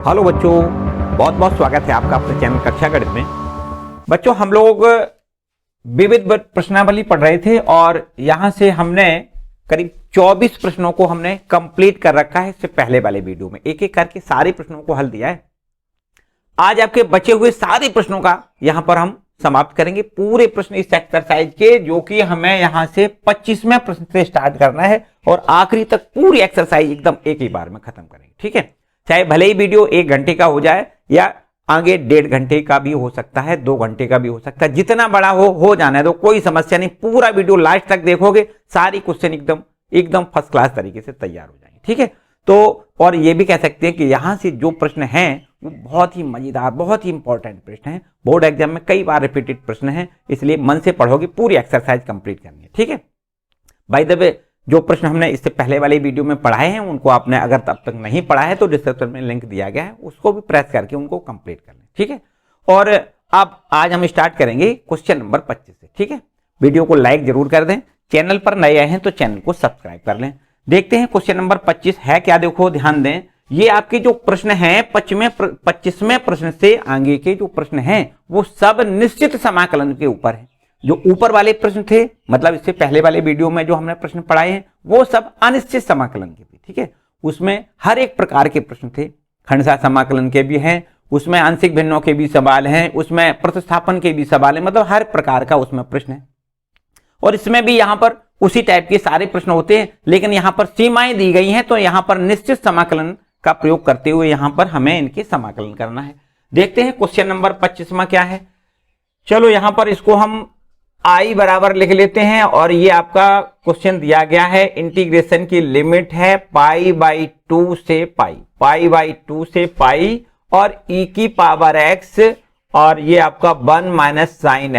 Hello बच्चों, बहुत बहुत स्वागत है आपका अपने चैनल कक्षा गणित में। बच्चों, हम लोग विविध प्रश्नावली पढ़ रहे थे और यहां से हमने करीब 24 प्रश्नों को हमने कंप्लीट कर रखा है। इससे पहले वाले वीडियो में एक एक करके सारे प्रश्नों को हल दिया है। आज आपके बचे हुए सारे प्रश्नों का यहां पर हम समाप्त करेंगे, पूरे प्रश्न इस एक्सरसाइज के, जो कि हमें यहां से 25वें प्रश्न से स्टार्ट करना है और आखिरी तक पूरी एक्सरसाइज एकदम एक ही बार में खत्म करेंगे। ठीक है, चाहे भले ही वीडियो 1 घंटे का हो जाए या आगे 1.5 घंटे का भी हो सकता है, 2 घंटे का भी हो सकता है, जितना बड़ा हो जाने दो, कोई समस्या नहीं। पूरा वीडियो लास्ट तक देखोगे, सारी क्वेश्चन एकदम फर्स्ट क्लास तरीके से तैयार हो जाएंगे। ठीक है, तो और ये भी कह सकते हैं कि यहां से जो प्रश्न हैं वो बहुत ही मजेदार, बहुत ही इंपॉर्टेंट प्रश्न है। बोर्ड एग्जाम में कई बार रिपीटेड प्रश्न है, इसलिए मन से पढ़ोगे, पूरी एक्सरसाइज कंप्लीट करनी है। ठीक है, बाय द वे, जो प्रश्न हमने इससे पहले वाले वीडियो में पढ़ाए हैं उनको आपने अगर तब तक नहीं पढ़ा है तो डिस्क्रिप्शन में लिंक दिया गया है, उसको भी प्रेस करके उनको कंप्लीट कर लें। ठीक है, और अब आज हम स्टार्ट करेंगे क्वेश्चन नंबर 25 से। ठीक है, वीडियो को लाइक जरूर कर दें, चैनल पर नए आए हैं तो चैनल को सब्सक्राइब कर लें। देखते हैं क्वेश्चन नंबर 25 है क्या। देखो, ध्यान दें, ये आपके जो प्रश्न है 25वें प्रश्न से आगे के जो प्रश्न हैं वो सब निश्चित समाकलन के ऊपर है। जो ऊपर वाले प्रश्न थे, मतलब इससे पहले वाले वीडियो में जो हमने प्रश्न पढ़ाए हैं वो सब अनिश्चित समाकलन के थे। ठीक है, उसमें हर एक प्रकार के प्रश्न थे, खंडशः समाकलन के भी हैं, उसमें आंशिक भिन्नों के भी सवाल हैं, उसमें प्रतिस्थापन के भी सवाल है, मतलब हर प्रकार का उसमें प्रश्न है। और इसमें भी यहां पर उसी टाइप के सारे प्रश्न होते हैं, लेकिन यहां पर सीमाएं दी गई हैं, तो यहां पर निश्चित समाकलन का प्रयोग करते हुए यहां पर हमें इनके समाकलन करना है। देखते हैं क्वेश्चन नंबर 25वां क्या है। चलो, यहां पर इसको हम आई बराबर लिख लेते हैं और ये आपका क्वेश्चन दिया गया है। इंटीग्रेशन की लिमिट है π/2 से π से पाई और e की पावर x, और ये आपका 1 sin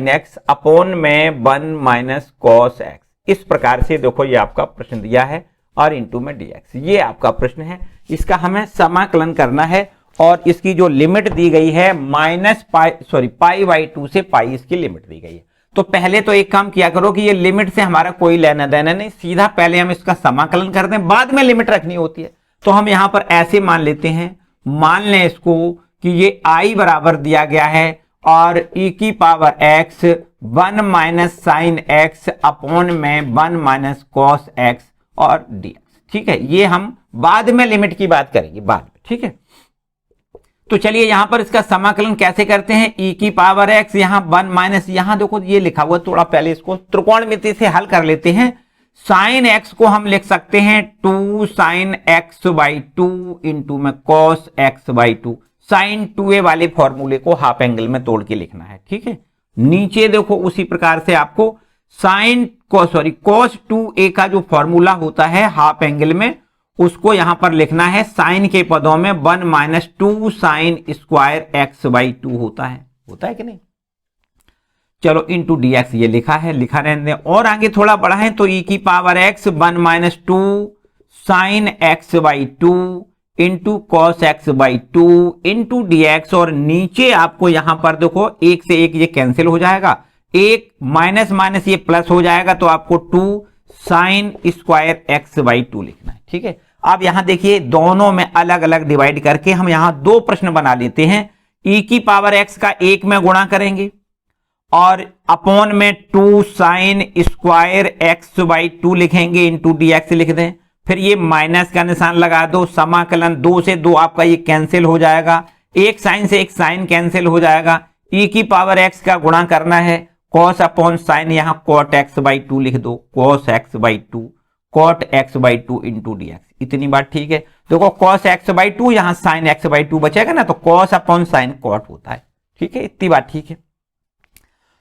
x अपॉन में 1 cos x। इस प्रकार से देखो ये आपका प्रश्न दिया है और इंटू में dx, ये आपका प्रश्न है। इसका हमें समाकलन करना है और इसकी जो लिमिट दी गई है π/2 से पाई, इसकी लिमिट दी गई है। तो पहले तो एक काम किया करो कि ये लिमिट से हमारा कोई लेना देना नहीं, सीधा पहले हम इसका समाकलन कर दें, बाद में लिमिट रखनी होती है। तो हम यहां पर ऐसे मान लेते हैं, मान लें इसको कि ये आई बराबर दिया गया है और e की power x 1 sin x upon में 1 cos x और dx। ठीक है, ये हम बाद में लिमिट की बात करेंगे, बाद में। ठीक है, तो चलिए यहां पर इसका समाकलन कैसे करते हैं। e की पावर x, यहां 1 यहां देखो ये लिखा हुआ, थोड़ा पहले इसको त्रिकोणमिति से हल कर लेते हैं। साइन x को हम लिख सकते हैं 2 sin x/2 इंटू में cos x/2। साइन 2a वाले फॉर्मूले को हाफ एंगल में तोड़ के लिखना है। ठीक है, नीचे देखो उसी प्रकार से आपको cos 2a का जो फॉर्मूला होता है हाफ एंगल में, उसको यहां पर लिखना है साइन के पदों में 1 - 2 sin स्क्वायर x/2 होता है कि नहीं। चलो इंटू dx ये लिखा है, लिखा रहने दें। और आगे थोड़ा बढ़ा है तो e की power x 1 - 2 sin x/2 into cos x/2 into dx, और नीचे आपको यहां पर देखो एक से एक ये कैंसिल हो जाएगा, एक माइनस माइनस ये प्लस हो जाएगा, तो आपको 2 sin स्क्वायर x/2 लिखना है। ठीक है, अब यहां देखिए दोनों में अलग अलग डिवाइड करके हम यहां दो प्रश्न बना लेते हैं। e की पावर x का 1 में गुणा करेंगे और अपॉन में 2 sin स्क्वायर x/2 लिखेंगे, इंटू dx लिख दें। फिर ये माइनस का निशान लगा दो, समाकलन 2 से 2 आपका ये कैंसिल हो जाएगा, एक साइन से एक साइन कैंसिल हो जाएगा। e की पावर x का गुणा करना है, cos अपॉन साइन, यहां cot x/2 लिख दो, cos x/2 cot x/2 into dx। इतनी बात ठीक है। देखो cos x/2 यहां sin x/2 बचेगा ना, तो cos अपॉन साइन cot होता है। ठीक है, इतनी बात ठीक है।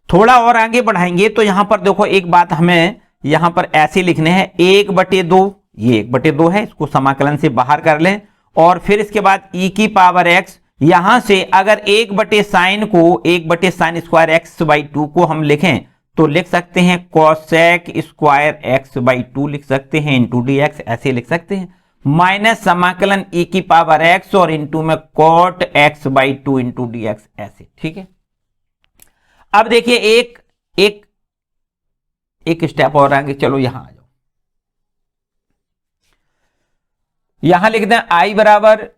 थोड़ा और आगे बढ़ाएंगे तो यहां पर देखो एक बात हमें यहां पर ऐसे लिखने हैं, 1/2, ये 1/2 है, इसको समाकलन से बाहर कर लें। और फिर इसके बाद e की पावर x, यहां से अगर 1/sin स्क्वायर x/2 को हम लिखें तो लिख सकते हैं cosec स्क्वायर x/2 लिख सकते हैं, इंटू dx ऐसे लिख सकते हैं, माइनस समाकलन e की पावर x और इंटू में cot x/2 इंटू dx ऐसे। ठीक है, अब देखिए एक स्टेप और आगे, चलो यहां आ जाओ। यहां लिख दें i बराबर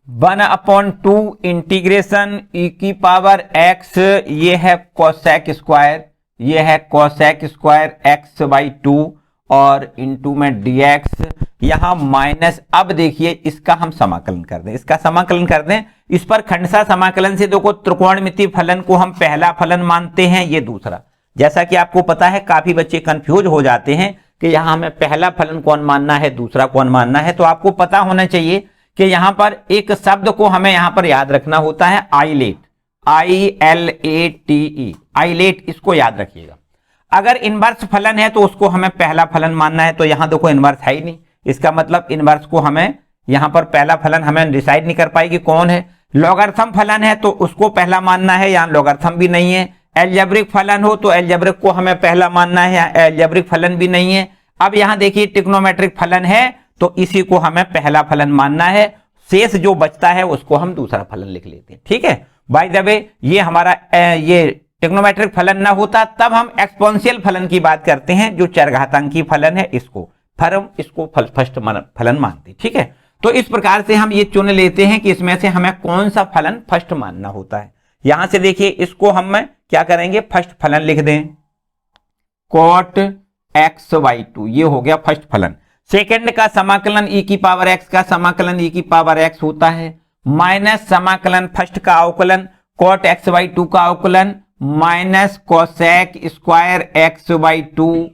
1/2 इंटीग्रेशन e की पावर x, ये है कोसेक स्क्वायर, ये है कोसेक स्क्वायर x/2 और इंटू में dx, यहां माइनस। अब देखिए इसका हम समाकलन कर दें, इसका समाकलन कर दें। इस पर खंडसा समाकलन से देखो त्रिकोणमितीय फलन को हम पहला फलन मानते हैं, ये दूसरा। जैसा कि आपको पता है काफी बच्चे कंफ्यूज हो जाते हैं कि यहां हमें पहला फलन कौन मानना है, दूसरा कौन मानना है। तो आपको पता होना चाहिए कि यहां पर एक शब्द को हमें यहां पर याद रखना होता है, आइलेट, ILATE, आइलेट, इसको याद रखिएगा। अगर इनवर्स फलन है तो उसको हमें पहला फलन मानना है, तो यहां देखो इनवर्स है ही नहीं, इसका मतलब इनवर्स को हमें यहां पर पहला फलन हमें डिसाइड नहीं कर पाएगी कौन है। लॉगरिथम फलन है तो उसको पहला मानना है, यहां लॉगरिथम भी नहीं है। एल्जेब्रिक फलन हो तो एल्जेब्रिक को हमें पहला मानना है, यहां एल्जेब्रिक फलन भी नहीं है। अब यहां देखिए ट्रिग्नोमेट्रिक फलन है तो इसी को हमें पहला फलन मानना है, शेष जो बचता है उसको हम दूसरा फलन लिख लेते हैं, ठीक है। बाय द वे ये हमारा ये ट्रिग्नोमेट्रिक फलन ना होता तब हम एक्सपोनेंशियल फलन की बात करते हैं, जो चरघातांकी फलन है, इसको फर्स्ट फलन मानते, ठीक है। तो इस प्रकार से हम ये चुन लेते हैं कि इसमें से हमें कौन सा फलन फर्स्ट मानना होता है। यहां से देखिए इसको हम क्या करेंगे, फर्स्ट फलन लिख दें, cot x/2, ये हो गया फर्स्ट फलन। सेकंड का समाकलन e की पावर x का समाकलन e की पावर x होता है, माइनस समाकलन फर्स्ट का अवकलन cot x/2 का अवकलन minus cosec square x/2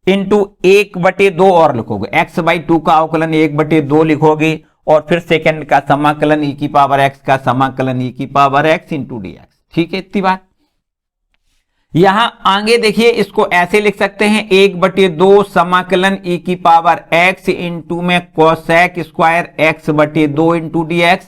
into 1/2 और लिखोगे, x/2 का अवकलन 1/2 लिखोगे, और फिर सेकंड का समाकलन e की पावर x का समाकलन e की पावर x इंटू dx, ठीक है। इतनी बात। यहां आगे देखिए इसको ऐसे लिख सकते हैं, 1/2 समाकलन e की पावर x इंटू में cosec square x/2 into dx,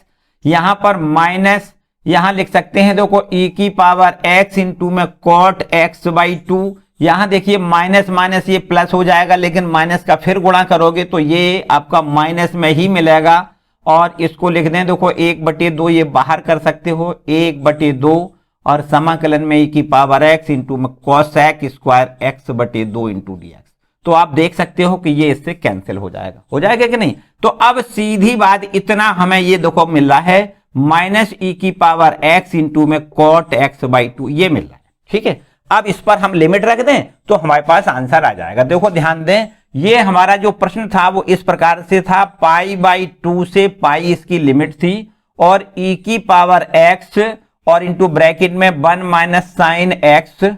यहां पर माइनस, यहां लिख सकते हैं देखो e की पावर x इंटू में cot x/2, यहां देखिए माइनस माइनस ये प्लस हो जाएगा, लेकिन माइनस का फिर गुणा करोगे तो ये आपका माइनस में ही मिलेगा, और इसको लिख दें देखो 1/2, ये बाहर कर सकते हो 1/2, और समाकलन में e की पावर x इंटू में cosec square x/2 into dx। तो आप देख सकते हो कि ये इससे कैंसिल हो जाएगा कि नहीं। तो अब सीधी बात, इतना हमें ये देखो मिल रहा है, माइनस e की पावर x इंटू में cot x/2 ये मिल रहा है, ठीक है। अब इस पर हम लिमिट रख दें तो हमारे पास आंसर आ जाएगा। देखो ध्यान दें, ये हमारा जो प्रश्न था वो इस प्रकार से था, π/2 से पाई इसकी लिमिट थी, और e की पावर x और इंटू ब्रैकेट में 1 माइनस साइन x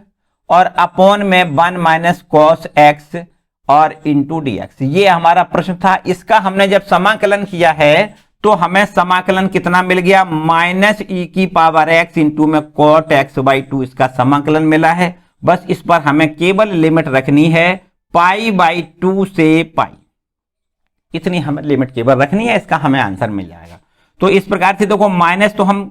और अपॉन में 1 माइनस कॉस x और इंटू dx, ये हमारा प्रश्न था। इसका हमने जब समाकलन किया है तो हमें समाकलन कितना मिल गया, माइनस e की पावर x इंटू में cot x/2, इसका समाकलन मिला है। बस इस पर हमें केवल लिमिट रखनी है π/2 से पाई, इतनी हमें लिमिट केवल रखनी है, इसका हमें आंसर मिल जाएगा। तो इस प्रकार से देखो माइनस तो हम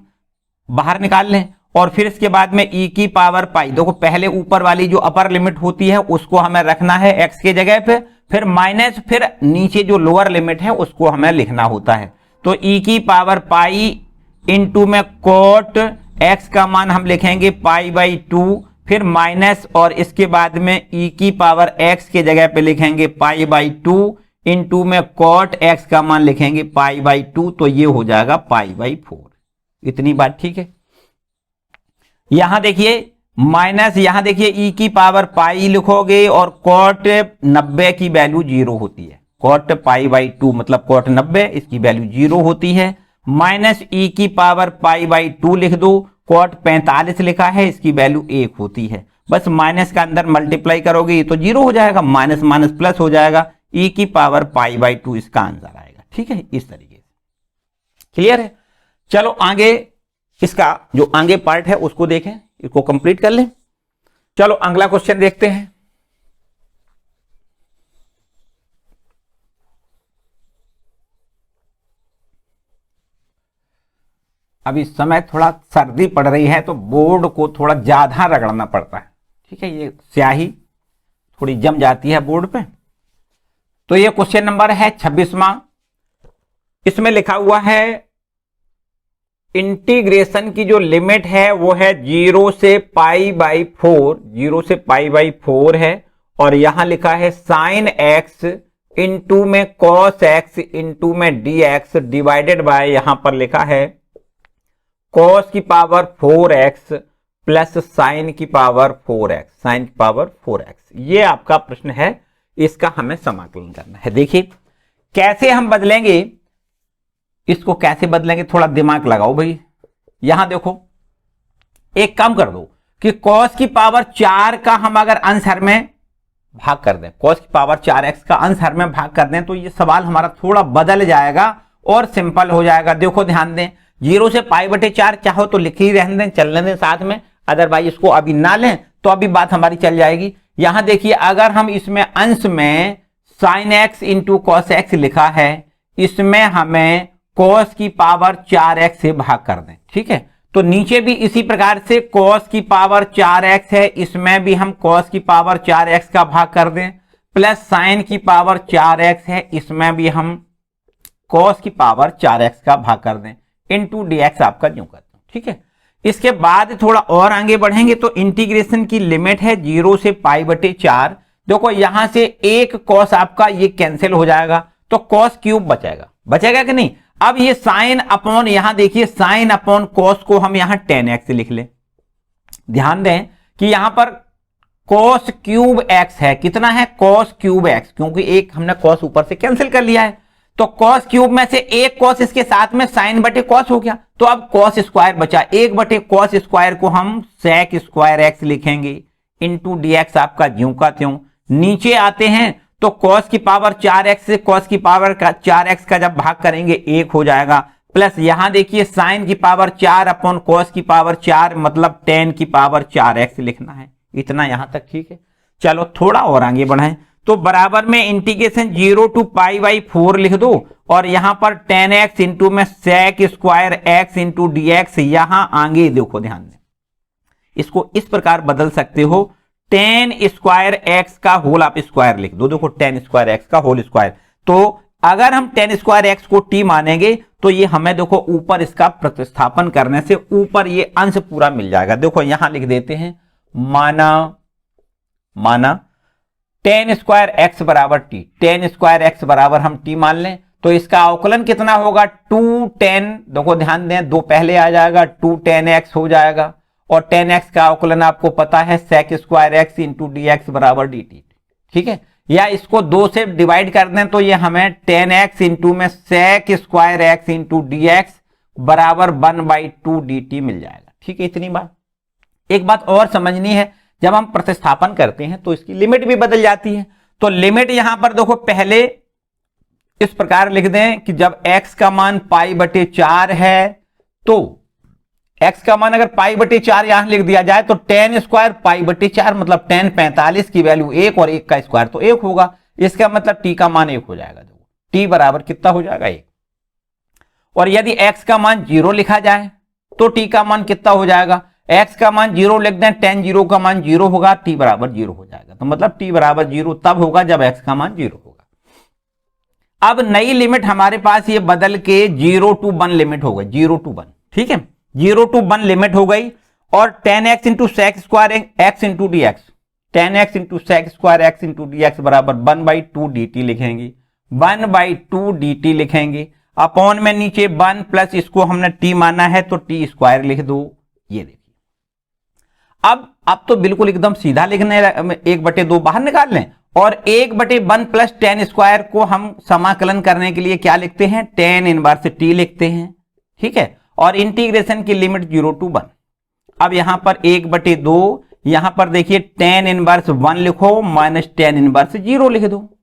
बाहर निकाल लें, और फिर इसके बाद में e की पावर पाई, देखो पहले ऊपर वाली जो अपर लिमिट होती है उसको हमें रखना है x के जगह पे, फिर माइनस, फिर नीचे जो लोअर लिमिट है उसको हमें लिखना होता है। तो e की पावर पाई इंटू में कोट x का मान हम लिखेंगे π/2, फिर माइनस, और इसके बाद में e की पावर x के जगह पे लिखेंगे π/2 इंटू में कोट x का मान लिखेंगे π/2, तो ये हो जाएगा π/4। इतनी बात ठीक है। यहां देखिए माइनस, यहां देखिए e की पावर पाई लिखोगे, और कोट 90 की वैल्यू 0 होती है, कोट π/2 मतलब कोट 90, इसकी वैल्यू 0 होती है, माइनस e की पावर π/2 लिख दो, कोट 45 लिखा है, इसकी वैल्यू 1 होती है। बस माइनस का अंदर मल्टीप्लाई करोगे ये तो 0 हो जाएगा, माइनस माइनस प्लस हो जाएगा, e की पावर π/2 इसका आंसर आएगा, ठीक है। इस तरीके से क्लियर है। चलो आगे इसका जो आगे पार्ट है उसको देखें, इसको कंप्लीट कर लें। चलो अगला क्वेश्चन देखते हैं। अब इस समय थोड़ा सर्दी पड़ रही है तो बोर्ड को थोड़ा ज्यादा रगड़ना पड़ता है, ठीक है, ये स्याही थोड़ी जम जाती है बोर्ड पे। तो ये क्वेश्चन नंबर है 26वां। इसमें लिखा हुआ है इंटीग्रेशन की जो लिमिट है वो है 0 से π/4, 0 से π/4 है, और यहां लिखा है साइन x इंटू में cos x इंटू में dx डिवाइडेड बाय यहां पर लिखा है cos की पावर 4x प्लस साइन की पावर 4x, साइन की पावर 4x। ये आपका प्रश्न है, इसका हमें समाकलन करना है। देखिए कैसे हम बदलेंगे इसको, कैसे बदलेंगे, थोड़ा दिमाग लगाओ भाई। यहां देखो, एक काम कर दो कि cos की पावर 4 का हम अगर अंश हर में भाग कर दें, cos की पावर 4x का अंश हर में भाग कर दें, तो ये सवाल हमारा थोड़ा बदल जाएगा और सिंपल हो जाएगा। देखो ध्यान दें, 0 से π/4 चाहो तो लिख ही रहने दें, चलने दें साथ में, अदरवाइज इसको अभी ना लें तो अभी बात हमारी चल जाएगी। यहां देखिए, अगर हम इसमें अंश में sin x into cos x लिखा है, इसमें हमें cos की पावर 4x से भाग कर दें, ठीक है। तो नीचे भी इसी प्रकार से cos की पावर 4x है, इसमें भी हम cos की पावर 4x का भाग कर दें, प्लस sin की पावर 4x है, इसमें भी हम cos की पावर 4x का भाग कर दें, इंटू dx आपका यूं करते हैं, ठीक है। इसके बाद थोड़ा और आगे बढ़ेंगे तो इंटीग्रेशन की लिमिट है 0 से π/4। देखो यहां से एक cos आपका ये कैंसिल हो जाएगा, तो cos क्यूब बचेगा, बचेगा कि नहीं। अब ये साइन अपॉन, यहां देखिए साइन अपॉन cos को हम यहां tan x लिख ले। ध्यान दें कि यहां पर cos क्यूब x है, कितना है cos क्यूब x, क्योंकि एक हमने cos ऊपर से कैंसिल कर लिया है, तो cos क्यूब में से एक cos इसके साथ में sin बटे cos हो गया, तो अब cos स्क्वायर बचा, 1/cos स्क्वायर को हम sec स्क्वायर x लिखेंगे, इंटू dx आपका ज्यों का त्यों। नीचे आते हैं तो cos की पावर 4x से cos की पावर 4x का जब भाग करेंगे 1 हो जाएगा, प्लस यहां देखिए sin की पावर 4 अपॉन cos की पावर 4 मतलब tan की पावर 4x लिखना है। इतना यहां तक ठीक है। चलो थोड़ा और आगे बढ़ाएं तो बराबर में इंटीग्रेशन 0 टू π/4 लिख दो, और यहां पर tan x इंटू में sec square x into dx। यहां आगे देखो ध्यान दें, इसको इस प्रकार बदल सकते हो, tan स्क्वायर x का होल आप स्क्वायर लिख दो। देखो tan स्क्वायर x का होल स्क्वायर, तो अगर हम tan स्क्वायर x को t मानेंगे तो ये हमें देखो ऊपर इसका प्रतिस्थापन करने से ऊपर ये अंश पूरा मिल जाएगा। देखो यहां लिख देते हैं, माना tan स्क्वायर x बराबर t, tan स्क्वायर x बराबर हम t मान लें, तो इसका अवकलन कितना होगा 2tan, देखो ध्यान दें, दो पहले आ जाएगा, 2tan x हो जाएगा, और tan x का अवकलन आपको पता है sec square x into dx बराबर dt, ठीक है। या इसको 2 से डिवाइड कर दें तो ये हमें tan x इंटू में sec square x into dx बराबर 1/2 dt मिल जाएगा, ठीक है। इतनी बात। एक बात और समझनी है, जब हम प्रतिस्थापन करते हैं तो इसकी लिमिट भी बदल जाती है। तो लिमिट यहां पर देखो पहले इस प्रकार लिख दें कि जब x का मान π/4 है, तो x का मान अगर π/4 यहां लिख दिया जाए तो tan स्क्वायर π/4 मतलब tan 45 की वैल्यू 1 और 1 का स्क्वायर तो 1 होगा, इसका मतलब t का मान 1 हो जाएगा। देखो t बराबर कितना हो जाएगा 1। और यदि x का मान 0 लिखा जाए तो t का मान कितना हो जाएगा, x का मान 0 लिख दें, tan 0 का मान 0 होगा, t बराबर 0 हो जाएगा। तो मतलब t बराबर 0 तब होगा जब x का मान 0 होगा। अब नई लिमिट हमारे पास ये बदल के 0 to 1 लिमिट हो गई, 0 to 1, ठीक है, 0 to 1 लिमिट हो गई। और tan x into sec square x into dx, tan x into sec square x into dx बराबर 1/2 dt लिखेंगे, 1/2 dt लिखेंगे, अपॉन में नीचे 1 प्लस इसको हमने t माना है तो t स्क्वायर लिख दो। ये देखिए अब तो बिल्कुल एकदम सीधा लिखने, 1/2 बाहर निकाल लें, और 1/1 प्लस tan स्क्वायर को हम समाकलन करने के लिए क्या लिखते हैं, tan इनवर्स t लिखते हैं, ठीक है। और इंटीग्रेशन की लिमिट 0 to 1। अब यहां पर 1/2, यहां पर देखिए tan इनवर्स 1 लिखो माइनस tan इनवर्स 0 लिख दो,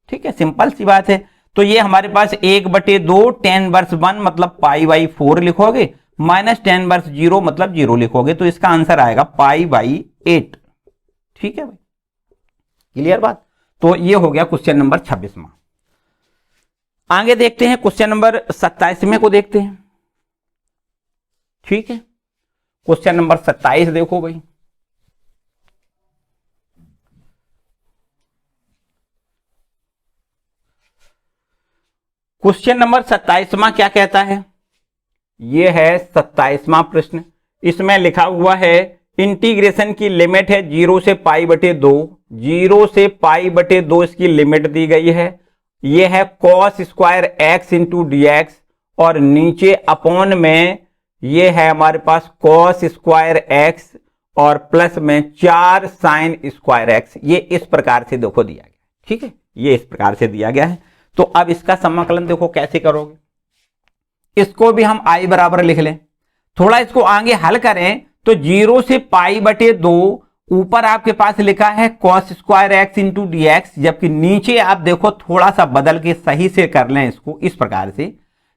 ठीक है, सिंपल सी बात है। तो ये हमारे पास 1/2 tan इनवर्स 1 मतलब π/4 लिखोगे, माइनस tan इनवर्स 0 मतलब 0 लिखोगे, तो इसका आंसर आएगा π/8, ठीक है भाई, क्लियर बात। तो ये हो गया क्वेश्चन नंबर 26वां। आगे देखते हैं क्वेश्चन नंबर 27वें को देखते हैं, ठीक है। क्वेश्चन नंबर 27 देखो भाई, क्वेश्चन नंबर 27वां क्या कहता है, ये है 27वां प्रश्न। इसमें लिखा हुआ है इंटीग्रेशन की लिमिट है 0 से π/2, 0 से π/2 इसकी लिमिट दी गई है, ये है cos square x into D x, और नीचे अपॉन में ये है हमारे पास cos स्क्वायर x और प्लस में 4 साइन स्क्वायर x। ये इस प्रकार से देखो दिया गया, ठीक है, ये इस प्रकार से दिया गया है। तो अब इसका समाकलन देखो कैसे करोगे, इसको भी हम i बराबर लिख लें। थोड़ा इसको आगे हल करें तो 0 से π/2 ऊपर आपके पास लिखा है cos square x into D x, जबकि नीचे आप देखो थोड़ा सा बदल के सही से कर लें इसको इस प्रकार से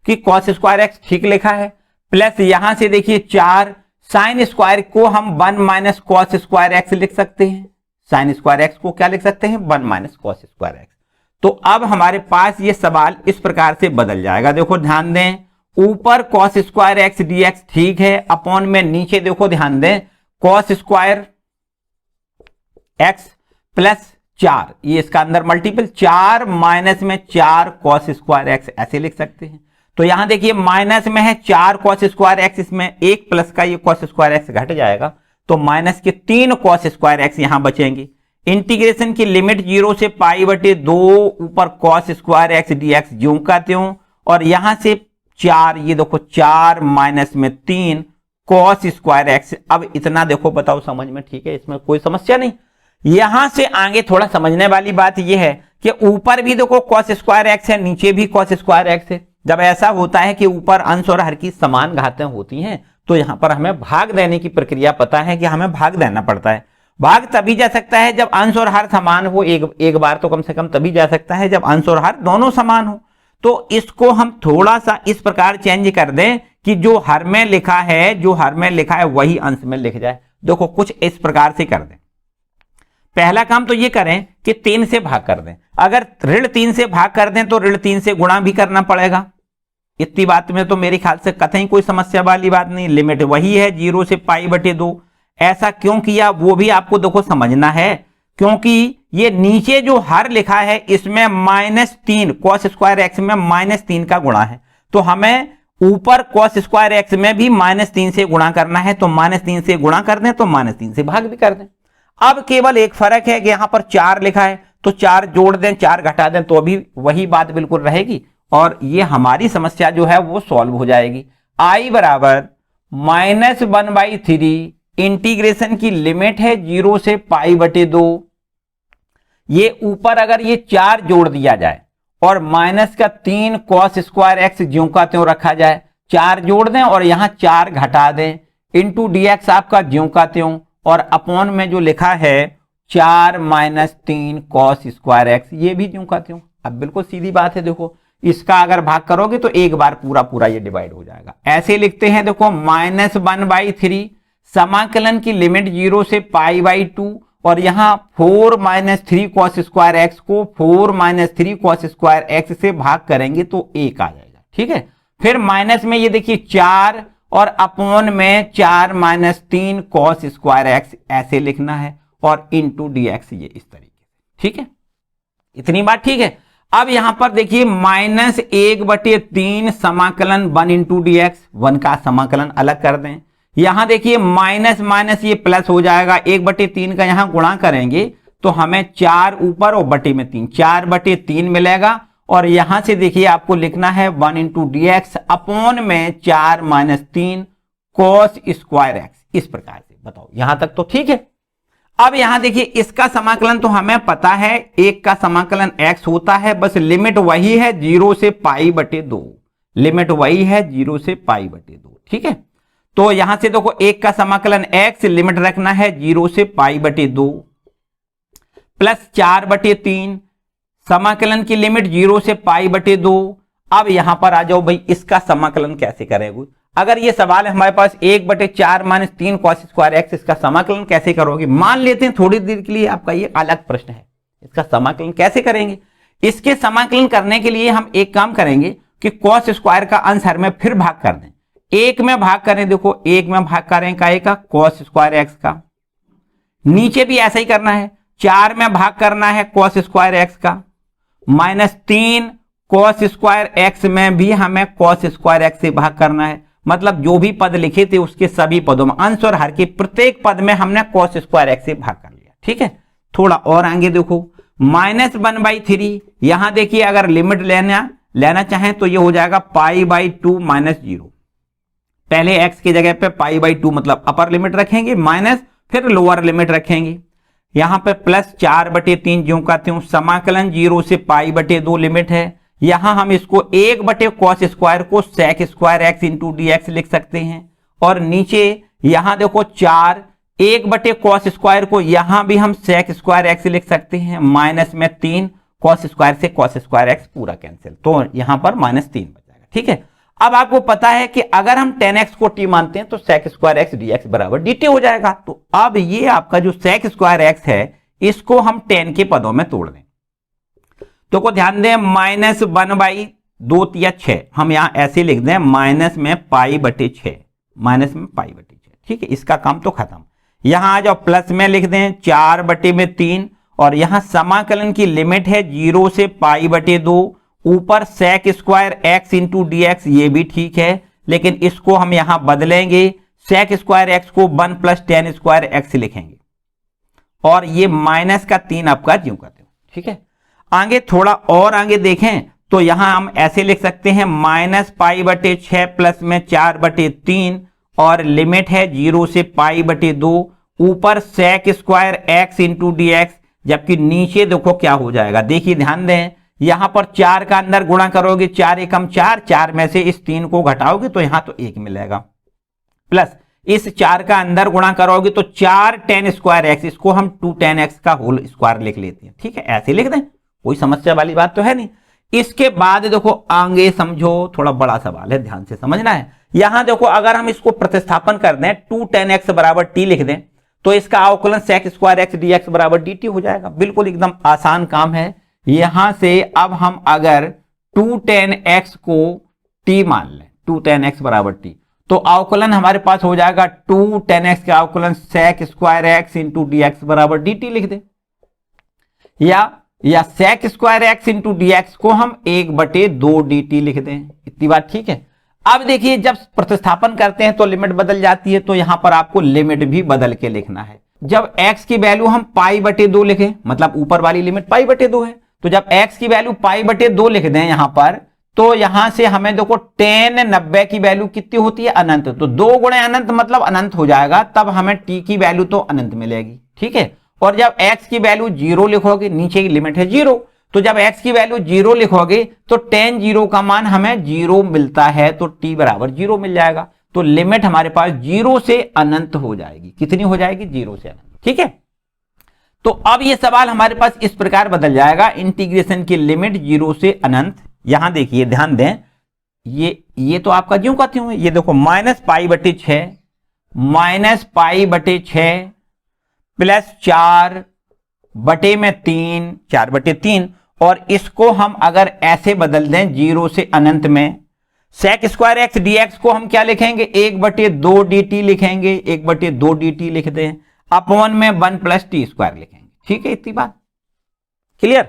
कि cos स्क्वायर x ठीक लिखा है, प्लस यहां से देखिए 4 साइन स्क्वायर को हम 1 माइनस कॉस स्क्वायर एक्स लिख सकते हैं। साइन स्क्वायर एक्स को क्या लिख सकते हैं, 1 माइनस कॉस स्क्वायर एक्स। तो अब हमारे पास ये सवाल इस प्रकार से बदल जाएगा। देखो ध्यान दें, ऊपर cos square x D x ठीक है, अपॉन में नीचे देखो ध्यान दें कॉस स्क्वायर एक्स प्लस 4, ये इसका अंदर मल्टीपल 4 माइनस में 4 कॉस स्क्वायर एक्स ऐसे लिख सकते हैं। तो यहां देखिए माइनस में है 4 कॉस स्क्वायर एक्स, इसमें एक प्लस का ये कॉस स्क्वायर एक्स घट जाएगा, तो माइनस के 3 कॉस स्क्वायर एक्स यहां बचेंगे। इंटीग्रेशन की लिमिट 0 से π/2 ऊपर cos square x D x ज्यों का त्यों, और यहां से 4, ये देखो 4 माइनस में 3 कॉस स्क्वायर एक्स। अब इतना देखो बताओ समझ में ठीक है, इसमें कोई समस्या नहीं। यहां से आगे थोड़ा समझने वाली बात यह है कि ऊपर भी देखो कॉस स्क्वायर एक्स है, नीचे भी कॉस स्क्वायर एक्स है। जब ऐसा होता है कि ऊपर अंश और हर की समान घातें होती हैं तो यहां पर हमें भाग देने की प्रक्रिया पता है कि हमें भाग देना पड़ता है। भाग तभी जा सकता है जब अंश और हर समान हो, एक बार तो कम से कम तभी जा सकता है जब अंश और हर दोनों समान हो। तो इसको हम थोड़ा सा इस प्रकार चेंज कर दें कि जो हर में लिखा है वही अंश में लिख जाए। देखो कुछ इस प्रकार से कर दें। पहला काम तो ये करें कि 3 से भाग कर दें। अगर ऋण 3 से भाग कर दें तो ऋण 3 से गुणा भी करना पड़ेगा। इतनी बात में तो मेरे ख्याल से कतई कोई समस्या वाली बात नहीं। लिमिट वही है 0 से π/2। ऐसा क्यों किया वो भी आपको देखो समझना है, क्योंकि ये नीचे जो हर लिखा है इसमें -3 कॉस स्क्वायर एक्स में -3 का गुणा है, तो हमें ऊपर कॉस स्क्वायर एक्स में भी -3 से गुणा करना है। तो -3 से गुणा कर दें तो -3 से भाग भी कर दें। अब केवल एक फर्क है कि यहां पर 4 लिखा है तो 4 जोड़ दें 4 घटा दें तो भी वही बात बिल्कुल रहेगी, और ये हमारी समस्या जो है वो सॉल्व हो जाएगी। i बराबर -1/3, इंटीग्रेशन की लिमिट है 0 से π/2। ये ऊपर अगर ये 4 जोड़ दिया जाए और -3 कॉस स्क्वायर एक्स ज्यों का त्यों रखा जाए, 4 जोड़ दें और यहां 4 घटा दें, इंटू डी एक्स आपका ज्यों का त्यों, और अपॉन में जो लिखा है 4 - 3 कॉस स्क्वायर एक्स, ये भी ज्यों का त्यों। अब बिल्कुल सीधी बात है, देखो इसका अगर भाग करोगे तो एक बार पूरा ये डिवाइड हो जाएगा। ऐसे लिखते हैं देखो -1/3, समाकलन की लिमिट 0 से π/2, और यहां 4 - 3 कॉस स्क्वायर एक्स को 4 - 3 कॉस स्क्वायर एक्स से भाग करेंगे तो 1 आ जाएगा, ठीक है। फिर माइनस में ये देखिए 4 और अपॉन में 4 - 3 कॉस स्क्वायर एक्स ऐसे लिखना है, और इंटू डी एक्स ये इस तरीके से, ठीक है। इतनी बात ठीक है। अब यहां पर देखिए -1/3 समाकलन 1 इंटू डी एक्स, 1 का समाकलन अलग कर दें। यहां देखिए माइनस माइनस ये प्लस हो जाएगा, 1/3 का यहां गुणा करेंगे तो हमें 4 ऊपर और बटे में 3, 4/3 मिलेगा, और यहां से देखिए आपको लिखना है 1 इंटू डी एक्स अपॉन में 4 - 3 कॉस स्क्वायर एक्स। इस प्रकार से बताओ यहां तक तो ठीक है। अब यहां देखिए इसका समाकलन तो हमें पता है, एक का समाकलन x होता है, बस लिमिट वही है 0 से π/2, लिमिट वही है 0 से π/2, ठीक है। तो यहां से देखो एक का समाकलन x, लिमिट रखना है 0 से π/2 प्लस 4/3, समाकलन की लिमिट 0 से π/2। अब यहां पर आ जाओ भाई, इसका समाकलन कैसे करेंगे। अगर ये सवाल है हमारे पास 1/4 - 3 कॉस स्क्वायर एक्स, इसका समाकलन कैसे करोगे। मान लेते हैं थोड़ी देर के लिए आपका ये अलग प्रश्न है, इसका समाकलन कैसे करेंगे। इसके समाकलन करने के लिए हम एक काम करेंगे कि कॉस स्क्वायर का अंश हर में फिर भाग कर दें, 1 में भाग करें। देखो 1 में भाग करें का कॉस स्क्वायर एक्स का, नीचे भी ऐसा ही करना है, 4 में भाग करना है कॉस स्क्वायर एक्स का, -3 कॉस स्क्वायर एक्स में भी हमें कॉस स्क्वायर एक्स से भाग करना है। मतलब जो भी पद लिखे थे उसके सभी पदों में, अंश और हर के प्रत्येक पद में हमने कॉस स्क्वायर एक्स से भाग कर लिया, ठीक है। थोड़ा और आगे देखो -1/3, यहां देखिए अगर लिमिट लेना चाहें तो ये हो जाएगा π/2 -0। पहले x की जगह पे π/2 मतलब अपर लिमिट रखेंगे, माइनस फिर लोअर लिमिट रखेंगे, यहां पे +4/3 ज्यों का त्यों, समाकलन 0 से π/2 लिमिट है। यहां हम इसको 1/cos² को sec² x इंटू dx लिख सकते हैं, और नीचे यहां देखो 4 1/cos² को यहां भी हम sec² x लिख सकते हैं, माइनस में 3 cos² से cos² x पूरा कैंसिल, तो यहां पर -3 बचेगा। ठीक है, अब आपको पता है कि अगर हम tan x को t मानते हैं तो sec² x dx बराबर dt हो जाएगा। तो अब ये आपका जो sec² x है इसको हम tan के पदों में तोड़ दें, तो को ध्यान दें -1/2 या 6, हम यहां ऐसे लिख दें माइनस में π/6, माइनस में π/6। ठीक है, इसका काम तो खत्म। यहां आ जाओ प्लस में लिख दें 4/3, और यहां समाकलन की लिमिट है 0 से π/2, ऊपर sec² x इंटू dx, ये भी ठीक है, लेकिन इसको हम यहां बदलेंगे, sec² x को 1 + tan² x लिखेंगे, और ये -3 आपका ज्यों का त्यों। ठीक है, आगे थोड़ा और आगे देखें तो यहां हम ऐसे लिख सकते हैं -π/6 प्लस में 4/3, और लिमिट है 0 से π/2, ऊपर sec² x इंटू dx, जबकि नीचे देखो क्या हो जाएगा, देखिए ध्यान दें, यहां पर 4 का अंदर गुणा करोगे, 4 एकम 4, 4 में से इस 3 को घटाओगे तो यहां तो 1 मिलेगा, प्लस इस 4 का अंदर गुणा करोगे तो 4 tan² x, इसको हम 2 tan x का होल स्क्वायर लिख लेते हैं। ठीक है, ऐसे लिख दें, कोई समस्या वाली बात तो है नहीं। इसके बाद देखो आगे समझो, थोड़ा बड़ा सवाल है, ध्यान से समझना है। यहां देखो अगर हम इसको प्रतिस्थापन कर दें 2 tan x बराबर t लिख दें तो इसका अवकलन sec² x dx बराबर dt हो जाएगा। बिल्कुल एकदम आसान काम है। यहां से अब हम अगर 2 tan x को t मान लें, 2 tan x बराबर t, तो अवकलन हमारे पास हो जाएगा 2 tan x का अवकलन sec² x इंटू dx बराबर dt लिख दें, या sec² x इंटू dx को हम 1/2 dt लिख दें। इतनी बात ठीक है। अब देखिए जब प्रतिस्थापन करते हैं तो लिमिट बदल जाती है, तो यहां पर आपको लिमिट भी बदल के लिखना है। जब x की वैल्यू हम π/2 लिखें, मतलब ऊपर वाली लिमिट π/2 है, तो जब x की वैल्यू π/2 लिख दें यहां पर, तो यहां से हमें देखो tan 90 की वैल्यू कितनी होती है, अनंत, तो 2 गुणे अनंत मतलब अनंत हो जाएगा, तब हमें t की वैल्यू तो अनंत मिलेगी। ठीक है, और जब x की वैल्यू 0 लिखोगे, नीचे की लिमिट है 0, तो जब x की वैल्यू 0 लिखोगे तो tan 0 का मान हमें 0 मिलता है, तो t बराबर 0 मिल जाएगा। तो लिमिट हमारे पास 0 से अनंत हो जाएगी। कितनी हो जाएगी? 0 से अनंत। ठीक है, तो अब ये सवाल हमारे पास इस प्रकार बदल जाएगा, इंटीग्रेशन की लिमिट 0 से अनंत। यहां देखिए ध्यान दें, ये तो आपका ज्यों का त्यों है। ये देखो -π/6 -π/6 प्लस 4/3 4/3, और इसको हम अगर ऐसे बदल दें 0 से अनंत में, sec² x dx को हम क्या लिखेंगे? 1/2 dt लिखेंगे, 1/2 dt लिख दें, अपॉन में 1 + t² लिखेंगे। ठीक है, इतनी बात क्लियर।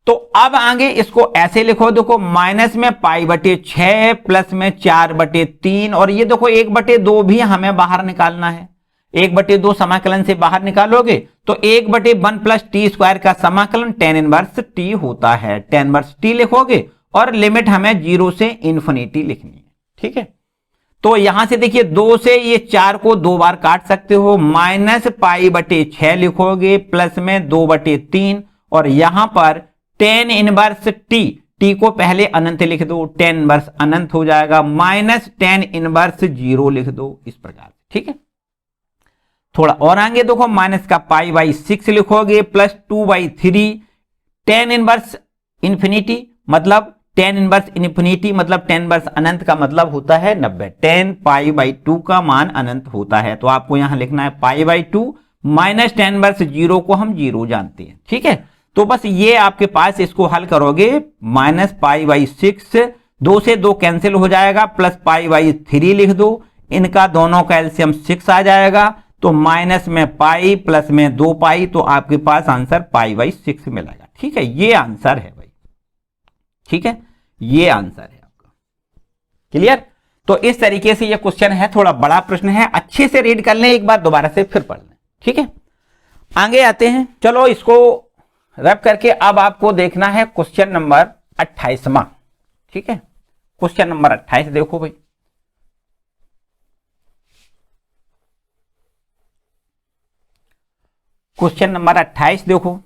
तो अब आगे इसको ऐसे लिखो, देखो माइनस में π/6 प्लस में 4/3, और ये देखो 1/2 भी हमें बाहर निकालना है। 1/2 समाकलन से बाहर निकालोगे तो 1/1 + t² का समाकलन tan 1t होता है। tan 1t लिखोगे और लिमिट हमें 0 से इन्फिनिटी लिखनी है। ठीक है, तो यहां से देखिए 2 से ये 4 को 2 बार काट सकते हो, -π/6 लिखोगे प्लस में 2/3, और यहां पर tan 1t, t को पहले अनंत लिख दो, tan 1 अनंत हो जाएगा, माइनस tan 1 0 लिख दो, इस प्रकार। ठीक है, थोड़ा और आगे देखो, माइनस का π/6 लिखोगे प्लस 2/3, tan 1 इंफिनिटी मतलब tan 1 इंफिनिटी मतलब tan 1 अनंत का मतलब होता है 90, tan π/2 का मान अनंत होता है, तो आपको यहां लिखना है π/2 माइनस tan 1 0 को हम 0 जानते हैं। ठीक है, तो बस ये आपके पास, इसको हल करोगे -π/6, 2 से 2 कैंसिल हो जाएगा, प्लस π/3 लिख दो, इनका दोनों का एलसीएम 6 आ जाएगा, तो माइनस में पाई प्लस में 2 पाई, तो आपके पास आंसर π/6 मिलेगा। ठीक है, ये आंसर है भाई। ठीक है, ये आंसर है आपका। क्लियर। तो इस तरीके से ये क्वेश्चन है, थोड़ा बड़ा प्रश्न है, अच्छे से रीड कर लें, एक बार दोबारा से फिर पढ़ लें। ठीक है, आगे आते हैं। चलो इसको रब करके अब आपको देखना है क्वेश्चन नंबर 28वां। ठीक है, क्वेश्चन नंबर 28 देखो भाई। क्वेश्चन नंबर 28 देखो।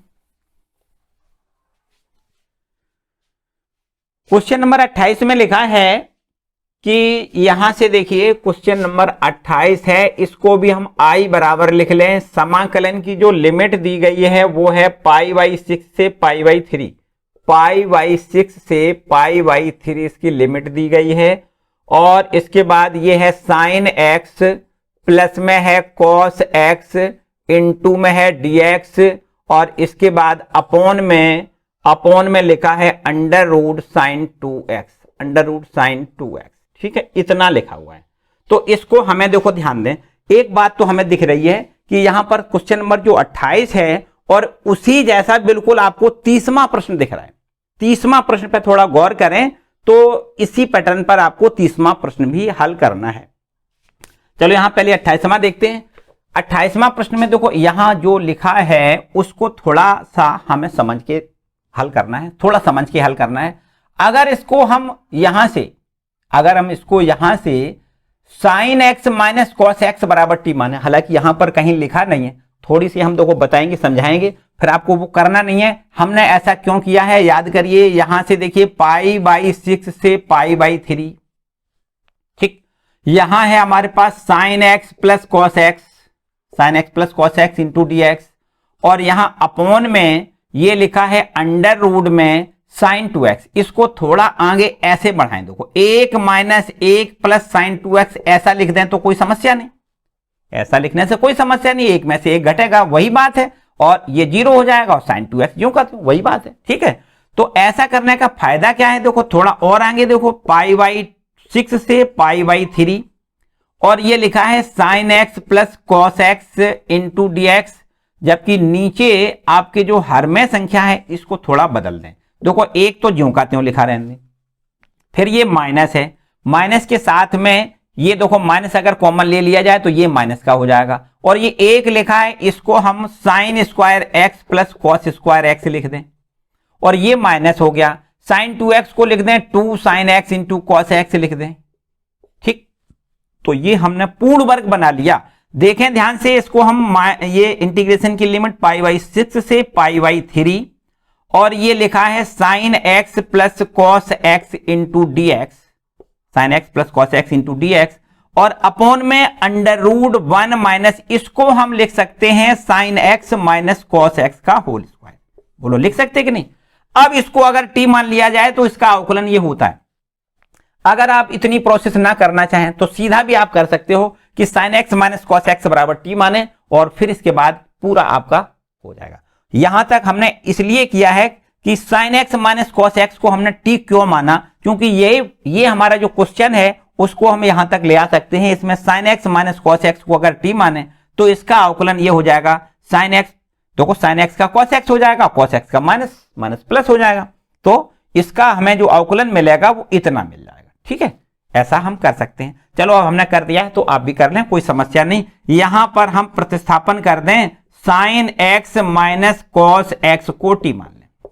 क्वेश्चन नंबर 28 में लिखा है कि यहां से देखिए क्वेश्चन नंबर 28 है, इसको भी हम आई बराबर लिख लें। समाकलन की जो लिमिट दी गई है वो है π/6 से π/3। π/6 से π/3 इसकी लिमिट दी गई है। और इसके बाद ये है साइन एक्स, प्लस में है कॉस एक्स, इनटू में है dx, और इसके बाद अपॉन में लिखा है under root sine 2x, under root sine 2x। ठीक है, इतना लिखा हुआ है। तो इसको हमें देखो ध्यान दें, एक बात तो हमें दिख रही है कि यहां पर क्वेश्चन नंबर जो 28 है और उसी जैसा बिल्कुल आपको 30वां प्रश्न दिख रहा है। 30वां प्रश्न पर थोड़ा गौर करें तो इसी पैटर्न पर आपको 30वां प्रश्न भी हल करना है। चलो यहां पहले 28वां देखते हैं। 28वां प्रश्न में देखो यहां जो लिखा है उसको थोड़ा सा हमें समझ के हल करना है, थोड़ा समझ के हल करना है। अगर इसको हम यहां से sine x minus cos x बराबर टी माने, हालांकि यहां पर कहीं लिखा नहीं है, थोड़ी सी हम देखो बताएंगे, समझाएंगे, फिर आपको वो करना नहीं है। हमने ऐसा क्यों किया है याद करिए। यहां से देखिए π/6 से π/3। ठीक, यहां है हमारे पास sine x plus cos x, sine x plus cos x into dx, और यहां अपॉन में ये लिखा है अंडर रूट में साइन 2x। इसको थोड़ा आगे ऐसे बढ़ाएं, देखो 1 - 1 प्लस साइन 2x ऐसा लिख दें तो कोई समस्या नहीं, ऐसा लिखने से कोई समस्या नहीं, 1 में से 1 घटेगा वही बात है, और ये 0 हो जाएगा और साइन 2x यूं करते वही बात है। ठीक है, तो ऐसा करने का फायदा क्या है, देखो थोड़ा और आगे देखो π/6 से π/3, और ये लिखा है sign x plus cos x into dx, जबकि नीचे आपके जो हर में संख्या है इसको थोड़ा बदल दें। देखो एक तो ज्यों का त्यों लिखा रहने दें, फिर ये माइनस है, माइनस के साथ में ये देखो माइनस अगर कॉमन ले लिया जाए तो ये माइनस का हो जाएगा, और ये एक लिखा है इसको हम sine square x plus cos square x लिख दें, और ये माइनस हो गया। साइन 2x को लिख दें 2 sine x into cos x लिख दें। ठीक, तो ये हमने पूर्ण वर्ग बना लिया। देखें ध्यान से, इसको हम ये इंटीग्रेशन की लिमिट π/6 से π/3, और ये लिखा है sign x plus cos x into dx, sign x plus cos x into dx, और अपॉन में अंडर रूट 1 माइनस, इसको हम लिख सकते हैं sine x minus cos x का होल स्क्वायर। बोलो लिख सकते कि नहीं। अब इसको अगर t मान लिया जाए तो इसका अवकलन ये होता है। अगर आप इतनी प्रोसेस ना करना चाहें तो सीधा भी आप कर सकते हो कि sine x minus cos x बराबर टी माने, और फिर इसके बाद पूरा आपका हो जाएगा। यहां तक हमने इसलिए किया है कि sine x minus cos x को हमने टी क्यों माना, क्योंकि ये हमारा जो क्वेश्चन है उसको हम यहां तक ले आ सकते हैं। इसमें sine x minus cos x को अगर टी माने तो इसका अवकलन ये हो जाएगा साइन एक्स, देखो साइन एक्स का कॉस एक्स हो जाएगा, कॉस एक्स का माइनस माइनस प्लस हो जाएगा, तो इसका हमें जो अवकलन मिलेगा वो इतना मिल जाएगा। ठीक है, ऐसा हम कर सकते हैं। चलो अब हमने कर दिया है तो आप भी कर लें, कोई समस्या नहीं। यहां पर हम प्रतिस्थापन कर दें, sine x minus cos x को टी मान लें।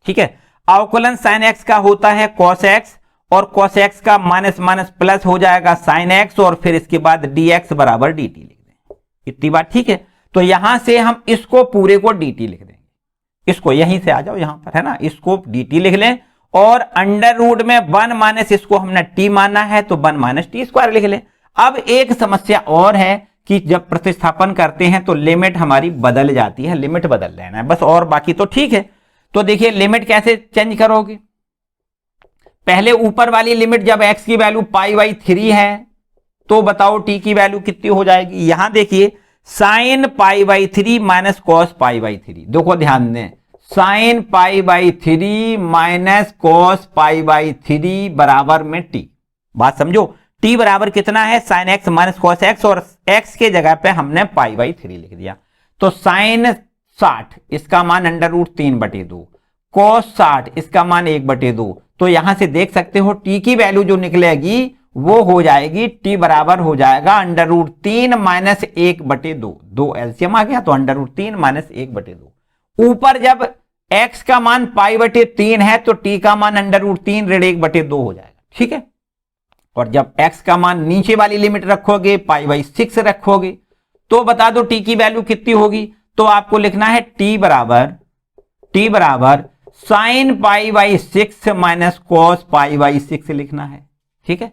ठीक है, अवकलन साइन एक्स का होता है कॉस एक्स, और कॉस एक्स का माइनस माइनस प्लस हो जाएगा साइन एक्स, और फिर इसके बाद dx बराबर dt लिख दें। इतनी बात ठीक है। तो यहां से हम इसको पूरे को dt लिख देंगे, इसको यहीं से आ जाओ यहां पर है ना, इसको dt लिख लें, और अंडर रूट में 1 माइनस इसको हमने t माना है तो 1 माइनस टी स्क्वायर लिख लें। अब एक समस्या और है कि जब प्रतिस्थापन करते हैं तो लिमिट हमारी बदल जाती है, लिमिट बदल लेना है बस, और बाकी तो ठीक है। तो देखिए लिमिट कैसे चेंज करोगे। पहले ऊपर वाली लिमिट जब x की वैल्यू π/3 है तो बताओ t की वैल्यू कितनी हो जाएगी। यहां देखिए साइन π/3 माइनस कॉस π/3, देखो ध्यान दें, साइन π/3 माइनस कॉस π/3 बराबर में t। बात समझो, t बराबर कितना है, sine x minus cos x, और x के जगह पे हमने π/3 लिख दिया। तो साइन 60 इसका मान अंडर रूट 3/2, कॉस 60 इसका मान 1/2। तो यहां से देख सकते हो t की वैल्यू जो निकलेगी वो हो जाएगी, t बराबर हो जाएगा अंडर रूट 3 माइनस 1/2, 2 एलसीएम आ गया तो अंडर रूट 3 माइनस 1/2। ऊपर जब x का मान π/3 है तो t का मान √3 ऋण 1/2 हो जाएगा, ठीक है। और जब x का मान नीचे वाली लिमिट रखोगे π/6 रखोगे तो बता दो t की वैल्यू कितनी होगी। तो आपको लिखना है t बराबर sin π/6 माइनस cos π/6 लिखना है, ठीक है।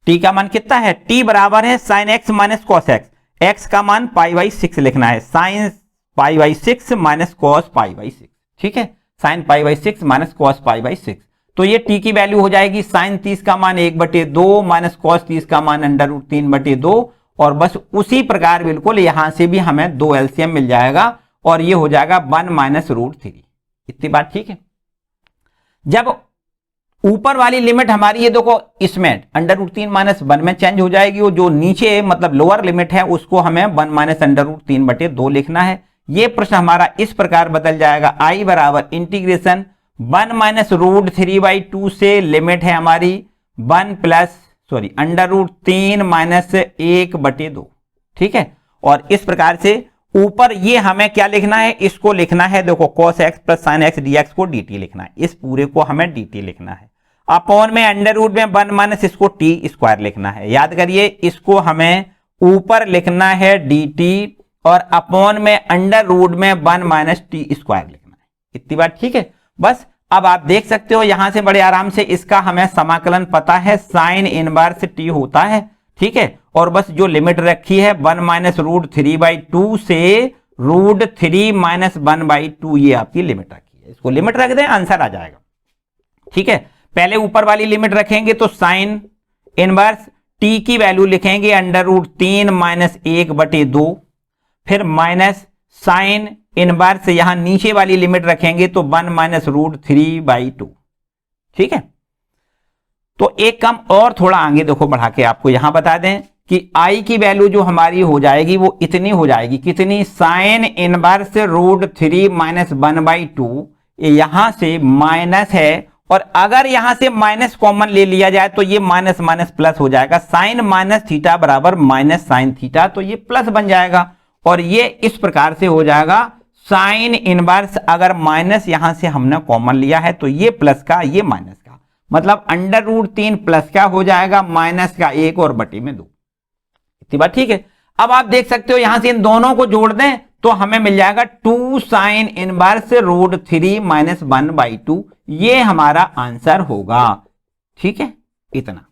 t का मान कितना है, t बराबर है sin x minus cos x, x का मान π/6 लिखना है, sin π/6 माइनस cos π/6, ठीक है। sin π/6 माइनस cos π/6, तो ये t की वैल्यू हो जाएगी sin 30 का मान 1/2 माइनस cos 30 का मान √3/2, और बस उसी प्रकार बिल्कुल यहां से भी हमें 2 एलसीएम मिल जाएगा और ये हो जाएगा 1 माइनस √3। इतनी बात ठीक है। जब ऊपर वाली लिमिट हमारी ये देखो इसमें √3 माइनस 1 में चेंज हो जाएगी, वो जो नीचे मतलब लोअर लिमिट है उसको हमें 1 माइनस √3/2 लिखना है। ये प्रश्न हमारा इस प्रकार बदल जाएगा, i बराबर इंटीग्रेशन 1 माइनस √3/2 से लिमिट है हमारी 1 प्लस √3 माइनस 1/2, ठीक है। और इस प्रकार से ऊपर ये हमें क्या लिखना है, इसको लिखना है देखो cos x plus sin x dx को dt लिखना है, इस पूरे को हमें dt लिखना है। अपॉन में अंडर में 1 माइनस इसको t स्क्वायर लिखना है, याद करिए इसको हमें ऊपर लिखना है dt और अपॉन में अंडर में 1 माइनस t स्क्वायर लिखना है। इतनी बात ठीक है। बस अब आप देख सकते हो यहां से बड़े आराम से इसका हमें समाकलन पता है, साइन इनवर्स t होता है, ठीक है। और बस जो लिमिट रखी है 1 माइनस √3/2 से √3 माइनस 1/2, ये आपकी लिमिट रखी है, इसको लिमिट रख दें आंसर आ जाएगा, ठीक है। पहले ऊपर वाली लिमिट रखेंगे तो साइन इनवर्स t की वैल्यू लिखेंगे √3 माइनस 1/2, फिर माइनस साइन इनवर्स यहां नीचे वाली लिमिट रखेंगे तो 1 माइनस √3/2, ठीक है। तो एक कम और थोड़ा आगे देखो बढ़ा के आपको यहां बता दें कि i की वैल्यू जो हमारी हो जाएगी वो इतनी हो जाएगी, कितनी, साइन इनवर्स √3 माइनस 1/2, यहां से माइनस है और अगर यहां से माइनस कॉमन ले लिया जाए तो ये माइनस माइनस प्लस हो जाएगा, साइन माइनस थीटा बराबर माइनस साइन थीटा, तो ये प्लस बन जाएगा। और ये इस प्रकार से हो जाएगा साइन इनवर्स, अगर माइनस यहां से हमने कॉमन लिया है तो ये प्लस का ये माइनस का, मतलब √3 प्लस का हो जाएगा माइनस का 1 और बटे में 2। इतनी बात ठीक है। अब आप देख सकते हो यहां से इन दोनों को जोड़ दें तो हमें मिल जाएगा 2 साइन इनवर्स √3 माइनस 1/2, ये हमारा आंसर होगा, ठीक है। इतना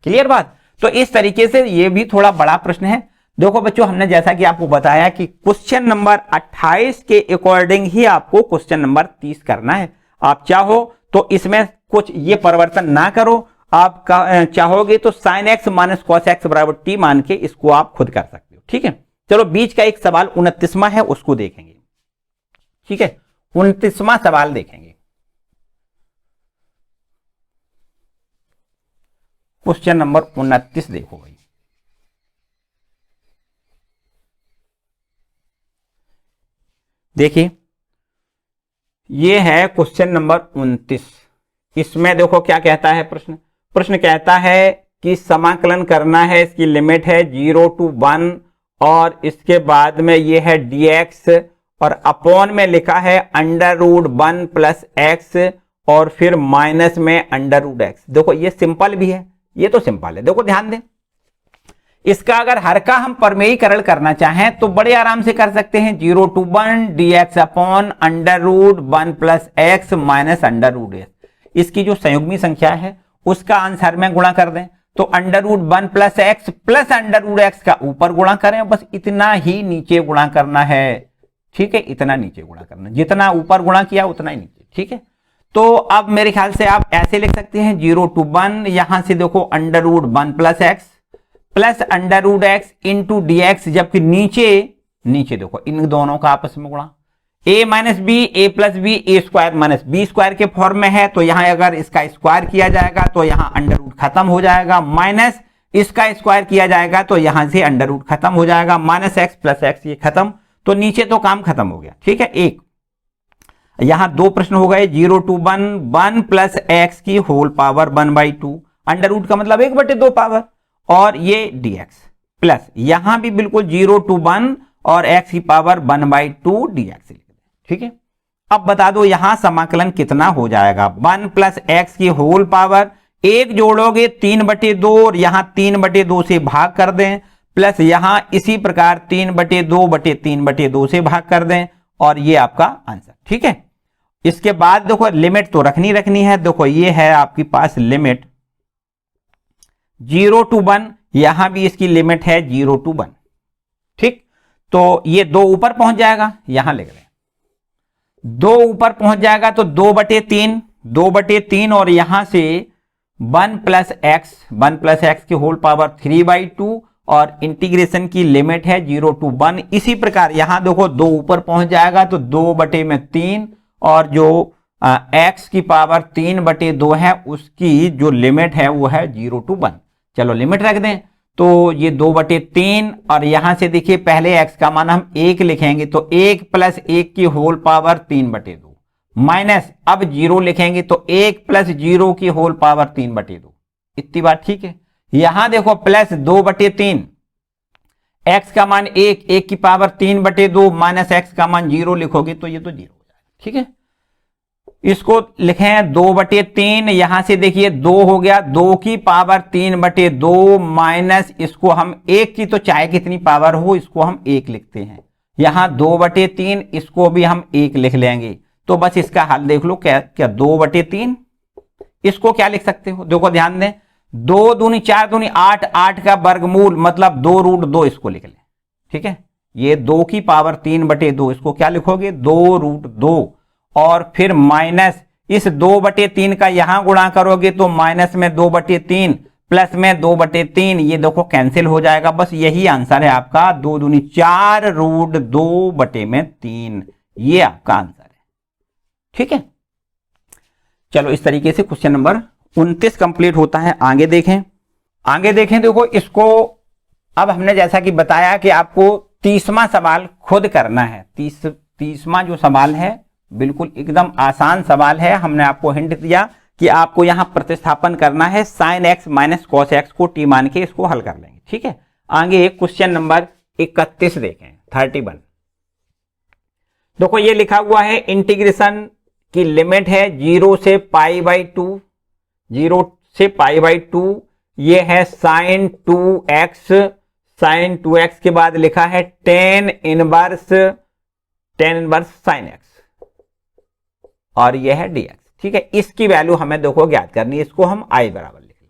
क्लियर बात। तो इस तरीके से ये भी थोड़ा बड़ा प्रश्न है। देखो बच्चों, हमने जैसा कि आपको बताया कि क्वेश्चन नंबर 28 के अकॉर्डिंग ही आपको क्वेश्चन नंबर 30 करना है। आप चाहो तो इसमें कुछ ये परिवर्तन ना करो, आप चाहोगे तो sin x minus cos x बराबर t मान के इसको आप खुद कर सकते हो, ठीक है। चलो बीच का एक सवाल 29वां है उसको देखेंगे, ठीक है। 29वां सवाल देखेंगे, क्वेश्चन नंबर 29 देखो भाई। देखिए ये है क्वेश्चन नंबर 29। इसमें देखो क्या कहता है प्रश्न कहता है कि समाकलन करना है, इसकी लिमिट है 0 to 1 और इसके बाद में ये है dx और अपॉन में लिखा है √1 प्लस x और फिर माइनस में √x। देखो ये सिंपल भी है, ये तो सिंपल है। देखो ध्यान दें, इसका अगर हर का हम परमेयीकरण करना चाहें तो बड़े आराम से कर सकते हैं, 0 to 1 dx upon √1 plus x minus √x। इसकी जो संयुग्मी संख्या है उसका आंसर में गुणा कर दें तो √1 प्लस x प्लस √x का ऊपर गुणा करें, बस इतना ही नीचे गुणा करना है, ठीक है। इतना नीचे गुणा करना, जितना ऊपर गुणा किया उतना ही नीचे, ठीक है। तो अब मेरे ख्याल से आप ऐसे लिख सकते हैं 0 to 1, यहां से देखो √1 plus x plus √x into dx, जबकि नीचे देखो इन दोनों का आपस में गुणा, a minus B A plus B A square minus B square के फॉर्म में है, तो यहां अगर इसका स्क्वायर किया जाएगा तो यहां अंडर खत्म हो जाएगा, माइनस इसका स्क्वायर किया जाएगा तो यहां से अंडर खत्म हो जाएगा, माइनस एक्स प्लस एक्स ये खत्म, तो नीचे तो काम खत्म हो गया, ठीक है। एक यहां 2 प्रश्न हो गए, 0 to 1 प्लस एक्स की होल पावर 1/2, अंडर का मतलब 1/2 पावर, और ये dx प्लस यहां भी बिल्कुल 0 to 1 और x की पावर 1/2 dx, ठीक है। अब बता दो यहां समाकलन कितना हो जाएगा, 1 प्लस एक्स की होल पावर, एक जोड़ोगे 3/2 और यहां 3/2 से भाग कर दें, प्लस यहां इसी प्रकार 3/2 से भाग कर दें, और ये आपका आंसर। ठीक है, इसके बाद देखो लिमिट तो रखनी है। देखो ये है आपके पास लिमिट 0 to 1, यहां भी इसकी लिमिट है 0 to 1। ठीक, तो ये 2 ऊपर पहुंच जाएगा, यहां लिख रहे हैं 2 ऊपर पहुंच जाएगा तो 2/3 और यहां से 1 प्लस एक्स की होल पावर 3/2 और इंटीग्रेशन की लिमिट है 0 to 1। इसी प्रकार यहां देखो 2 ऊपर पहुंच जाएगा तो 2/3 और जो x की पावर 3/2 है उसकी जो लिमिट है वो है 0 to 1। चलो लिमिट रख दें तो ये 2/3 और यहां से देखिए पहले x का मान हम 1 लिखेंगे तो 1 प्लस 1 की होल पावर 3/2 माइनस अब 0 लिखेंगे तो 1 प्लस 0 की होल पावर 3/2। इतनी बात ठीक है। यहां देखो प्लस 2/3, x का मान 1 की पावर 3/2 माइनस x का मान 0 लिखोगे तो ये तो 0 हो जाएगा। ठीक है, इसको लिखें 2/3, यहां से देखिए 2 हो गया, 2 की पावर 3/2 माइनस इसको हम 1 की तो चाहे कितनी पावर हो इसको हम 1 लिखते हैं, यहां 2/3 इसको भी हम 1 लिख लेंगे। तो बस इसका हल देख लो, क्या 2/3 इसको क्या लिख सकते हो, देखो ध्यान दें 2 दूनी 4 दूनी 8, 8 का वर्गमूल मतलब 2√2 इसको लिख लें। ठीक है, ये 2 की पावर 3/2 इसको क्या लिखोगे 2√2 और फिर माइनस इस 2/3 का यहां गुणा करोगे तो माइनस में 2/3 प्लस में 2/3, ये देखो कैंसिल हो जाएगा। बस यही आंसर है आपका 2 दूनी 4√2/3, ये आपका आंसर है। ठीक है, चलो इस तरीके से क्वेश्चन नंबर 29 कंप्लीट होता है। आगे देखें देखो इसको अब हमने जैसा कि बताया कि आपको 30वां सवाल खुद करना है। 30वां जो सवाल है बिल्कुल एकदम आसान सवाल है। हमने आपको हिंट दिया कि आपको यहां प्रतिस्थापन करना है, sin x minus cos x को t मान के इसको हल कर लेंगे। ठीक है, आगे क्वेश्चन नंबर 31 देखें, 31। देखो ये लिखा हुआ है इंटीग्रेशन की लिमिट है 0 से π/2, 0 से π/2, ये है sin 2x, sin 2x के बाद लिखा है tan इनवर्स sin x और यह है dx। ठीक है, इसकी वैल्यू हमें देखो ज्ञात करनी है, इसको हम i बराबर लिख लें।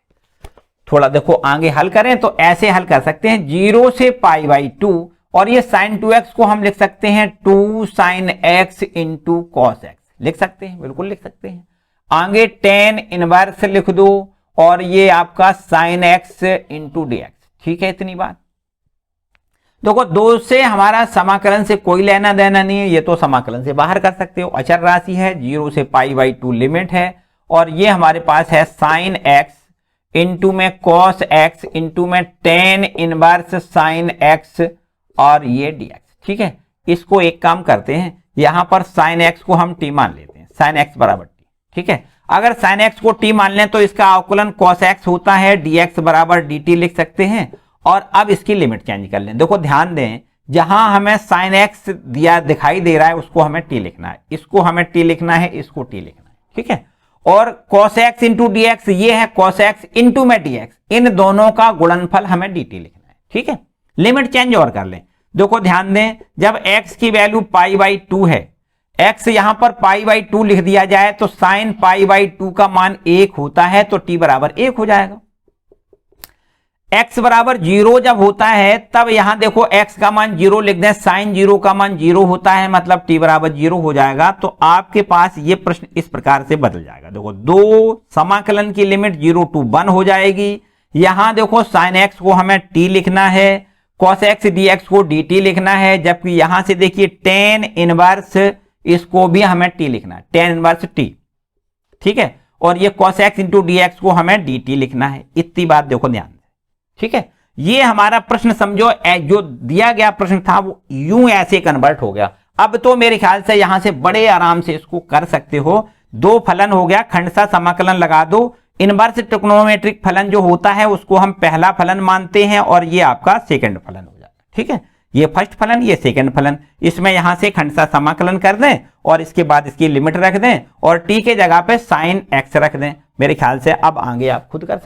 थोड़ा देखो आगे हल करें तो ऐसे हल कर सकते हैं 0 से π/2 और ये sin 2x को हम लिख सकते हैं 2 sin x into cos x, लिख सकते हैं, बिल्कुल लिख सकते हैं। आगे tan इनवर्स लिख दो और ये आपका sin x इंटू dx। ठीक है, इतनी बात। देखो 2 से हमारा समाकलन से कोई लेना देना नहीं है, ये तो समाकलन से बाहर कर सकते हो, अचर राशि है, 0 से π/2 लिमिट है और ये हमारे पास है sin x इंटू में cos x इंटू में tan इनवर्स sin x और ये dx। ठीक है, इसको एक काम करते हैं, यहां पर sin x को हम t मान लेते हैं, sin x बराबर t। ठीक है, अगर sin x को t मान लें तो इसका अवकलन cos x होता है, dx बराबर dt लिख सकते हैं। और अब इसकी लिमिट चेंज कर लें। देखो ध्यान दें, जहां हमें sin x दिखाई दे रहा है उसको हमें t लिखना है, इसको हमें t लिखना है, इसको t लिखना है। ठीक है, और cos x इंटू dx, ये है cos x इंटू में dx, इन दोनों का गुणनफल हमें dt लिखना है। ठीक है, लिमिट चेंज और कर लें। देखो ध्यान दें, जब x की वैल्यू π/2 है, x यहां पर π/2 लिख दिया जाए तो sin π/2 का मान 1 होता है तो t बराबर 1 हो जाएगा। x बराबर 0 जब होता है तब यहां देखो x का मान 0 लिख दें, sin 0 का मान 0 होता है मतलब t बराबर 0 हो जाएगा। तो आपके पास ये प्रश्न इस प्रकार से बदल जाएगा। देखो 2 समाकलन की लिमिट 0 to 1 हो जाएगी। यहां देखो sin x को हमें t लिखना है, cos x dx को dt लिखना है, जबकि यहां से देखिए tan इनवर्स इसको भी हमें t लिखना है, tan इनवर्स t। ठीक है, और ये cos x इंटू dx को हमें dt लिखना है। इतनी बात देखो ध्यान। ठीक है, ये हमारा प्रश्न समझो, जो दिया गया प्रश्न था वो यूं ऐसे कन्वर्ट हो गया। अब तो मेरे ख्याल से यहां से बड़े आराम से इसको कर सकते हो। 2 फलन हो गया, खंडसा समाकलन लगा दो, इनवर्स ट्रिग्नोमेट्रिक फलन जो होता है उसको हम पहला फलन मानते हैं और ये आपका सेकंड फलन हो जाता है। ठीक है, ये फर्स्ट फलन, ये सेकंड फलन। इसमें यहां से खंडशः समाकलन कर दें और इसके बाद इसकी लिमिट रख दें और टी के जगह पे sin x रख दें। मेरे ख्याल से अब आगे आप खुद कर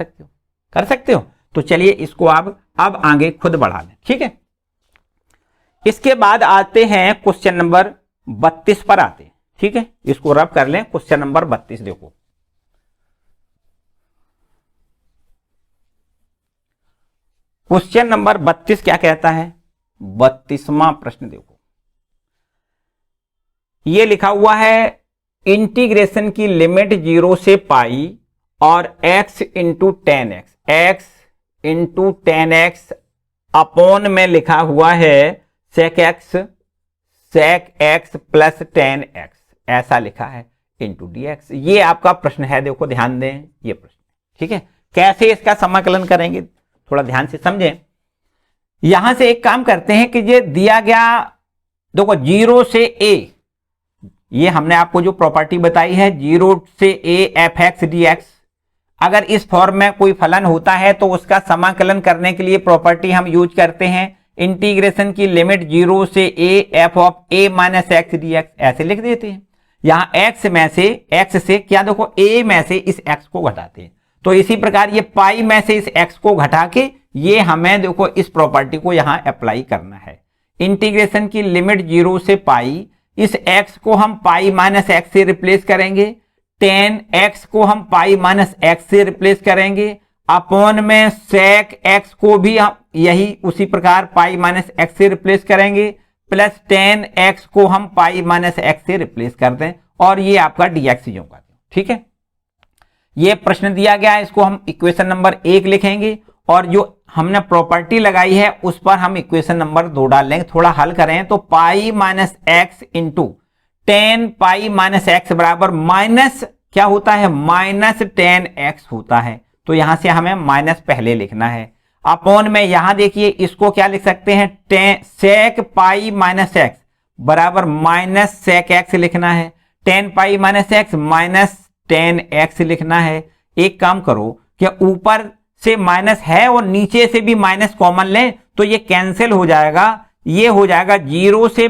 सकते हो। तो चलिए इसको आप अब आगे खुद बढ़ा लें, ठीक है। इसके बाद आते हैं क्वेश्चन नंबर 32 पर आते हैं, ठीक है। इसको रब कर लें। क्वेश्चन नंबर 32 देखो, क्वेश्चन नंबर 32 क्या कहता है, 32वां प्रश्न देखो। ये लिखा हुआ है इंटीग्रेशन की लिमिट 0 से पाई और x into 10x, x into 10x upon में लिखा हुआ है sec x प्लस 10x, ऐसा लिखा है इंटू dx। ये आपका प्रश्न है, देखो ध्यान दें ये प्रश्न, ठीक है। कैसे इसका समाकलन करेंगे थोड़ा ध्यान से समझें। यहां से एक काम करते हैं कि ये दिया गया, देखो 0 से a, ये हमने आपको जो प्रॉपर्टी बताई है 0 से a f(x) dx, अगर इस फॉर्म में कोई फलन होता है तो उसका समाकलन करने के लिए प्रॉपर्टी हम यूज करते हैं इंटीग्रेशन की लिमिट 0 से a f of a minus x dx, ऐसे लिख देते हैं। यहां x से क्या, देखो a में से इस x को घटाते हैं, तो इसी प्रकार ये पाई में से इस x को घटा के ये हमें देखो इस प्रॉपर्टी को यहां अप्लाई करना है। इंटीग्रेशन की लिमिट 0 से पाई, इस x को हम पाई माइनस एक्स से रिप्लेस करेंगे, 10x को हम पाई माइनस एक्स से रिप्लेस करेंगे, अपॉन में sec x को भी हम यही उसी प्रकार पाई माइनस एक्स से रिप्लेस करेंगे, प्लस 10x को हम पाई माइनस एक्स से रिप्लेस कर दें और ये आपका dx यूं कर दें, ठीक है। ये प्रश्न दिया गया है, इसको हम इक्वेशन नंबर 1 लिखेंगे और जो हमने प्रॉपर्टी लगाई है उस पर हम इक्वेशन नंबर 2 डाल लेंगे। थोड़ा हल करें तो pi minus x into 10 pi minus x बराबर माइनस क्या होता है, माइनस 10x होता है। तो यहां से हमें माइनस पहले लिखना है, अपॉन में यहां देखिए इसको क्या लिख सकते हैं, sec पाई माइनस एक्स बराबर माइनस sec x लिखना है, 10 pi minus x minus 10x लिखना है। एक काम करो कि ऊपर से माइनस है और नीचे से भी माइनस कॉमन लें तो ये कैंसिल हो जाएगा, ये हो जाएगा 0 से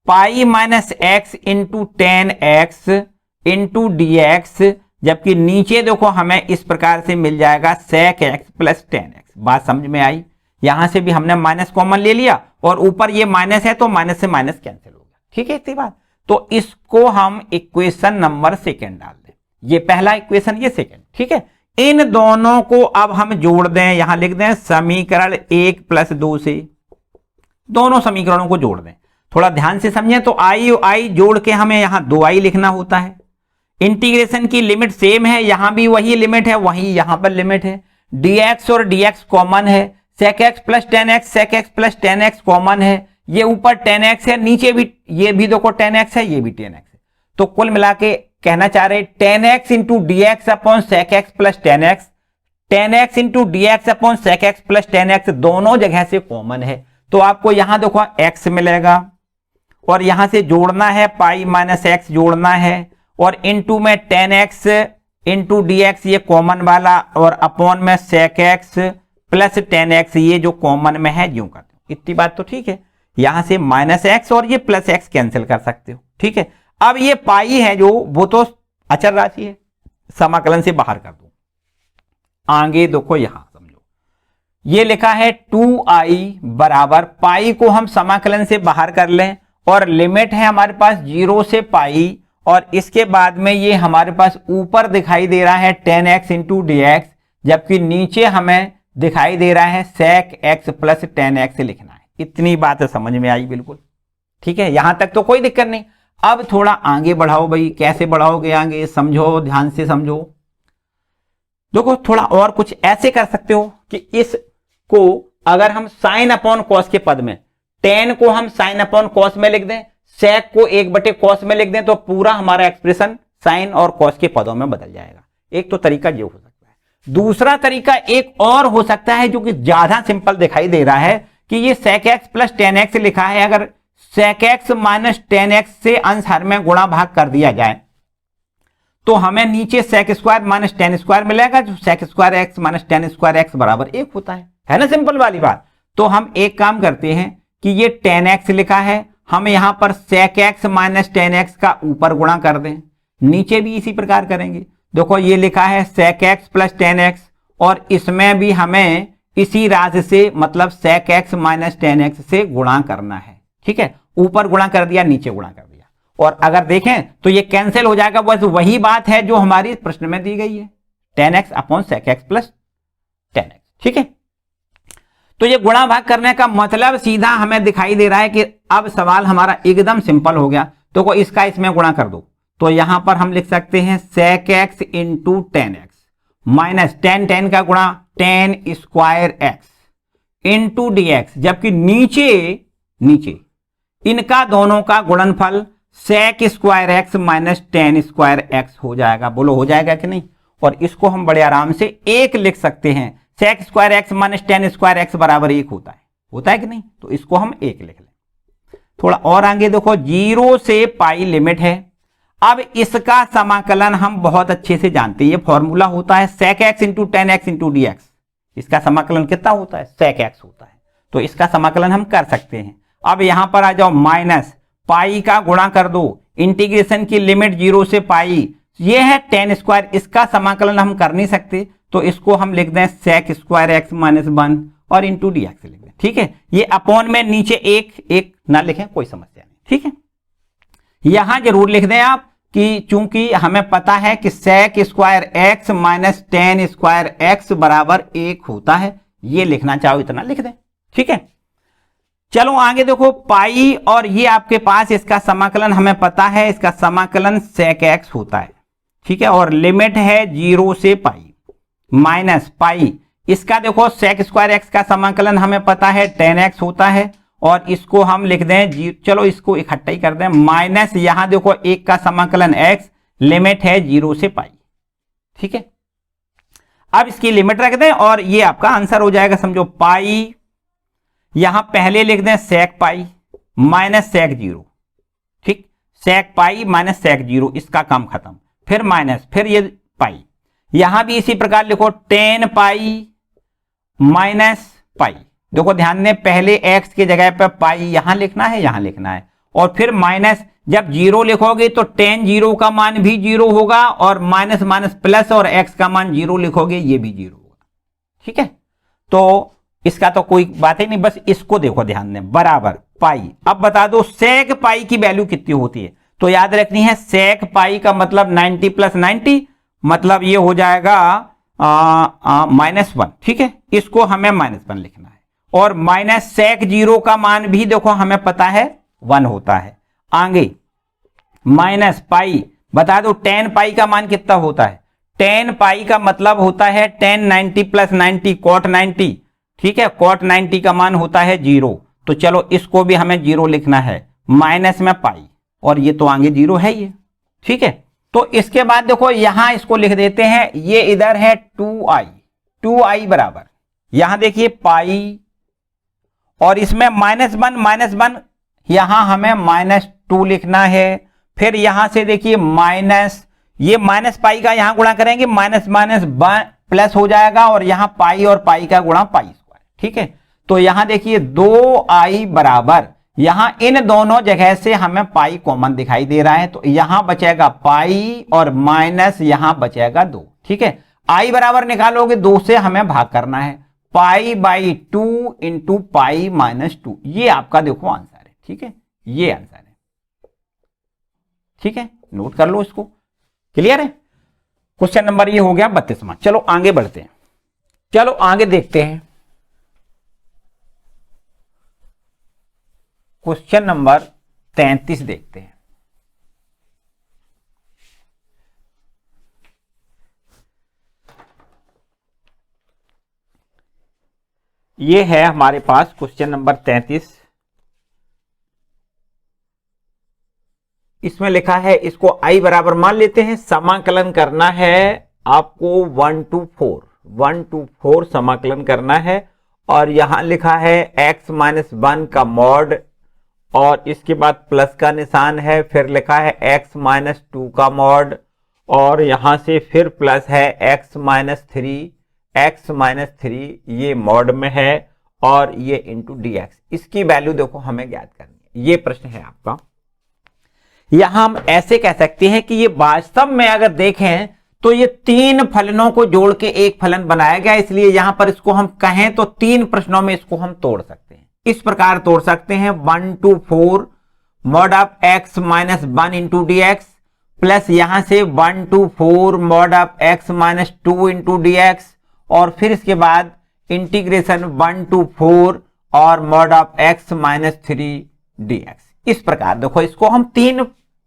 pi minus x into 10x into dx, जबकि नीचे देखो हमें इस प्रकार से मिल जाएगा sec x प्लस 10x। बात समझ में आई, यहां से भी हमने माइनस कॉमन ले लिया और ऊपर ये माइनस है तो माइनस से माइनस कैंसिल हो गया, ठीक है इतनी बात। तो इसको हम इक्वेशन नंबर 2 डाल दें, ये पहला इक्वेशन ये सेकंड, ठीक है। इन दोनों को अब हम जोड़ दें, यहां लिख दें समीकरण 1 प्लस 2 से, दोनों समीकरणों को जोड़ दें। थोड़ा ध्यान से समझें तो आई जोड़ के हमें यहां 2i लिखना होता है। इंटीग्रेशन की लिमिट सेम है, यहां भी वही लिमिट है, वही यहां पर लिमिट है। dx और dx कॉमन है, sec x plus 10x common है, ये ऊपर 10x है, नीचे भी ये भी देखो 10x है, ये भी 10x है। तो कुल मिला के कहना चाह रहे 10x into dx upon sec x plus 10x, 10x into dx upon sec x plus 10x दोनों जगह से कॉमन है। तो आपको यहां देखो x मिलेगा और यहां से जोड़ना है पाई माइनस एक्स जोड़ना है और इंटू में 10x इंटू dx ये कॉमन वाला और अपॉन में sec x प्लस 10x ये जो कॉमन में है यूं कर दो। इतनी बात तो ठीक है। यहां से माइनस एक्स और ये प्लस एक्स कैंसिल कर सकते हो, ठीक है। अब ये पाई है जो वो तो अचर राशि है, समाकलन से बाहर कर दो। आगे देखो यहां समझो, ये लिखा है 2i बराबर पाई को हम समाकलन से बाहर कर लें और लिमिट है हमारे पास 0 से पाई और इसके बाद में ये हमारे पास ऊपर दिखाई दे रहा है 10x इंटू dx, जबकि नीचे हमें दिखाई दे रहा है sec x प्लस 10x लिखना है। इतनी बात समझ में आई बिल्कुल, ठीक है। यहां तक तो कोई दिक्कत नहीं। अब थोड़ा आगे बढ़ाओ भाई, कैसे बढ़ाओगे आगे समझो, ध्यान से समझो। देखो थोड़ा और कुछ ऐसे कर सकते हो कि इसको अगर हम साइन अपॉन कॉस के पद में 10 को हम साइन अपॉन कॉस में लिख दें, sec को 1/cos में लिख दें तो पूरा हमारा एक्सप्रेशन साइन और कॉस के पदों में बदल जाएगा। एक तो तरीका ये हो सकता है। दूसरा तरीका एक और हो सकता है जो कि ज्यादा सिंपल दिखाई दे रहा है कि ये sec x प्लस 10x लिखा है, अगर sec x माइनस 10x से अंश हर में गुणा भाग कर दिया जाए तो हमें नीचे sec स्क्वायर माइनस 10 स्क्वायर मिलेगा, जो sec square x minus 10 square x बराबर 1 होता है ना, सिंपल वाली बात। तो हम एक काम करते हैं, कि ये tan x लिखा है, हम यहां पर sec x minus tan x का ऊपर गुणा कर दें, नीचे भी इसी प्रकार करेंगे। देखो ये लिखा है sec x plus tan x, और इसमें भी हमें इसी राशि से मतलब sec x minus tan x से गुणा करना है। ठीक है, ऊपर गुणा कर दिया, नीचे गुणा कर दिया, और अगर देखें तो ये कैंसिल हो जाएगा। बस वही बात है जो हमारी प्रश्न में दी गई है, tan x upon sec x plus tan x। ठीक है, तो ये गुणा भाग करने का मतलब सीधा हमें दिखाई दे रहा है कि अब सवाल हमारा एकदम सिंपल हो गया। तो को इसका इसमें गुणा कर दो, तो यहां पर हम लिख सकते हैं sec x into tan x minus tan का गुणा tan square x into dx, जबकि नीचे इनका दोनों का गुणनफल sec square x minus tan square x हो जाएगा। बोलो हो जाएगा कि नहीं? और इसको हम बड़े आराम से एक लिख सकते हैं, sec square x minus tan square x बराबर 1 होता है कि नहीं? तो इसको हम 1 लिख लें। थोड़ा और आगे देखो, 0 से पाई लिमिट है। अब इसका समाकलन हम बहुत अच्छे से जानते हैं, ये फॉर्मूला होता है sec x into tan x into dx। इसका समाकलन कितना होता है? sec x होता है। तो इसका समाकलन हम कर सकते हैं। अब यहां पर आ जाओ, माइनस पाई का गुणा कर दो, इंटीग्रेशन की लिमिट 0 से पाई, ये है tan स्क्वायर, इसका समाकलन हम कर नहीं सकते, तो इसको हम लिख दें sec स्क्वायर x माइनस 1 और इंटू dx लिख दें। ठीक है, ये अपॉन में नीचे एक ना लिखें, कोई समस्या नहीं। ठीक है, यहां जरूर लिख दें आप कि चूंकि हमें पता है कि sec square x minus tan square x बराबर 1 होता है, ये लिखना चाहो इतना लिख दें। ठीक है, चलो आगे देखो, पाई और ये आपके पास इसका समाकलन हमें पता है, इसका समाकलन sec x होता है। ठीक है, और लिमिट है 0 से पाई माइनस पाई, इसका देखो sec स्क्वायर x का समाकलन हमें पता है tan x होता है, और इसको हम लिख दें चलो इसको इकट्ठा ही कर दें, माइनस यहां देखो 1 का समाकलन x, लिमिट है 0 से पाई। ठीक है, अब इसकी लिमिट रख दें और ये आपका आंसर हो जाएगा। समझो पाई, यहां पहले लिख दें sec पाई माइनस sec 0। ठीक, sec पाई माइनस sec 0, इसका काम खत्म, फिर माइनस, फिर ये पाई, यहां भी इसी प्रकार लिखो tan पाई माइनस पाई। देखो ध्यान दें, पहले x की जगह पर पाई यहां लिखना है, यहां लिखना है, और फिर माइनस, जब 0 लिखोगे तो tan 0 का मान भी 0 होगा, और माइनस माइनस प्लस, और x का मान 0 लिखोगे ये भी 0 होगा। ठीक है, तो इसका तो कोई बात ही नहीं, बस इसको देखो ध्यान दें, बराबर पाई। अब बता दो sec पाई की वैल्यू कितनी होती है, तो याद रखनी है sec पाई का मतलब 90 प्लस 90, मतलब ये हो जाएगा -1। ठीक है, इसको हमें -1 लिखना है, और माइनस sec 0 का मान भी देखो हमें पता है 1 होता है। आगे माइनस पाई, बता दो tan पाई का मान कितना होता है? tan पाई का मतलब होता है tan 90 प्लस 90 cot 90। ठीक है, cot 90 का मान होता है 0, तो चलो इसको भी हमें 0 लिखना है, माइनस में पाई, और ये तो आगे 0 है ये। ठीक है, तो इसके बाद देखो यहां इसको लिख देते हैं, ये इधर है 2i बराबर, यहां देखिए पाई, और इसमें -1 यहां हमें -2 लिखना है, फिर यहां से देखिए माइनस, ये माइनस पाई का यहां गुणा करेंगे, माइनस माइनस प्लस हो जाएगा, और यहां पाई और पाई का गुणा पाई स्क्वायर। ठीक है, तो यहां देखिए 2i बराबर, यहां इन दोनों जगह से हमें पाई कॉमन दिखाई दे रहा है, तो यहां बचेगा पाई और माइनस यहां बचेगा 2। ठीक है, i बराबर निकालोगे 2 से हमें भाग करना है, pi by 2 into pi minus 2, ये आपका देखो आंसर है। ठीक है, ये आंसर है। ठीक है, नोट कर लो इसको, क्लियर है? क्वेश्चन नंबर ये हो गया 32वां। चलो आगे बढ़ते हैं, चलो आगे देखते हैं क्वेश्चन नंबर 33 देखते हैं। ये है हमारे पास क्वेश्चन नंबर 33। इसमें लिखा है, इसको i बराबर मान लेते हैं, समाकलन करना है आपको 1 to 4 समाकलन करना है, और यहां लिखा है x - 1 का मॉड, और इसके बाद प्लस का निशान है, फिर लिखा है x - 2 का मॉड, और यहां से फिर प्लस है x - 3 ये मॉड में है, और ये इंटू dx, इसकी वैल्यू देखो हमें ज्ञात करनी है। ये प्रश्न है आपका। यहां हम ऐसे कह सकते हैं कि ये वास्तव में अगर देखें तो ये तीन फलनों को जोड़ के एक फलन बनाया गया, इसलिए यहां पर इसको हम कहें तो तीन प्रश्नों में इसको हम तोड़ सकते हैं। इस प्रकार तोड़ सकते हैं 1 to 4 mod of x minus 1 into D x, plus यहां से 1 to 4 mod of x minus 2 into D x, और फिर इसके बाद इंटीग्रेशन 1 to 4 और mod of x minus 3 D x. इस प्रकार देखो इसको हम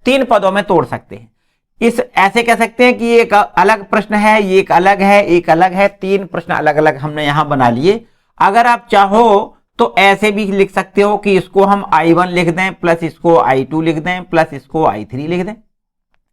तीन पदों में तोड़ सकते हैं। इस ऐसे कह सकते हैं कि ये एक अलग प्रश्न है, ये एक अलग है, एक अलग है, तीन प्रश्न अलग अलग हमने यहां बना लिए। अगर आप चाहो तो ऐसे भी लिख सकते हो कि इसको हम I1 लिख दें, प्लस इसको I2 लिख दें, प्लस इसको I3 लिख दें।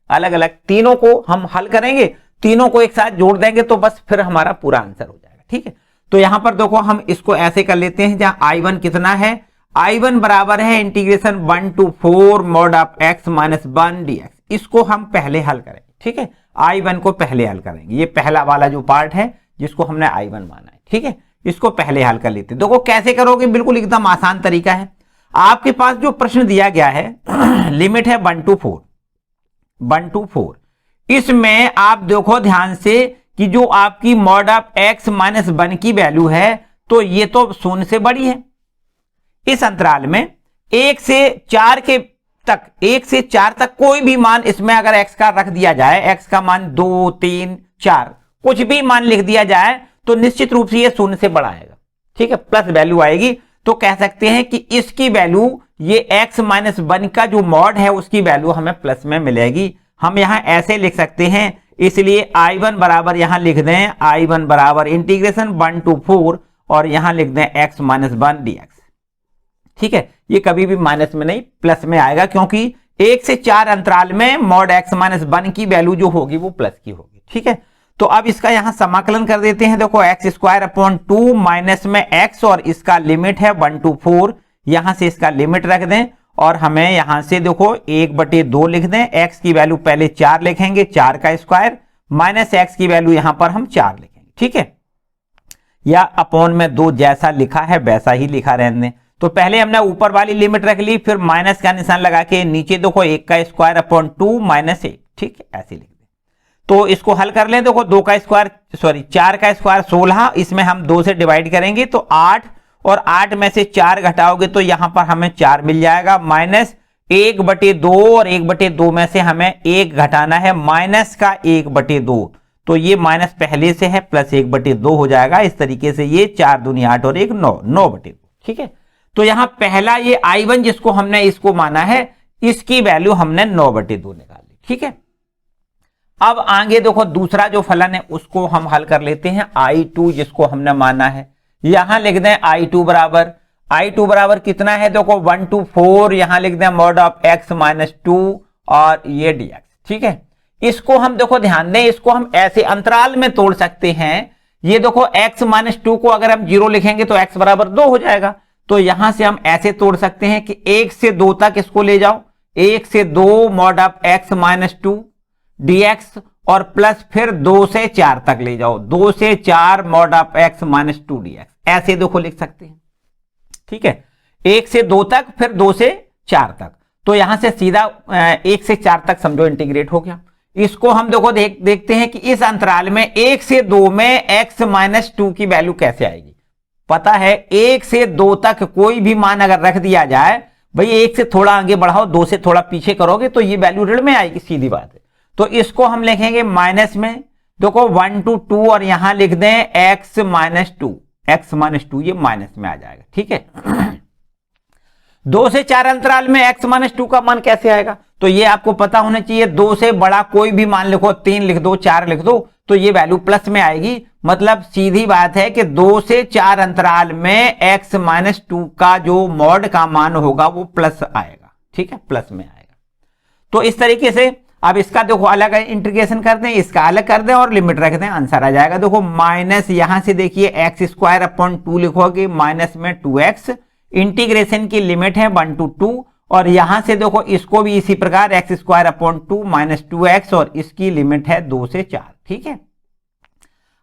अलग अलग तीनों को हम हल करेंगे, तीनों को एक साथ जोड़ देंगे तो बस फिर हमारा पूरा आंसर हो जाएगा। ठीक है, तो यहां पर देखो हम इसको ऐसे कर लेते हैं, जहां I1 कितना है, I1 बराबर है integration 1 to 4 mod of x minus 1 dx। इसको हम पहले हल करेंगे। ठीक है, I1 को पहले हल करेंगे, ये पहला वाला जो पार्ट है जिसको हमने I1 माना है। ठीक है, इसको पहले हल कर लेते हैं। देखो कैसे करोगे, बिल्कुल एकदम आसान तरीका है। आपके पास जो प्रश्न दिया गया है लिमिट है 1 to 4, इसमें आप देखो ध्यान से कि जो आपकी मॉड ऑफ x माइनस 1 की वैल्यू है तो ये तो शून्य से बड़ी है। इस अंतराल में 1 से 4 तक कोई भी मान इसमें अगर x का रख दिया जाए, x का मान 2 3 4 कुछ भी मान लिख दिया जाए तो निश्चित रूप से ये शून्य से बड़ा आएगा। ठीक है, प्लस वैल्यू आएगी। तो कह सकते हैं कि इसकी वैल्यू ये x माइनस 1 का जो मॉड है उसकी वैल्यू हमें प्लस में मिलेगी। हम यहां ऐसे लिख सकते हैं, इसलिए I1 बराबर यहां लिख दें, I1 बराबर इंटीग्रेशन 1 to 4 और यहां लिख दें x माइनस 1 dx। ठीक है, ये कभी भी माइनस में नहीं प्लस में आएगा, क्योंकि 1 से 4 अंतराल में मॉड x माइनस 1 की वैल्यू जो होगी वो प्लस की होगी। ठीक है, तो अब इसका यहां समाकलन कर देते हैं। देखो x स्क्वायर अपॉन 2 माइनस में x और इसका लिमिट है 1 to 4, यहां से इसका लिमिट रख दें और हमें यहां से देखो 1/2 लिख दें। x की वैल्यू पहले 4 लिखेंगे, 4 का स्क्वायर, माइनस x की वैल्यू यहां पर हम 4 लिखेंगे। ठीक है, या अपॉन में 2 जैसा लिखा है वैसा ही लिखा रहने दें। तो पहले हमने ऊपर वाली लिमिट रख ली, फिर माइनस का निशान लगा के नीचे देखो 1 का स्क्वायर अपॉन 2 माइनस 1। ठीक है, ऐसे लिख दें। तो इसको हल कर लें। देखो 4 का स्क्वायर 16, इसमें हम 2 से डिवाइड करेंगे तो 8, और 8 में से 4 घटाओगे तो यहां पर हमें 4 मिल जाएगा, माइनस 1/2 और 1/2 में से हमें 1 घटाना है, माइनस का 1/2। तो ये माइनस पहले से है, प्लस 1/2 हो जाएगा। इस तरीके से ये 4 दूनी 8 और 1 9/2। ठीक है, तो यहां पहला ये I1 जिसको हमने इसको माना है, इसकी वैल्यू हमने 9/2 निकाली। ठीक है, अब आगे देखो दूसरा जो फलन है उसको हम हल कर लेते हैं। I2 जिसको हमने माना है, यहां लिख दें I2 बराबर कितना है, देखो 1 to 4, यहां लिख दें मॉड ऑफ x माइनस 2 और ये dx। ठीक है, इसको हम देखो ध्यान दें, इसको हम ऐसे अंतराल में तोड़ सकते हैं। ये देखो x माइनस 2 को अगर हम 0 लिखेंगे तो x बराबर 2 हो जाएगा। तो यहां से हम ऐसे तोड़ सकते हैं कि 1 से 2 तक इसको ले जाओ, 1 से 2 mod of x minus 2 dx, और प्लस फिर 2 से 4 तक ले जाओ, 2 से 4 mod of x minus 2 dx। ऐसे देखो लिख सकते हैं। ठीक है, 1 से 2 तक, फिर 2 से 4 तक, तो यहां से सीधा 1 से 4 तक समझो इंटीग्रेट हो गया। इसको हम देखो देखते हैं कि इस अंतराल में 1 से 2 में x माइनस 2 की वैल्यू कैसे आएगी। पता है 1 से 2 तक कोई भी मान अगर रख दिया जाए, भाई 1 से थोड़ा आगे बढ़ाओ, 2 से थोड़ा पीछे करोगे तो ये वैल्यू ऋण में आएगी, सीधी बात है। तो इसको हम लिखेंगे माइनस में, देखो 1 to 2 और यहां लिख दें x माइनस 2, ये माइनस में आ जाएगा। ठीक है, 2 से 4 अंतराल में x माइनस 2 का मान कैसे आएगा, तो ये आपको पता होना चाहिए। 2 से बड़ा कोई भी मान लिखो, 3 लिख दो, 4 लिख दो, तो ये वैल्यू प्लस में आएगी। मतलब सीधी बात है कि 2 से 4 अंतराल में x माइनस 2 का जो मॉड का मान होगा वो प्लस आएगा। ठीक है, प्लस में आएगा। तो इस तरीके से अब इसका देखो अलग इंटीग्रेशन कर दें, इसका अलग कर दें और लिमिट रख दें, आंसर आ जाएगा। देखो माइनस यहां से देखिए x स्क्वायर अपॉन 2 लिखोगे, माइनस में 2x, इंटीग्रेशन की लिमिट है 1 to 2, और यहां से देखो इसको भी इसी प्रकार x square upon 2 minus 2x, और इसकी लिमिट है 2 से 4। ठीक है,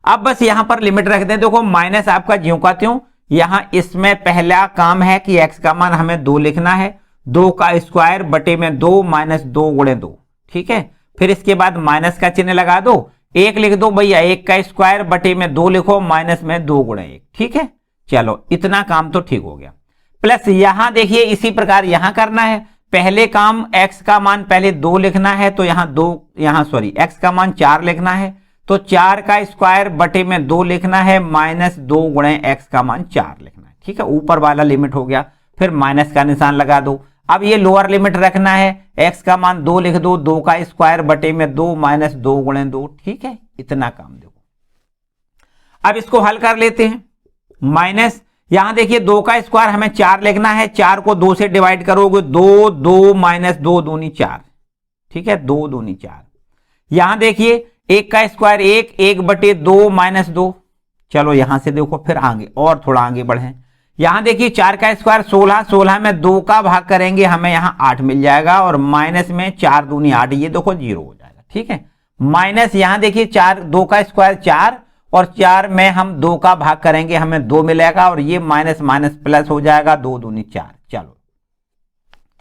अब बस यहां पर लिमिट रख दें। देखो माइनस आपका ज्यों का त्यों, यहां इसमें पहला काम है कि x का मान हमें 2 लिखना है, 2 का स्क्वायर बटे में 2 माइनस 2 गुणे 2, ठीक है। फिर इसके बाद माइनस का चिन्ह लगा दो, 1 लिख दो भैया, 1 का स्क्वायर बटे में 2 लिखो माइनस में 2 गुणे 1, ठीक है। चलो इतना काम तो ठीक हो गया। प्लस यहां देखिए इसी प्रकार यहां करना है, पहले काम x का मान पहले 2 लिखना है, तो x का मान 4 लिखना है, तो 4 का स्क्वायर बटे में 2 लिखना है माइनस 2 गुणे x का मान 4 लिखना है, ठीक है। ऊपर वाला लिमिट हो गया, फिर माइनस का निशान लगा दो। अब ये लोअर लिमिट रखना है, x का मान 2 लिख दो, 2 का स्क्वायर बटे में 2 माइनस 2 गुणे 2, ठीक है। इतना काम देखो। अब इसको हल कर लेते हैं। माइनस यहां देखिए 2 का स्क्वायर हमें 4 लिखना है, 4 को 2 से डिवाइड करोगे 2, 2 माइनस 2 दूनी 4, ठीक है, 2 दूनी 4। यहां देखिए 1 का स्क्वायर 1, 1 बटे 2 माइनस 2। चलो यहां से देखो फिर आगे और थोड़ा आगे बढ़े। यहां देखिए 4 का स्क्वायर 16, 16 में 2 का भाग करेंगे हमें यहां 8 मिल जाएगा, और माइनस में 4 दूनी 8, ये देखो 0 हो जाएगा, ठीक है। माइनस यहां देखिए 2 का स्क्वायर 4, और 4 में हम 2 का भाग करेंगे हमें 2 मिलेगा, और ये माइनस माइनस प्लस हो जाएगा, 2 दूनी 4। चलो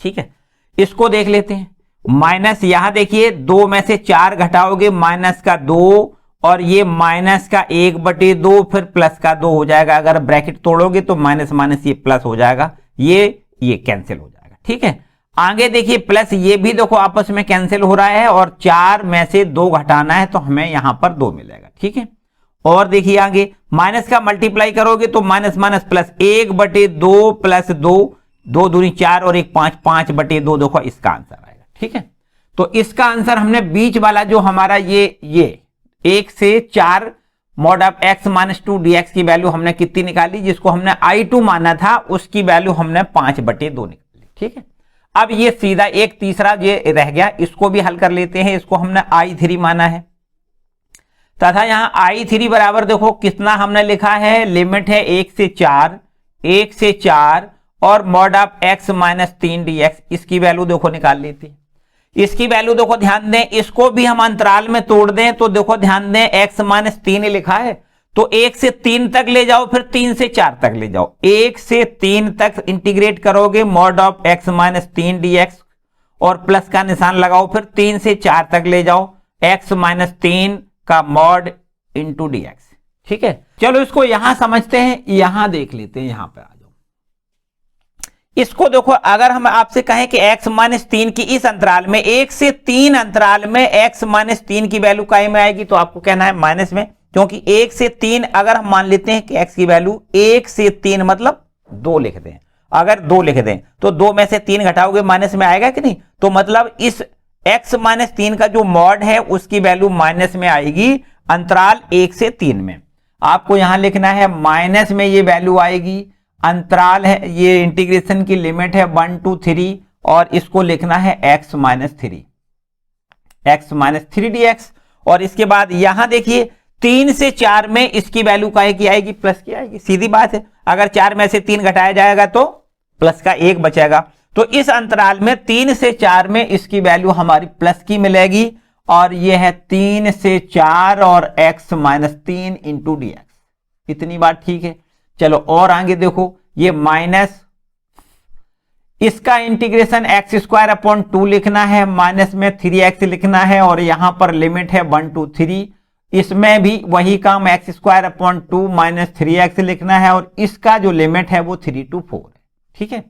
ठीक है, इसको देख लेते हैं। माइनस यहां देखिए 2 में से 4 घटाओगे माइनस का 2, और ये माइनस का 1 बटे 2, फिर प्लस का 2 हो जाएगा। अगर ब्रैकेट तोड़ोगे तो माइनस माइनस ये प्लस हो जाएगा, ये कैंसिल हो जाएगा, ठीक है। आगे देखिए प्लस ये भी देखो आपस में कैंसिल हो रहा है, और 4 में से 2 घटाना है तो हमें यहां पर 2 मिलेगा, ठीक है। और देखिए आगे माइनस का मल्टीप्लाई करोगे तो माइनस माइनस प्लस, 1 बटे 2 प्लस 2, 2 दूनी 4 और 1 5, 5 बटे 2, देखो इसका आंसर आएगा, ठीक है। तो इसका आंसर हमने बीच वाला जो हमारा ये 1 से 4 mod of x minus 2 dx की वैल्यू हमने कितनी निकाली, जिसको हमने I2 माना था उसकी वैल्यू हमने 5 बटे 2 निकाली, ठीक है। अब ये सीधा एक तीसरा ये रह गया, इसको भी हल कर लेते हैं। इसको हमने I3 माना है, तथा यहां I3 बराबर देखो कितना हमने लिखा है, लिमिट है 1 से 4 और mod of x minus 3 dx, इसकी वैल्यू देखो निकाल लेते हैं। इसकी वैल्यू देखो ध्यान दें, इसको भी हम अंतराल में तोड़ दें तो देखो ध्यान दें x माइनस 3 लिखा है, तो 1 से 3 तक ले जाओ, फिर 3 से 4 तक ले जाओ। 1 से 3 तक इंटीग्रेट करोगे mod of x minus 3 dx, और प्लस का निशान लगाओ, फिर 3 से 4 तक ले जाओ, x माइनस 3 का मॉड इंटू dx, ठीक है। चलो इसको यहां समझते हैं, यहां देख लेते हैं। यहां पर आ जाओ, इसको देखो, अगर हम आपसे कहें कि x माइनस 3 की इस अंतराल में 1 से 3 अंतराल में x माइनस 3 की वैल्यू काय में आएगी, तो आपको कहना है माइनस में, क्योंकि 1 से 3 अगर हम मान लेते हैं कि x की वैल्यू 1 से 3 मतलब 2 लिख दें, अगर 2 लिख दें तो 2 में से 3 घटाओगे माइनस में आएगा कि नहीं, तो मतलब इस x माइनस 3 का जो मॉड है उसकी वैल्यू माइनस में आएगी अंतराल 1 से 3 में। आपको यहां लिखना है माइनस में ये वैल्यू आएगी, अंतराल है, ये इंटीग्रेशन की लिमिट है 1 to 3, और इसको लिखना है x माइनस 3 dx। और इसके बाद यहां देखिए 3 से 4 में इसकी वैल्यू काहे की आएगी, प्लस की आएगी, सीधी बात है। अगर 4 में से 3 घटाया जाएगा तो प्लस का 1 बचेगा, तो इस अंतराल में 3 से 4 में इसकी वैल्यू हमारी प्लस की मिलेगी, और यह है 3 से 4 और x माइनस 3 इंटू dx। इतनी बात ठीक है। चलो और आगे देखो, ये माइनस, इसका इंटीग्रेशन एक्स स्क्वायर अपॉन 2 लिखना है, माइनस में 3x लिखना है, और यहां पर लिमिट है 1 to 3, इसमें भी वही काम x square upon 2 minus 3x लिखना है, और इसका जो लिमिट है वो 3 to 4 है, ठीक है।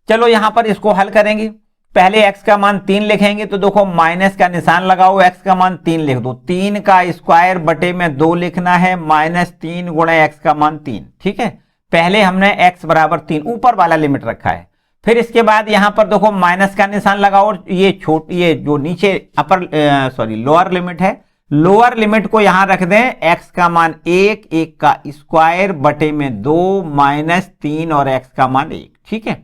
चलो यहां पर इसको हल करेंगे। पहले x का मान 3 लिखेंगे, तो देखो माइनस का निशान लगाओ, x का मान 3 लिख दो, 3 का स्क्वायर बटे में 2 लिखना है, माइनस 3 गुणे x का मान 3, ठीक है। पहले हमने x बराबर 3 ऊपर वाला लिमिट रखा है, फिर इसके बाद यहां पर देखो माइनस का निशान लगाओ, ये जो नीचे लोअर लिमिट है, लोअर लिमिट को यहां रख दें, x का मान 1, 1 का स्क्वायर बटे में 2 माइनस 3 और x का मान 1, ठीक है।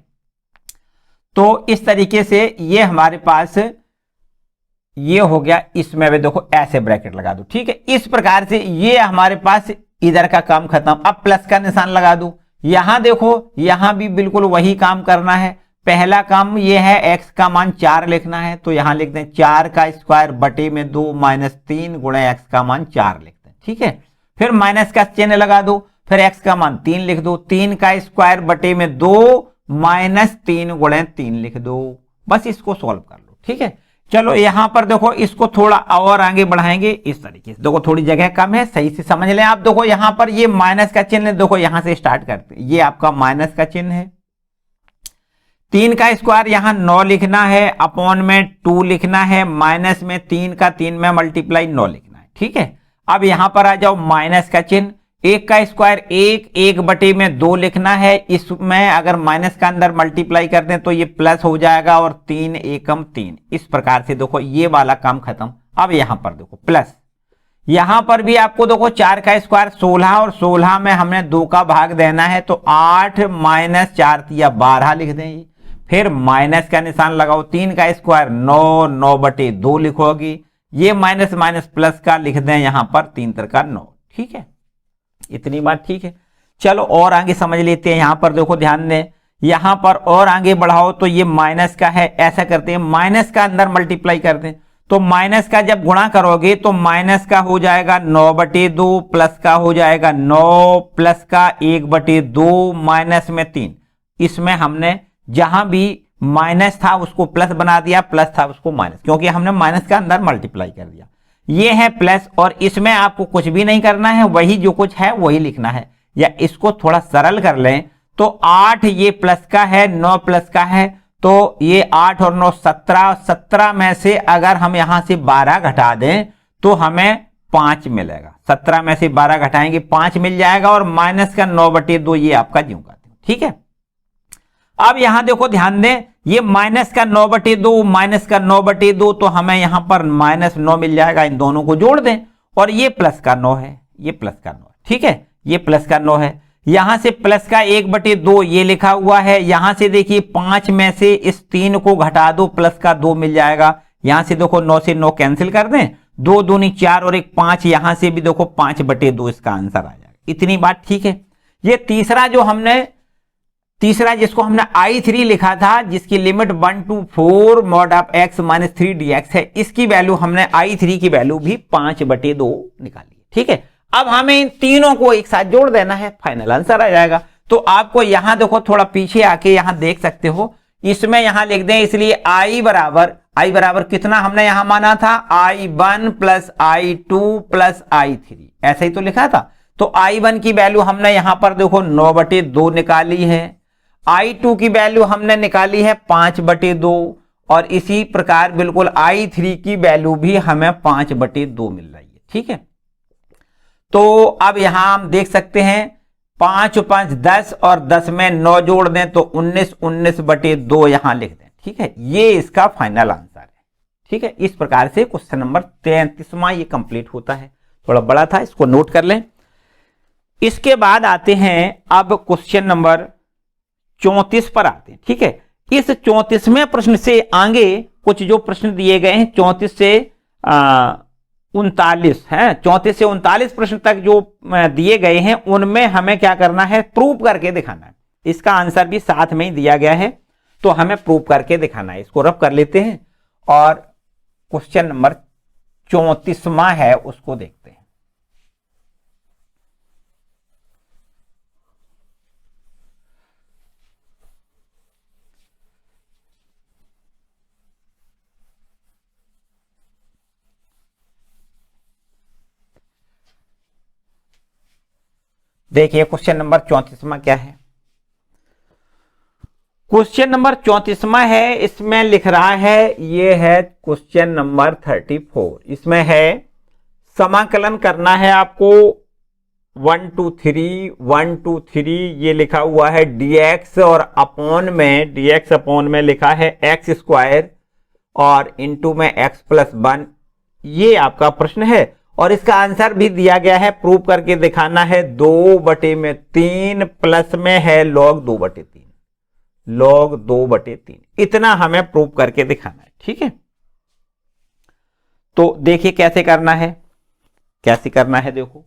तो इस तरीके से ये हमारे पास ये हो गया, इसमें भी देखो ऐसे ब्रैकेट लगा दो, ठीक है। इस प्रकार से ये हमारे पास इधर का काम खत्म। अब प्लस का निशान लगा दो, यहां देखो, यहां भी बिल्कुल वही काम करना है। पहला काम ये है x का मान 4 लिखना है, तो यहां लिखते हैं 4 का स्क्वायर बटे में 2 माइनस 3 गुणे x का मान 4 लिखते हैं, ठीक है। फिर माइनस का चिन्ह लगा दो, फिर x का मान 3 लिख दो, 3 का स्क्वायर बटे में 2 माइनस 3 गुणे 3 लिख दो। बस इसको सॉल्व कर लो, ठीक है। चलो यहां पर देखो, इसको थोड़ा और आगे बढ़ाएंगे इस तरीके से। देखो थोड़ी जगह कम है, सही से समझ लें आप। देखो यहां पर ये माइनस का चिन्ह है, देखो यहां से स्टार्ट करते हैं। ये आपका माइनस का चिन्ह है, 3 का स्क्वायर यहां 9 लिखना है, अपॉन में 2 लिखना है, माइनस में 3 का 3 में मल्टीप्लाई 9 लिखना है, ठीक है। अब यहां पर आ जाओ माइनस का चिन्ह, 1 का स्क्वायर 1 बटे में 2 लिखना है। इसमें अगर माइनस का अंदर मल्टीप्लाई कर दें तो ये प्लस हो जाएगा, और 3 एकम 3। इस प्रकार से देखो ये वाला काम खत्म। अब यहां पर देखो प्लस, यहां पर भी आपको देखो 4 का स्क्वायर 16, और 16 में हमने 2 का भाग देना है, तो 8 माइनस 4 या 12 लिख दें। फिर माइनस का निशान लगाओ, 3 का स्क्वायर 9 बटे 2 लिखोगी, ये माइनस माइनस प्लस का लिख दें यहां पर, 3 का 9, ठीक है। इतनी बात ठीक है। चलो और आगे समझ लेते हैं। यहां पर देखो ध्यान दें, यहां पर और आगे बढ़ाओ तो ये माइनस का है, ऐसा करते हैं माइनस का अंदर मल्टीप्लाई कर दें, तो माइनस का जब गुणा करोगे तो माइनस का हो जाएगा 9 बटे 2, प्लस का हो जाएगा 9, प्लस का 1 बटे 2, माइनस में 3। इसमें हमने जहां भी माइनस था उसको प्लस बना दिया, प्लस था उसको माइनस, क्योंकि हमने माइनस का अंदर मल्टीप्लाई कर दिया। ये है प्लस, और इसमें आपको कुछ भी नहीं करना है, वही जो कुछ है वही लिखना है। या इसको थोड़ा सरल कर लें तो 8 ये प्लस का है, 9 प्लस का है, तो ये 8 और 9 17, 17 में से अगर हम यहां से 12 घटा दें तो हमें 5 मिलेगा। 17 में से 12 घटाएंगे 5 मिल जाएगा, और माइनस का 9 बटे 2 ये आपका ज्यों का त्यों, ठीक है। अब यहां देखो ध्यान दें, ये माइनस का 9 बटे 2, माइनस का 9 बटे 2, तो हमें यहां पर माइनस 9 मिल जाएगा। इन दोनों को जोड़ दें, और ये प्लस का 9 है, ये प्लस का 9 है, ठीक है। ये प्लस का 9 है, यहां से प्लस का 1 बटे 2 ये लिखा हुआ है। यहां से देखिए 5 में से इस 3 को घटा दो, प्लस का 2 मिल जाएगा। यहां से देखो 9 से 9 कैंसिल कर दें, 2 दूनी 4 और 1 5, यहां से भी देखो 5 बटे 2 इसका आंसर आ जाएगा। इतनी बात ठीक है। ये तीसरा जिसको हमने I3 लिखा था, जिसकी limit 1 to 4 mod of x minus 3 dx है, इसकी वैल्यू हमने I3 की वैल्यू भी 5 बटे 2 निकाली है, ठीक है। अब हमें इन तीनों को एक साथ जोड़ देना है, फाइनल आंसर आ जाएगा। तो आपको यहां देखो थोड़ा पीछे आके यहां देख सकते हो, इसमें यहां लिख दें, इसलिए I बराबर कितना हमने यहां माना था, I1 plus I2 plus I3, ऐसा ही तो लिखा था। तो I1 की वैल्यू हमने यहां पर देखो 9 बटे 2 निकाली है, I2 की वैल्यू हमने निकाली है 5 बटे 2, और इसी प्रकार बिल्कुल I3 की वैल्यू भी हमें 5 बटे 2 मिल रही है, ठीक है। तो अब यहां हम देख सकते हैं 5 और 5 10, और 10 में 9 जोड़ दें तो 19 बटे 2 यहां लिख दें, ठीक है। ये इसका फाइनल आंसर है, ठीक है। इस प्रकार से क्वेश्चन नंबर 33वां ये कंप्लीट होता है। थोड़ा बड़ा था, इसको नोट कर लें। इसके बाद आते हैं अब क्वेश्चन नंबर 34 पर आते हैं, ठीक है। इस 34वें प्रश्न से आगे कुछ जो प्रश्न दिए गए हैं 34 से 39 है, 34 से 39 प्रश्न तक जो दिए गए हैं उनमें हमें क्या करना है, प्रूव करके दिखाना है। इसका आंसर भी साथ में ही दिया गया है, तो हमें प्रूव करके दिखाना है। इसको रफ कर लेते हैं और क्वेश्चन नंबर 34वां है उसको देखते हैं। देखिए क्वेश्चन नंबर 34वां क्या है। क्वेश्चन नंबर 34वां है, इसमें लिख रहा है, ये है क्वेश्चन नंबर 34। इसमें है समाकलन करना है आपको 1 to 3 ये लिखा हुआ है dx, और dx अपॉन में लिखा है x स्क्वायर, और इंटू में x प्लस 1। ये आपका प्रश्न है, और इसका आंसर भी दिया गया है, प्रूव करके दिखाना है 2 बटे में 3 प्लस में है log 2 बटे 3, log 2 बटे 3। इतना हमें प्रूव करके दिखाना है, ठीक है। तो देखिए कैसे करना है, देखो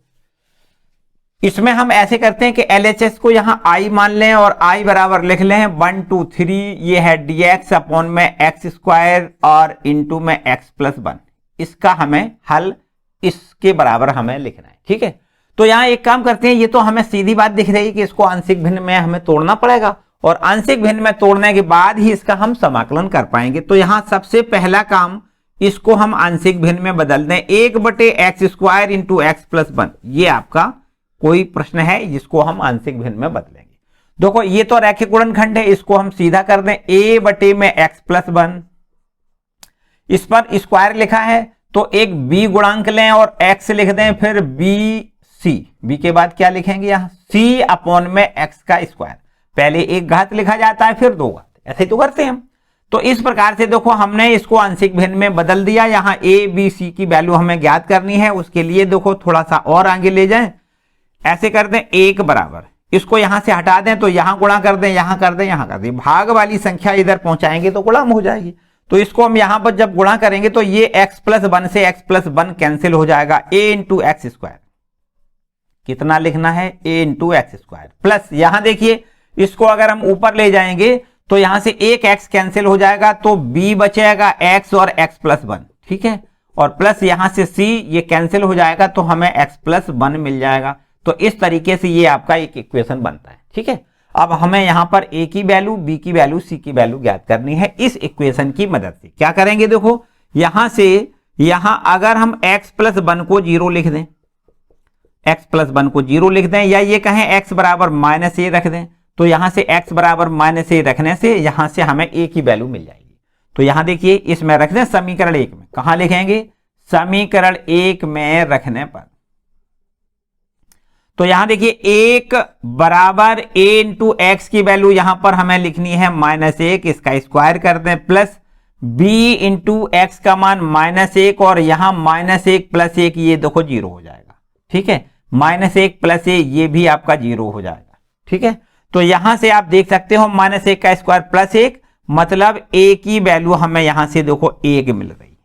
इसमें हम ऐसे करते हैं कि LHS को यहां I मान लें, और I बराबर लिख लें 1 to 3, ये है dx अपॉन में x स्क्वायर, और इंटू में x प्लस 1। इसका हमें हल इसके बराबर हमें लिखना है, ठीक है। तो यहाँ एक काम करते हैं, ये तो हमें सीधी बात दिख रही है कि इसको आंशिक भिन्न में हमें तोड़ना पड़ेगा और आंशिक भिन्न में तोड़ने के बाद ही इसका हम समाकलन कर पाएंगे। तो यहाँ सबसे पहला काम, इसको हम आंशिक भिन्न में बदल दें, 1/x² इंटू x+1। ये आपका कोई प्रश्न है जिसको हम आंशिक भिन्न में बदलेंगे। देखो ये तो रैखिक गुणनखंड है, इसको हम सीधा कर दें, a/x+1। इस पर स्क्वायर लिखा है तो एक b गुणांक लें और x लिख दें, फिर b के बाद क्या लिखेंगे यहाँ c/x का स्क्वायर। पहले एक घात लिखा जाता है फिर दो घात, ऐसे ही तो करते हैं हम। तो इस प्रकार से देखो हमने इसको आंशिक भिन्न में बदल दिया। यहाँ a b c की वैल्यू हमें ज्ञात करनी है, उसके लिए देखो थोड़ा सा और आगे ले जाएं, ऐसे कर दें 1 बराबर, इसको यहां से हटा दें तो यहां गुणा कर दें, यहां कर दें, यहां कर दें, भाग वाली संख्या इधर पहुंचाएंगे तो गुणा हो जाएगी। तो इसको हम यहां पर जब गुणा करेंगे तो ये x+1 से x+1 कैंसिल हो जाएगा, a इंटू एक्स स्क्वायर। कितना लिखना है, a into x square, plus यहां देखिए इसको अगर हम ऊपर ले जाएंगे तो यहां से एक x कैंसिल हो जाएगा तो b बचेगा x और x+1, ठीक है, और प्लस यहां से c ये कैंसिल हो जाएगा तो हमें x+1 मिल जाएगा। तो इस तरीके से ये आपका एक इक्वेशन बनता है, ठीक है। अब हमें यहां पर a की वैल्यू, b की वैल्यू, c की वैल्यू ज्ञात करनी है। इस इक्वेशन की मदद से क्या करेंगे, देखो यहां से यहां अगर हम x+1 को 0 लिख दें, x+1 को 0 लिख दें, या ये कहें x बराबर -a रख दें, तो यहां से x बराबर -a रखने से यहां से हमें a की वैल्यू मिल जाएगी। तो यहां देखिए इसमें रख दें समीकरण 1 में, कहां लिखेंगे, समीकरण 1 में रखने पर। तो यहां देखिए 1 बराबर a इंटू एक्स की वैल्यू यहां पर हमें लिखनी है -1, इसका स्क्वायर कर दें, प्लस b इंटू एक्स का मान -1 और यहां -1 प्लस 1 ये देखो 0 हो जाएगा, ठीक है, -1 प्लस a ये भी आपका 0 हो जाएगा, ठीक है। तो यहां से आप देख सकते हो -1 का स्क्वायर प्लस 1 मतलब a की वैल्यू हमें यहां से देखो 1 मिल रही है,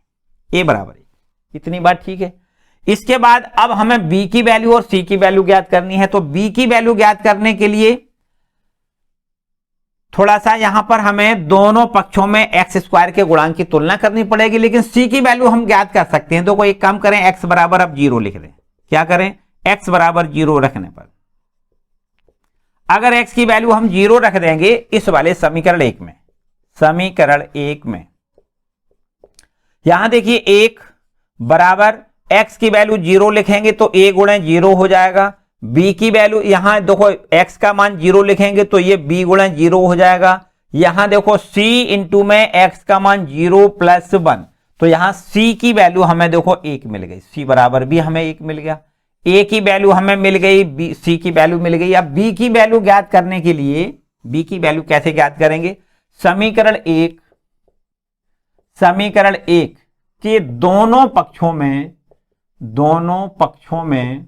a बराबर 1। इतनी बात ठीक है। इसके बाद अब हमें b की वैल्यू और c की वैल्यू ज्ञात करनी है। तो b की वैल्यू ज्ञात करने के लिए थोड़ा सा यहां पर हमें दोनों पक्षों में x² के गुणांक की तुलना करनी पड़ेगी, लेकिन c की वैल्यू हम ज्ञात कर सकते हैं। तो कोई एक काम करें, x बराबर अब 0 लिख दें। क्या करें, x बराबर 0 रखने पर अगर x की वैल्यू हम 0 रख देंगे इस वाले समीकरण 1 में, समीकरण 1 में यहां देखिए 1 बराबर x की वैल्यू 0 लिखेंगे तो a गुणे 0 हो जाएगा। b की वैल्यू यहां देखो x का मान 0 लिखेंगे तो ये b गुणे 0 हो जाएगा। यहां देखो c इंटू में x का मान 0 प्लस 1, तो यहां c की वैल्यू हमें देखो 1 मिल गई, c बराबर भी हमें 1 मिल गया, a की वैल्यू हमें मिल गई, c की वैल्यू मिल गई। अब b की वैल्यू ज्ञात करने के लिए b की वैल्यू कैसे ज्ञात करेंगे, समीकरण 1 के दोनों पक्षों में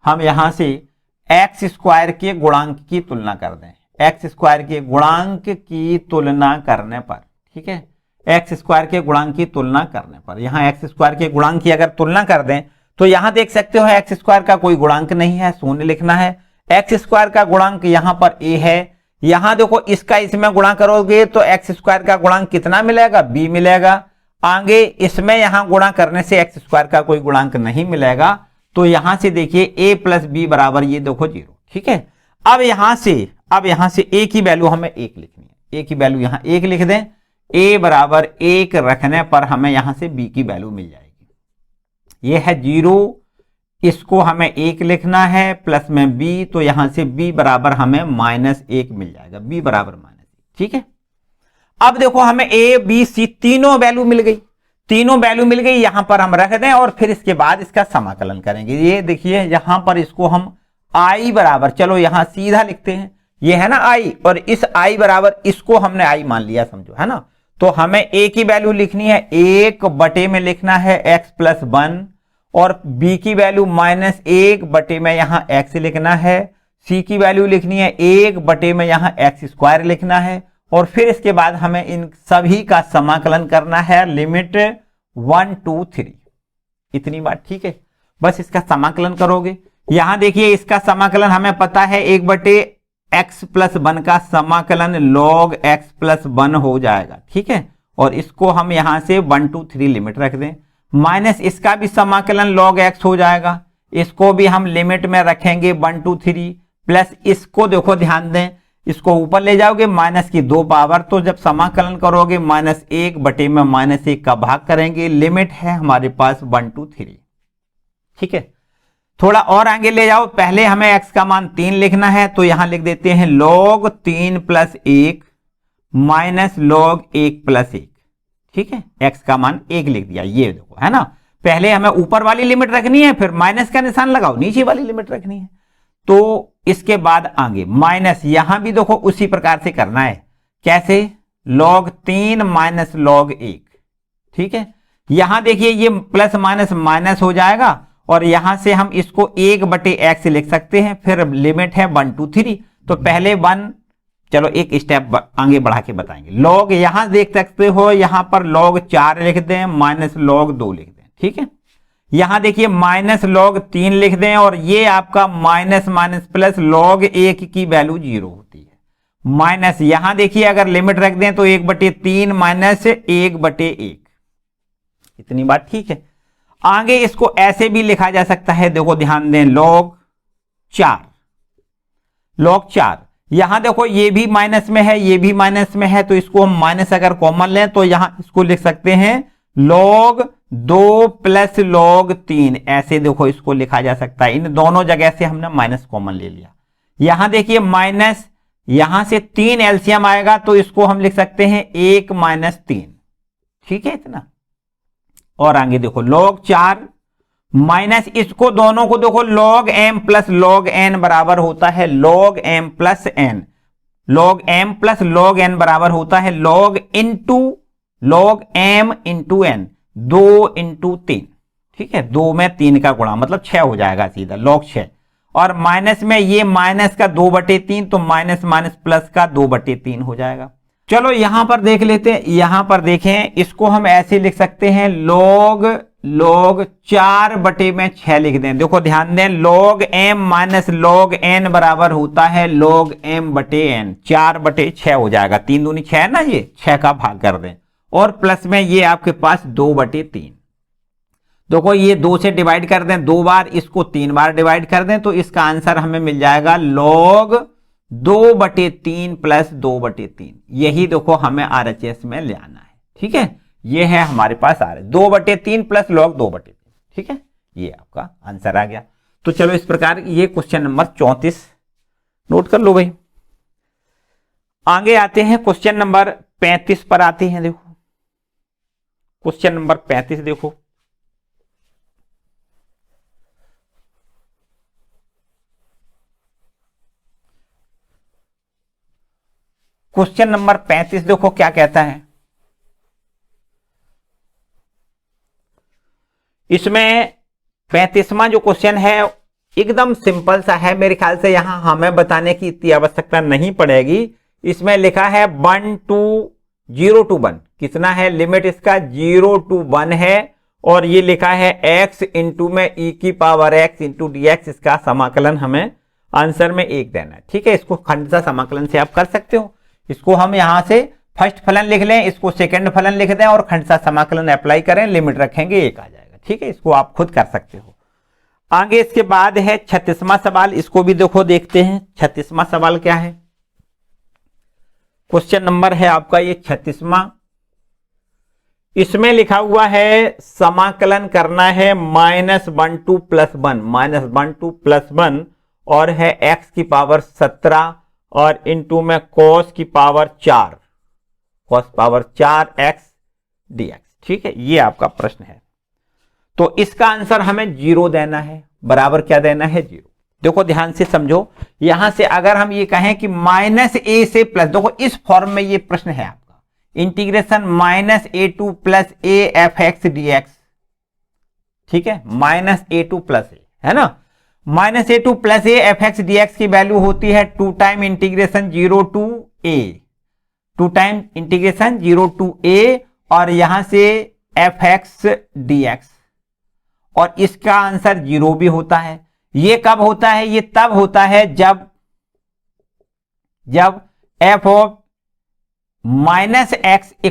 हम यहां से x² के गुणांक की तुलना कर दें, x² के गुणांक की तुलना करने पर, ठीक है, x² के गुणांक की तुलना करने पर यहां x² के गुणांक की अगर तुलना कर दें तो यहां देख सकते हो x² का कोई गुणांक नहीं है, शून्य लिखना है। x² का गुणांक यहां पर a है, यहां देखो इसका इसमें गुणा करोगे तो x² का गुणांक कितना मिलेगा, b मिलेगा। आगे इसमें यहां गुणा करने से x² का कोई गुणांक नहीं मिलेगा, तो यहां से देखिए a प्लस b बराबर ये देखो 0, ठीक है। अब यहां से a की वैल्यू हमें 1 लिखनी है, a की वैल्यू यहां 1 लिख दें, a बराबर 1 रखने पर हमें यहां से b की वैल्यू मिल जाएगी। ये है 0, इसको हमें 1 लिखना है, प्लस में b, तो यहां से b बराबर हमें -1 मिल जाएगा, b बराबर -1, ठीक है। अब देखो हमें a b c तीनों वैल्यू मिल गई, यहां पर हम रख दें और फिर इसके बाद इसका समाकलन करेंगे। ये देखिए यहां पर इसको हम i बराबर, चलो यहां सीधा लिखते हैं, ये है ना i, और इस i बराबर इसको हमने i मान लिया, समझो, है ना। तो हमें a की वैल्यू लिखनी है 1 बटे में लिखना है x+1, और b की वैल्यू -1 बटे में यहां x लिखना है, c की वैल्यू लिखनी है 1 बटे में यहां x² लिखना है, और फिर इसके बाद हमें इन सभी का समाकलन करना है, लिमिट 1 2 3। इतनी बात ठीक है, बस इसका समाकलन करोगे। यहां देखिए इसका समाकलन हमें पता है 1/x+1 का समाकलन log x+1 हो जाएगा, ठीक है। और इसको हम यहां से 1 2 3 लिमिट रख दें, माइनस इसका भी समाकलन log x हो जाएगा, इसको भी हम लिमिट में रखेंगे 1 2 3 प्लस इसको देखो ध्यान दें, इसको ऊपर ले जाओगे माइनस की 2 पावर, तो जब समाकलन करोगे -1 बटे में -1 का भाग करेंगे, लिमिट है हमारे पास 1 2 3। ठीक है, थोड़ा और आगे ले जाओ, पहले हमें x का मान 3 लिखना है, तो यहां लिख देते हैं log 3 + 1 माइनस log 1 + 1। ठीक है, x का मान 1 लिख दिया, ये देखो है ना। पहले हमें ऊपर वाली लिमिट रखनी है, फिर माइनस का निशान लगाओ, नीचे वाली लिमिट रखनी है। तो इसके बाद आगे माइनस, यहां भी देखो उसी प्रकार से करना है। कैसे? log 3 minus log 1। ठीक है, यहां देखिए ये प्लस माइनस माइनस हो जाएगा, और यहां से हम इसको 1 बटे x लिख सकते हैं, फिर लिमिट है 1 2 3। तो पहले 1, चलो एक स्टेप आगे बढ़ा के बताएंगे। log यहां देख सकते हो, यहां पर log 4 लिख दें माइनस log 2 लिख दें। ठीक है, यहां देखिए माइनस log 3 लिख दें, और ये आपका माइनस माइनस प्लस log 1 की वैल्यू 0 होती है। माइनस यहां देखिए अगर लिमिट रख दें तो 1/3 माइनस 1/1। इतनी बात ठीक है। आगे इसको ऐसे भी लिखा जा सकता है, देखो ध्यान दें, log 4 यहां देखो ये भी माइनस में है, ये भी माइनस में है, तो इसको हम माइनस अगर कॉमन लें तो यहां इसको लिख सकते हैं log 2 + log 3। ऐसे देखो इसको लिखा जा सकता है, इन दोनों जगह से हमने माइनस कॉमन ले लिया। यहां देखिए माइनस, यहां से 3 एलसीएम आएगा, तो इसको हम लिख सकते हैं 1 - 3। ठीक है इतना। और आगे देखो log 4 माइनस, इसको दोनों को देखो log m + log n बराबर होता है log m + n। log m + log n बराबर होता है log log m × n, 2 × 3। ठीक है, 2 में 3 का गुणा मतलब 6 हो जाएगा सीधा log 6। और माइनस में ये माइनस का 2/3, तो माइनस माइनस प्लस का 2/3 हो जाएगा। चलो यहां पर देख लेते हैं, यहां पर देखें, इसको हम ऐसे लिख सकते हैं log 4/6 लिख दें। देखो ध्यान दें, log m - log n बराबर होता है log m/n, 4/6 हो जाएगा। 3 दूनी 6 ना, ये 6 का भाग कर दें, और प्लस में ये आपके पास 2/3। देखो ये 2 से डिवाइड कर दें 2 बार, इसको 3 बार डिवाइड कर दें, तो इसका आंसर हमें मिल जाएगा log 2/3 + 2/3। यही देखो हमें RHS में ले आना है। ठीक है, ये है हमारे पास 2/3 + log 2/3। ठीक है, ये आपका आंसर आ गया। तो चलो इस प्रकार ये क्वेश्चन नंबर 34 नोट कर लो भाई। आगे आते हैं क्वेश्चन नंबर 35 पर आते हैं। देखो क्वेश्चन नंबर 35 देखो, क्वेश्चन नंबर 35 देखो क्या कहता है। इसमें 35वां जो क्वेश्चन है एकदम सिंपल सा है, मेरे ख्याल से यहां हमें बताने की इतनी आवश्यकता नहीं पड़ेगी। इसमें लिखा है 1 to 0 to 1, कितना है लिमिट इसका 0 to 1 है, और ये लिखा है x इंटू में e⁻x इंटू dx, इसका समाकलन हमें आंसर में 1 देना है। ठीक है, इसको खंडशः समाकलन से आप कर सकते हो। इसको हम यहां से फर्स्ट फलन लिख लें, इसको सेकंड फलन लिख दें, और खंडशः समाकलन अप्लाई करें, लिमिट रखेंगे 1 आ जाएगा। ठीक है, इसको आप खुद कर सकते हो। आगे इसके बाद है 36वां सवाल, इसको भी देखो देखते हैं 36वां सवाल क्या है। क्वेश्चन नंबर है आपका ये 36वां। इसमें लिखा हुआ है समाकलन करना है -1 to +1, -1 to +1, और है x⁻17 और इंटू में cos⁻4 x dx। ठीक है, ये आपका प्रश्न है। तो इसका आंसर हमें 0 देना है, बराबर क्या देना है 0। देखो ध्यान से समझो, यहां से अगर हम ये कहें कि -a से प्लस, देखो इस फॉर्म में ये प्रश्न है आपका, integration -a2 + a f(x) dx। ठीक है, -a2 + a है ना, -a2 + a f(x) dx की वैल्यू होती है 2 time integration 0 to a, 2 time integration 0 to a, और यहां से f(x) dx, और इसका आंसर 0 भी होता है। ये कब होता है? ये तब होता है जब f ऑफ -x =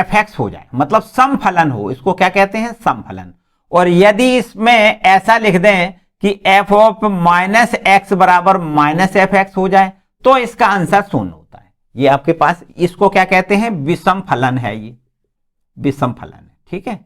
f(x) हो जाए, मतलब सम फलन हो। इसको क्या कहते हैं? सम फलन। और यदि इसमें ऐसा लिख दें कि एफ ऑफ माइनस एक्स बराबर माइनस एफ एक्स हो जाए तो इसका आंसर शून्य होता है। ये आपके पास, इसको क्या कहते हैं, विषम फलन है, ये विषम फलन है। ठीक है,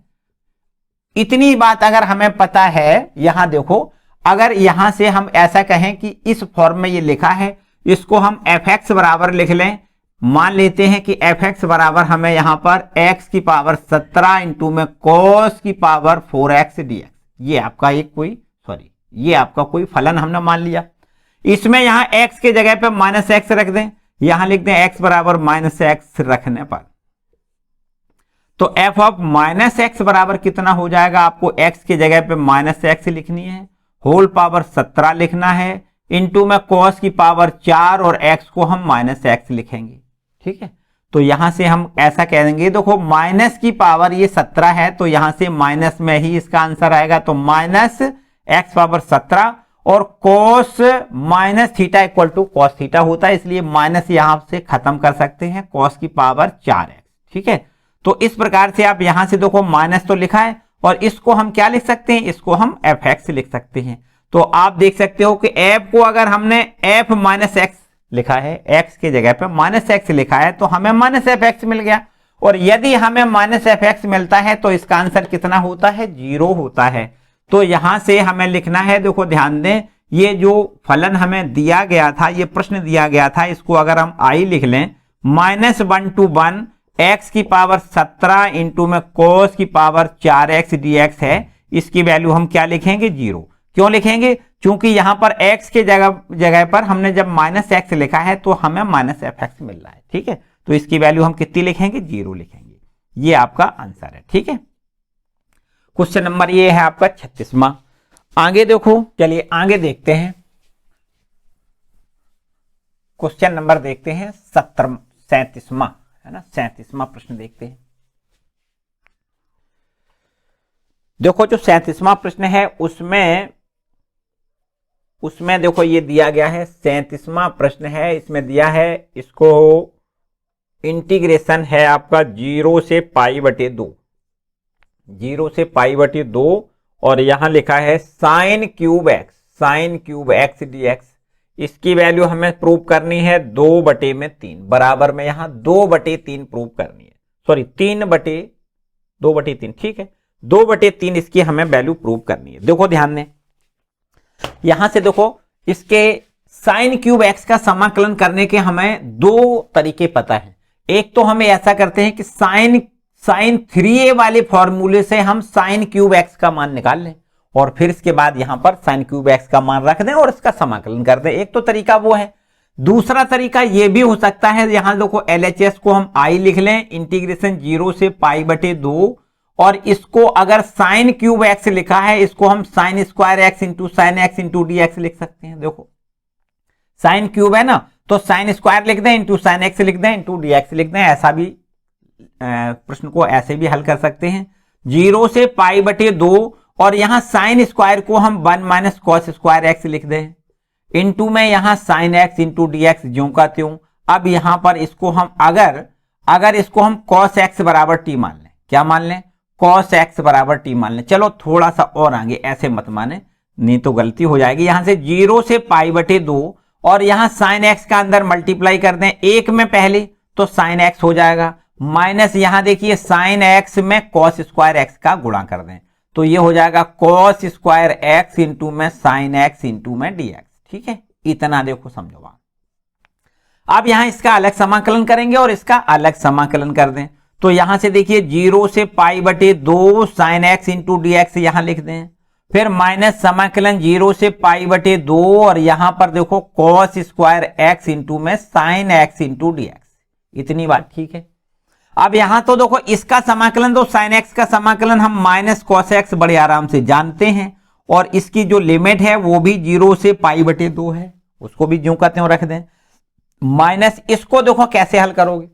इतनी बात अगर हमें पता है, यहां देखो, अगर यहां से हम ऐसा कहें कि इस फॉर्म में ये लिखा है, इसको हम एफ एक्स बराबर लिख लें, मान लेते हैं कि एफ एक्स बराबर हमें यहां पर एक्स की पावर 17 इंटू में कॉस की पावर 4x dx, ये आपका एक कोई ये आपका कोई फलन हमने मान लिया। इसमें यहां x के जगह पे माइनस एक्स रख दें, यहां लिख दें x बराबर माइनस एक्स रखने पर तो एफ ऑफ माइनस एक्स बराबर कितना हो जाएगा, आपको x के जगह पे माइनस एक्स लिखनी है, होल पावर 17 लिखना है, इंटू में कॉस की पावर 4 और x को हम माइनस एक्स लिखेंगे। ठीक है, तो यहां से हम ऐसा कह देंगे, देखो माइनस की पावर ये 17 है तो यहां से माइनस में ही इसका आंसर आएगा, तो माइनस एक्स पावर 17 और cos minus theta equal to cos theta होता है, इसलिए माइनस यहां से खत्म कर सकते हैं, कॉस की पावर 4x। ठीक है, तो इस प्रकार से आप यहां से देखो माइनस तो लिखा है और इसको हम क्या लिख सकते हैं, इसको हम एफ एक्स लिख सकते हैं। तो आप देख सकते हो कि एफ को अगर हमने एफ माइनस एक्स लिखा है, एक्स के जगह पे माइनस एक्स लिखा है तो हमें माइनस एफ एक्स मिल गया, और यदि हमें माइनस एफ एक्स मिलता है तो इसका आंसर कितना होता है, 0 होता है। तो यहां से हमें लिखना है, देखो ध्यान दें, ये जो फलन हमें दिया गया था, ये प्रश्न दिया गया था, इसको अगर हम आई लिख लें, -1 to 1 एक्स की पावर 17 इंटू में कोस की पावर 4x dx है, इसकी वैल्यू हम क्या लिखेंगे, 0। क्यों लिखेंगे, क्योंकि यहां पर x के जगह पर हमने जब माइनस एक्स लिखा है तो हमें माइनस एफ एक्स मिल रहा है। ठीक है, तो इसकी वैल्यू हम कितनी लिखेंगे, 0 लिखेंगे। ये आपका आंसर है। ठीक है, क्वेश्चन नंबर ये है आपका 36वां। आगे देखो, चलिए आगे देखते हैं, क्वेश्चन नंबर देखते हैं 37वां, है ना, 37वां प्रश्न देखते हैं। देखो जो 37वां प्रश्न है उसमें देखो ये दिया गया है, 37वां प्रश्न है, इसमें दिया है, इसको इंटीग्रेशन है आपका 0 से π/2, 0 से π/2, और यहां लिखा है sin क्यूब x dx, इसकी वैल्यू हमें प्रूव करनी है 2/3, बराबर में यहां 2/3 प्रूव करनी है, सॉरी 3/2/3। ठीक है, 2/3 इसकी हमें वैल्यू प्रूव करनी है। देखो ध्यान दें, यहां से देखो इसके साइन क्यूब एक्स का समाकलन करने के हमें 2 तरीके पता है। एक तो हम ऐसा करते हैं कि साइन 3a वाले फॉर्मूले से हम साइन क्यूब एक्स का मान निकाल लें और फिर इसके बाद यहां पर साइन क्यूब एक्स का मान रख दें और इसका समाकलन कर दें। एक तो तरीका वो है। दूसरा तरीका ये भी हो सकता है, यहां देखो LHS को हम I लिख लें, इंटीग्रेशन 0 से π/2, और इसको अगर साइन क्यूब एक्स लिखा है, इसको हम sine square x into sine x into dx लिख सकते हैं। देखो साइन क्यूब है ना, तो साइन स्क्वायर लिख दें, इंटू साइन एक्स लिख दें, इंटू dx लिख दें। ऐसा भी प्रश्न को ऐसे भी हल कर सकते हैं। 0 से π/2 और यहां साइन स्क्वायर को हम 1 माइनस कॉस स्क्वायर एक्स लिख दें, इंटू में यहां साइन एक्स इंटू dx ज्यों का त्यों। अब यहां पर इसको हम अगर इसको हम cos x बराबर t मान लें, क्या मान लें, cos x बराबर t मान लें। चलो थोड़ा सा और आगे, ऐसे मत माने, नहीं तो गलती हो जाएगी। यहां से 0 से π/2 और यहां साइन x का अंदर मल्टीप्लाई कर दें 1 में पहले, तो साइन x हो जाएगा, माइनस यहां देखिए साइन x में cos स्क्वायर x का गुणा कर दें, तो ये हो जाएगा cos स्क्वायर x इंटू में साइन x इंटू में dx। ठीक है, इतना देखो समझो आप। अब यहां इसका अलग समाकलन करेंगे और इसका अलग समाकलन कर दें, तो यहां से देखिए 0 से π/2 साइन x इंटू dx यहां लिख दें, फिर माइनस समाकलन 0 से π/2 और यहां पर देखो cos स्क्वायर x इंटू में साइन x इंटू dx। इतनी बात ठीक है। अब यहां तो देखो इसका समाकलन, तो साइन x का समाकलन हम माइनस cos x बड़े आराम से जानते हैं, और इसकी जो लिमिट है वो भी 0 से π/2 है, उसको भी ज्यों का त्यों रख दें। माइनस इसको देखो कैसे हल करोगे,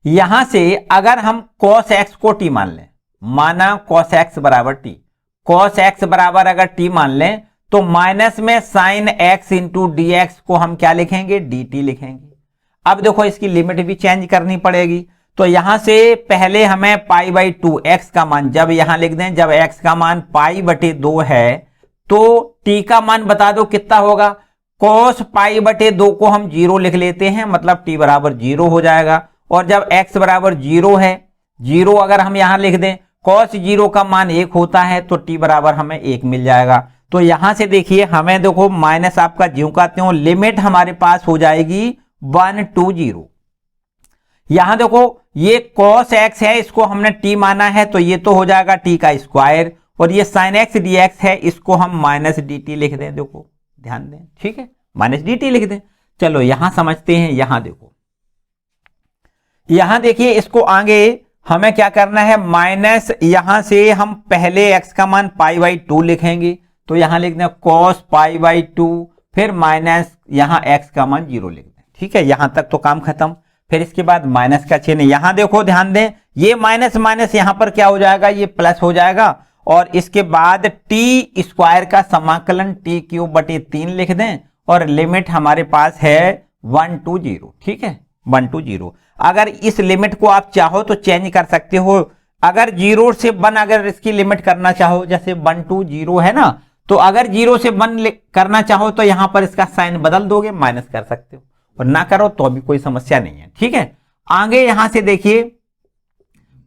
यहां से अगर हम cos x को t मान लें, माना cos x बराबर t, cos x बराबर अगर t मान लें, तो माइनस में साइन x इंटू dx को हम क्या लिखेंगे, dt लिखेंगे। अब देखो इसकी लिमिट भी चेंज करनी पड़ेगी, तो यहां से पहले हमें पाई बाई 2 एक्स का मान जब यहां लिख दें, जब एक्स का मान पाई बटे 2 है तो टी का मान बता दो कितना होगा। कॉस पाई बटे 2 को हम 0 लिख लेते हैं, मतलब टी बराबर 0 हो जाएगा। और जब एक्स बराबर 0 है, 0 अगर हम यहां लिख दें, कॉस 0 का मान 1 होता है तो टी बराबर हमें 1 मिल जाएगा। तो यहां से देखिए हमें देखो माइनस आपका ज्यों का त्यों लिमिट हमारे पास हो जाएगी 1 to 0। यहां देखो ये cos x है, इसको हमने t माना है तो ये तो हो जाएगा t का स्क्वायर, और ये sin x dx है, इसको हम माइनस dt लिख दें। देखो ध्यान दें, ठीक है, माइनस dt लिख दें। चलो यहां समझते हैं। यहां देखो, यहां देखिए इसको आगे हमें क्या करना है, माइनस यहां से हम पहले x का मान पाई बाई 2 लिखेंगे, तो यहां लिख दें cos पाई बाई 2, फिर माइनस यहां x का मान 0 लिख दें। ठीक है, यहां तक तो काम खत्म। फिर इसके बाद माइनस का चिन्ह, यहां देखो ध्यान दें, ये माइनस माइनस यहां पर क्या हो जाएगा, ये प्लस हो जाएगा। और इसके बाद टी स्क्वायर का समाकलन टी क्यूब बटे 3 लिख दें, और लिमिट हमारे पास है 1 to 0। ठीक है, 1 to 0। अगर इस लिमिट को आप चाहो तो चेंज कर सकते हो। अगर 0 से 1 अगर इसकी लिमिट करना चाहो, जैसे 1 to 0 है ना, तो अगर 0 से 1 करना चाहो तो यहां पर इसका साइन बदल दोगे, माइनस कर सकते हो, और ना करो तो भी कोई समस्या नहीं है। ठीक है, आगे यहां से देखिए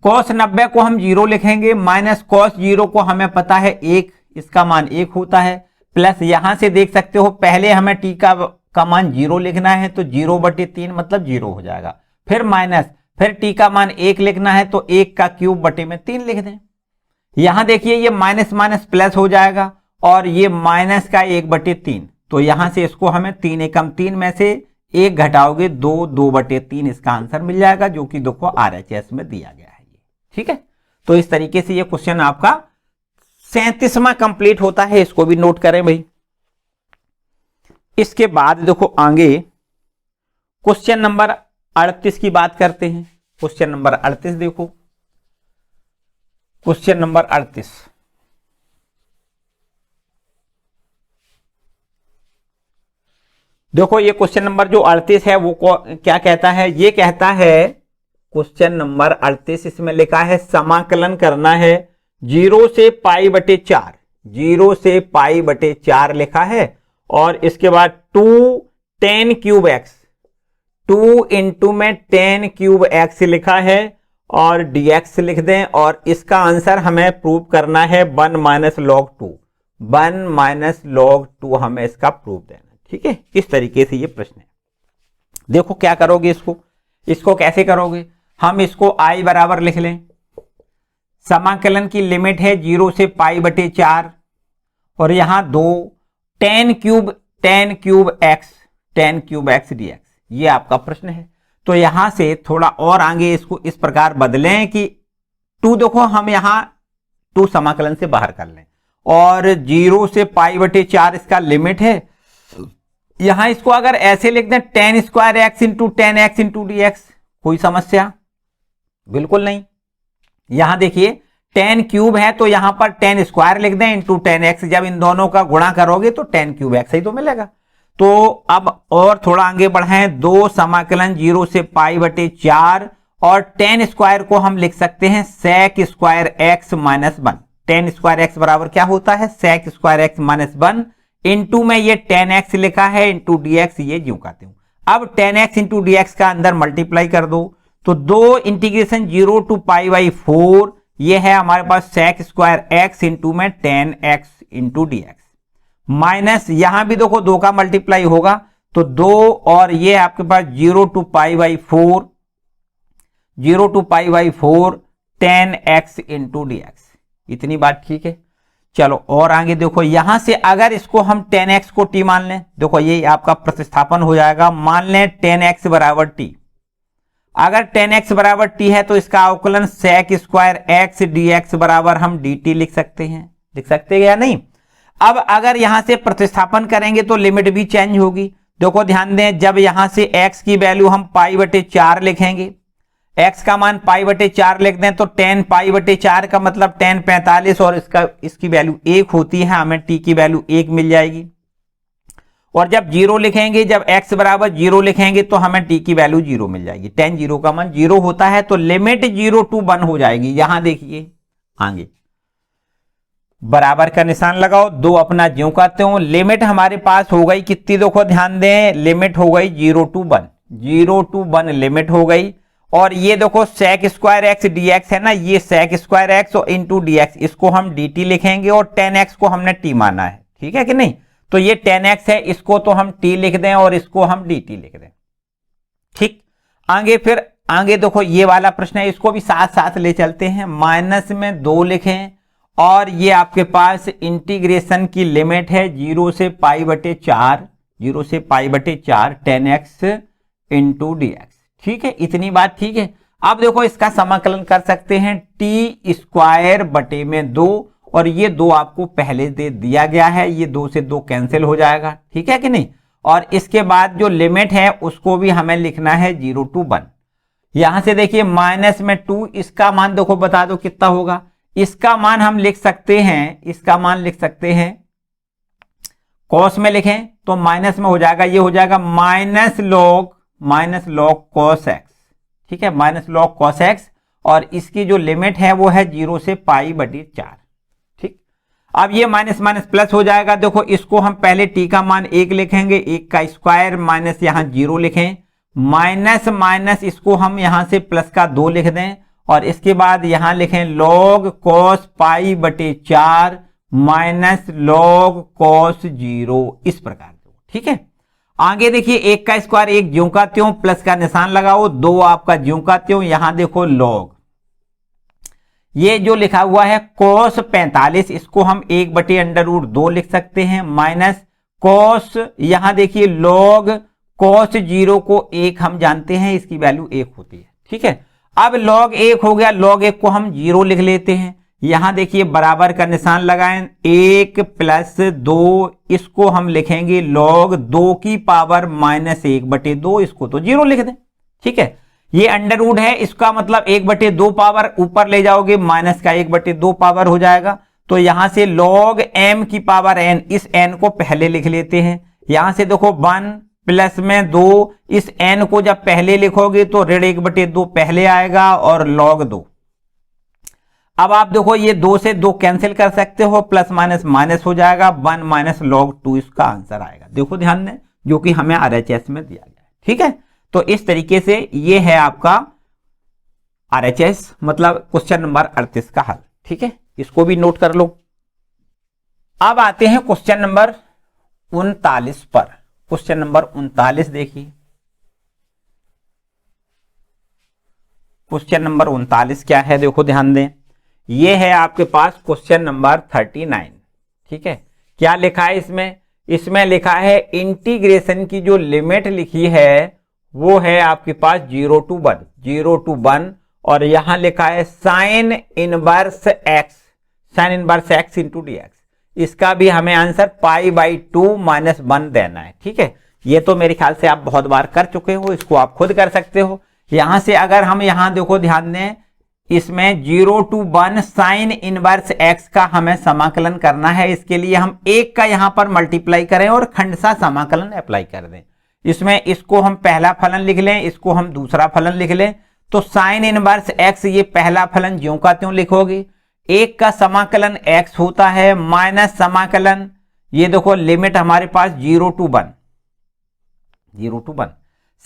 cos 90 को हम 0 लिखेंगे, माइनस cos 0 को हमें पता है 1, इसका मान 1 होता है, प्लस यहां से देख सकते हो पहले हमें t का मान 0 लिखना है, तो 0 बटे 3 मतलब 0 हो जाएगा। फिर माइनस, फिर t का मान 1 लिखना है तो 1 का क्यूब बटे में 3 लिख दें। यहां देखिए ये माइनस माइनस प्लस हो जाएगा, और ये माइनस का 1 बटे 3, तो यहां से इसको हमें 3 एकम 3 में से 1 घटाओगे 2, 2 बटे 3 इसका आंसर मिल जाएगा, जो कि देखो RHS में दिया गया है ये। ठीक है, तो इस तरीके से ये क्वेश्चन आपका 37वां कंप्लीट होता है, इसको भी नोट करें भाई। इसके बाद देखो आगे क्वेश्चन नंबर 38 की बात करते हैं। क्वेश्चन नंबर 38 देखो, क्वेश्चन नंबर 38 देखो, ये क्वेश्चन नंबर जो 38 है वो क्या कहता है, ये कहता है क्वेश्चन नंबर 38, इसमें लिखा है समाकलन करना है 0 से पाई बटे 4, 0 से पाई बटे 4 लिखा है, और इसके बाद 2 10 क्यूब x, 2 इंटू में 10 क्यूब x लिखा है, और dx लिख दें, और इसका आंसर हमें प्रूव करना है 1 माइनस लॉग 2, 1 माइनस लॉग 2 हमें इसका प्रूव देना। ठीक है, इस तरीके से ये प्रश्न है। देखो क्या करोगे, इसको कैसे करोगे, हम इसको i बराबर लिख लें, समाकलन की लिमिट है 0 से पाई बटे 4, और यहां 2 10 क्यूब x dx, ये आपका प्रश्न है। तो यहां से थोड़ा और आगे इसको इस प्रकार बदलें कि 2 देखो हम यहां 2 समाकलन से बाहर कर लें, और 0 से पाई बटे 4 इसका लिमिट है। यहां इसको अगर ऐसे लिख दें 10 square x into 10x into dx, कोई समस्या बिल्कुल नहीं। यहां देखिए 10 क्यूब है तो यहां पर 10 स्क्वायर लिख दें इंटू 10x, जब इन दोनों का गुणा करोगे तो 10 क्यूब x ही तो मिलेगा। तो अब और थोड़ा आगे बढ़ाएं, 2 समाकलन 0 से पाई बटे 4, और 10 स्क्वायर को हम लिख सकते हैं sec square x minus 1। 10 square x बराबर क्या होता है, sec square x minus 1, into में ये 10x लिखा है, इंटू dx, ये ज्यों कहते हूं। अब 10x इंटू dx का अंदर मल्टीप्लाई कर दो, तो 2 इंटीग्रेशन 0 टू पाई बाई 4, ये है हमारे पास sec स्क्वायर x इंटू में 10x इंटू dx, माइनस यहां भी देखो 2 का मल्टीप्लाई होगा तो 2, और ये आपके पास 0 to pi by 4, 0 to pi by 4 10x into dx। इतनी बात ठीक है। चलो और आगे देखो, यहां से अगर इसको हम 10x को t मान लें, देखो ये आपका प्रतिस्थापन हो जाएगा, मान लें 10x बराबर t। अगर 10x बराबर t है तो इसका अवकलन sec स्क्वायर x dx बराबर हम dt लिख सकते हैं, लिख सकते हैं या नहीं। अब अगर यहां से प्रतिस्थापन करेंगे तो लिमिट भी चेंज होगी। देखो ध्यान दें, जब यहां से x की वैल्यू हम पाई बटे 4 लिखेंगे, x का मान पाई बटे 4 लिख दें तो 10 पाई बटे 4 का मतलब 10 45, और इसकी वैल्यू 1 होती है, हमें t की वैल्यू 1 मिल जाएगी। और जब 0 लिखेंगे, जब x बराबर 0 लिखेंगे तो हमें t की वैल्यू 0 मिल जाएगी। tan 0 का मान 0 होता है तो लिमिट 0 to 1 हो जाएगी। यहां देखिए आगे बराबर का निशान लगाओ, दो अपना ज्यों करते हो, लिमिट हमारे पास हो गई कितनी, देखो ध्यान दें, लिमिट हो गई 0 to 1, 0 to 1 लिमिट हो गई। और ये देखो sec स्क्वायर एक्स dx है ना, ये sec स्क्वायर एक्स और इंटू dx, इसको हम dt लिखेंगे और tan x को हमने t माना है, ठीक है कि नहीं। तो ये tan x है, इसको तो हम t लिख दें और इसको हम dt लिख दें, ठीक। आगे फिर आगे देखो ये वाला प्रश्न है, इसको भी साथ साथ ले चलते हैं। माइनस में 2 लिखें और ये आपके पास इंटीग्रेशन की लिमिट है 0 से π/4, 0 से π/4 tan x इंटू dx, ठीक है, इतनी बात ठीक है। अब देखो इसका समाकलन कर सकते हैं t स्क्वायर बटे में 2, और ये 2 आपको पहले दे दिया गया है, ये 2 से 2 कैंसिल हो जाएगा, ठीक है कि नहीं। और इसके बाद जो लिमिट है उसको भी हमें लिखना है 0 to 1। यहां से देखिए माइनस में 2, इसका मान देखो बता दो कितना होगा। इसका मान हम लिख सकते हैं, इसका मान लिख सकते हैं, कॉस में लिखें तो माइनस में हो जाएगा, ये हो जाएगा माइनस लॉग कॉस एक्स, ठीक है, माइनस लॉग कॉस एक्स। और इसकी जो लिमिट है वो है 0 से π/4, ठीक। अब ये माइनस माइनस प्लस हो जाएगा, देखो इसको हम पहले t का मान 1 लिखेंगे, 1 का स्क्वायर माइनस यहां 0 लिखें, माइनस माइनस इसको हम यहां से प्लस का 2 लिख दें, और इसके बाद यहां लिखें log cos π/4 minus log cos 0, इस प्रकार, ठीक है। आगे देखिए 1 का स्क्वायर 1 ज्यों का त्यों, प्लस का निशान लगाओ, 2 आपका ज्यों का त्यों, यहां देखो log, ये जो लिखा हुआ है cos 45, इसको हम 1/√2 लिख सकते हैं, माइनस cos, यहां देखिए log cos 0 को 1 हम जानते हैं, इसकी वैल्यू 1 होती है, ठीक है। अब log 1 हो गया, log 1 को हम 0 लिख लेते हैं, यहां देखिए बराबर का निशान लगाएं, 1 + 2, इसको हम लिखेंगे log 2 की पावर -1/2, इसको तो 0 लिख दें, ठीक है। ये अंडर रूट है, इसका मतलब 1/2 पावर ऊपर ले जाओगे, माइनस का 1/2 पावर हो जाएगा। तो यहां से log m की पावर n, इस n को पहले लिख लेते हैं। यहां से देखो 1 प्लस में 2, इस n को जब पहले लिखोगे तो ऋण 1/2 पहले आएगा और log 2। अब आप देखो ये 2 से 2 कैंसिल कर सकते हो, प्लस माइनस माइनस हो जाएगा, 1 - log 2 इसका आंसर आएगा। देखो ध्यान दें, जो कि हमें RHS में दिया गया है, ठीक है। तो इस तरीके से ये है आपका RHS, मतलब क्वेश्चन नंबर 38 का हल, ठीक है, इसको भी नोट कर लो। अब आते हैं क्वेश्चन नंबर 39 पर। क्वेश्चन नंबर 39 देखिए, क्वेश्चन नंबर 39 क्या है, देखो ध्यान दें, ये है आपके पास क्वेश्चन नंबर 39, ठीक है। क्या लिखा है इसमें, इसमें लिखा है इंटीग्रेशन की जो लिमिट लिखी है वो है आपके पास 0 to 1, और यहां लिखा है sine inverse x into dx, इसका भी हमें आंसर π/2 - 1 देना है, ठीक है। ये तो मेरे ख्याल से आप बहुत बार कर चुके हो, इसको आप खुद कर सकते हो। यहां से अगर हम यहां देखो ध्यान दें, इसमें 0 to 1 साइन इनवर्स एक्स का हमें समाकलन करना है। इसके लिए हम 1 का यहां पर मल्टीप्लाई करें और खंडसा समाकलन अप्लाई कर दें। इसमें इसको हम पहला फलन लिख लें, इसको हम दूसरा फलन लिख लें। तो साइन इनवर्स एक्स, ये पहला फलन ज्यों का त्यों लिखोगे, 1 का समाकलन x होता है, माइनस समाकलन, ये देखो लिमिट हमारे पास 0 to 1,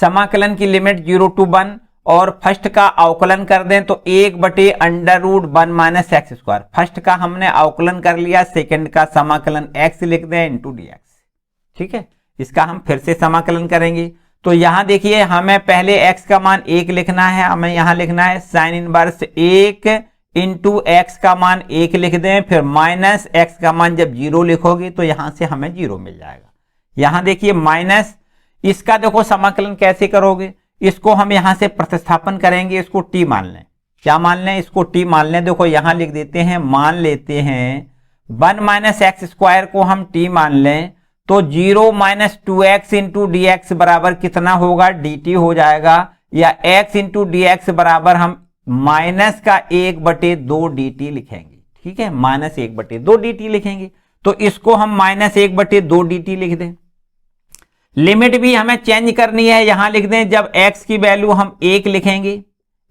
समाकलन की लिमिट 0 to 1, और फर्स्ट का अवकलन कर दें तो 1/√1 - x²। फर्स्ट का हमने अवकलन कर लिया, सेकंड का समाकलन x लिख दें इंटू dx, ठीक है। इसका हम फिर से समाकलन करेंगे। तो यहां देखिए हमें पहले x का मान 1 लिखना है, हमें यहां लिखना है साइन इनवर्स 1 इंटू x का मान 1 लिख दें, फिर माइनस x का मान जब 0 लिखोगे तो यहां से हमें 0 मिल जाएगा। यहां देखिए माइनस, इसका देखो समाकलन कैसे करोगे, इसको हम यहां से प्रतिस्थापन करेंगे, इसको t मान लें। क्या मान लें, इसको t मान लें। देखो यहां लिख देते हैं, मान लेते हैं 1 - x² को हम t मान लें, तो 0 - 2x इंटू dx बराबर कितना होगा, dt हो जाएगा, या x इंटू dx बराबर हम माइनस का 1/2 dt लिखेंगे, ठीक है, -1/2 dt लिखेंगे। तो इसको हम -1/2 dt लिख दें, लिमिट भी हमें चेंज करनी है, यहां लिख दें जब x की वैल्यू हम 1 लिखेंगे,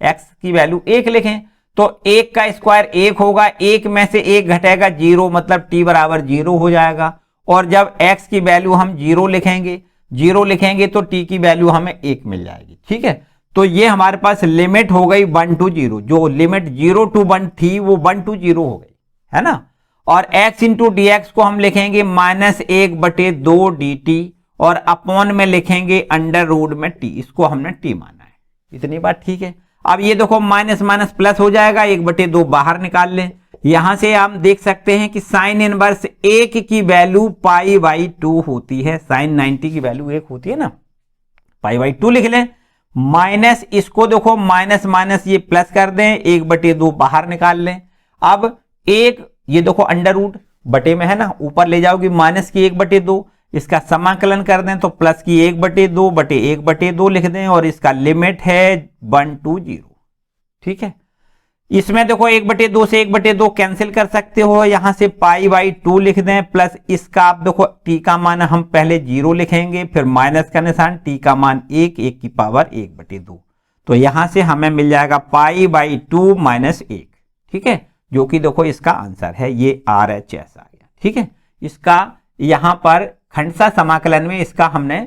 x की वैल्यू 1 लिखें तो 1 का स्क्वायर 1 होगा, 1 में से 1 घटेगा 0, मतलब t बराबर 0 हो जाएगा। और जब x की वैल्यू हम 0 लिखेंगे तो t की वैल्यू हमें 1 मिल जाएगी। ठीक है, तो ये हमारे पास लिमिट हो गई 1 to 0, जो लिमिट 0 to 1 थी वो 1 to 0 हो गई, है ना। और x इंटू डी एक्स को हम लिखेंगे -1/2 dt और अपॉन में लिखेंगे अंडर रूट में t, इसको हमने t माना है। इतनी बात ठीक है। अब ये देखो माइनस माइनस प्लस हो जाएगा, 1/2 बाहर निकाल लें। यहां से हम देख सकते हैं कि साइन इनवर्स 1 की वैल्यू π/2 होती है, साइन 90 की वैल्यू 1 होती है ना, π/2 लिख लें। माइनस इसको देखो माइनस माइनस ये प्लस कर दें, 1/2 बाहर निकाल लें। अब एक ये देखो अंडर रूट बटे में है ना, ऊपर ले जाओगी माइनस की 1/2, इसका समाकलन कर दें तो प्लस की 1/2 बटे 1/2 लिख दें और इसका लिमिट है 1 to 0। ठीक है, इसमें देखो 1/2 से 1/2 कैंसिल कर सकते हो, यहां से π/2 लिख दें प्लस इसका आप देखो t का मान हम पहले 0 लिखेंगे, फिर माइनस का निशान, t का मान 1, 1 की पावर 1/2, तो यहां से हमें मिल जाएगा π/2 - 1। ठीक है, जो कि देखो इसका आंसर है, ये RHS आ गया। ठीक है, इसका यहां पर खंडसा समाकलन में इसका हमने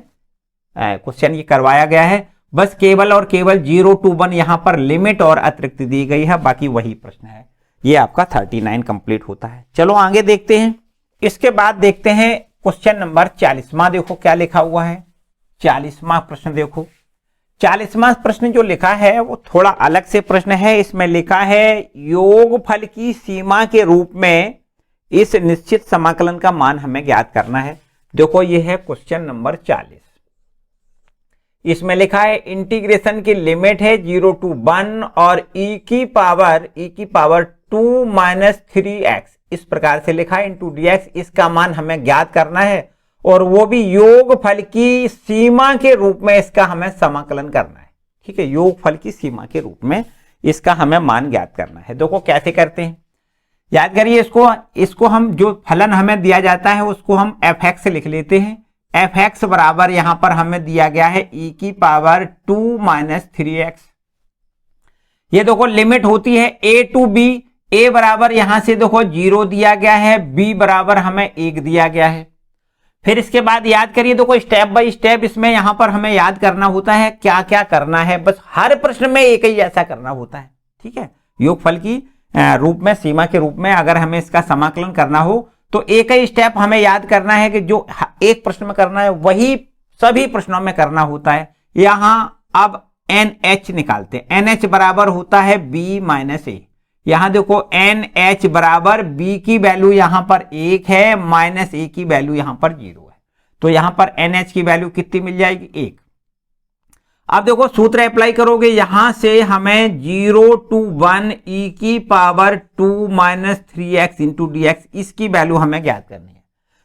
क्वेश्चन ये करवाया गया है। बस केवल और केवल 0 to 1 यहां पर लिमिट और अतिरिक्त दी गई है, बाकी वही प्रश्न है। ये आपका 39 कंप्लीट होता है। चलो आगे देखते हैं। इसके बाद देखते हैं क्वेश्चन नंबर 40वां, देखो क्या लिखा हुआ है। 40वां प्रश्न देखो, 40वां प्रश्न जो लिखा है वो थोड़ा अलग से प्रश्न है। इसमें लिखा है योगफल की सीमा के रूप में इस निश्चित समाकलन का मान हमें ज्ञात करना है। देखो ये है क्वेश्चन नंबर 40। इसमें लिखा है इंटीग्रेशन की लिमिट है 0 to 1 और e की पावर 2 - 3x, इस प्रकार से लिखा है इंटू dx, इसका मान हमें ज्ञात करना है और वो भी योगफल की सीमा के रूप में इसका हमें समाकलन करना है। ठीक है, योगफल की सीमा के रूप में इसका हमें मान ज्ञात करना है। देखो कैसे करते हैं, याद करिए इसको हम जो फलन हमें दिया जाता है उसको हम fx लिख लेते हैं। fx बराबर यहां पर हमें दिया गया है e की पावर 2 - 3x। ये देखो लिमिट होती है a to b, a बराबर यहां से देखो 0 दिया गया है, b बराबर हमें 1 दिया गया है। फिर इसके बाद याद करिए, देखो स्टेप बाय स्टेप इसमें यहां पर हमें याद करना होता है क्या क्या करना है, बस हर प्रश्न में एक ही ऐसा करना होता है। ठीक है, योगफल की रूप में, सीमा के रूप में अगर हमें इसका समाकलन करना हो तो एक ही स्टेप हमें याद करना है कि जो एक प्रश्न में करना है वही सभी प्रश्नों में करना होता है। यहां अब NH निकालते हैं, NH बराबर होता है B - A। यहां देखो NH बराबर B की वैल्यू यहां पर 1 है, माइनस A की वैल्यू यहां पर 0 है, तो यहां पर NH की वैल्यू कितनी मिल जाएगी, 1। अब देखो सूत्र अप्लाई करोगे, यहां से हमें 0 to 1 e की पावर 2 - 3x इंटू dx, इसकी वैल्यू हमें ज्ञात करनी है।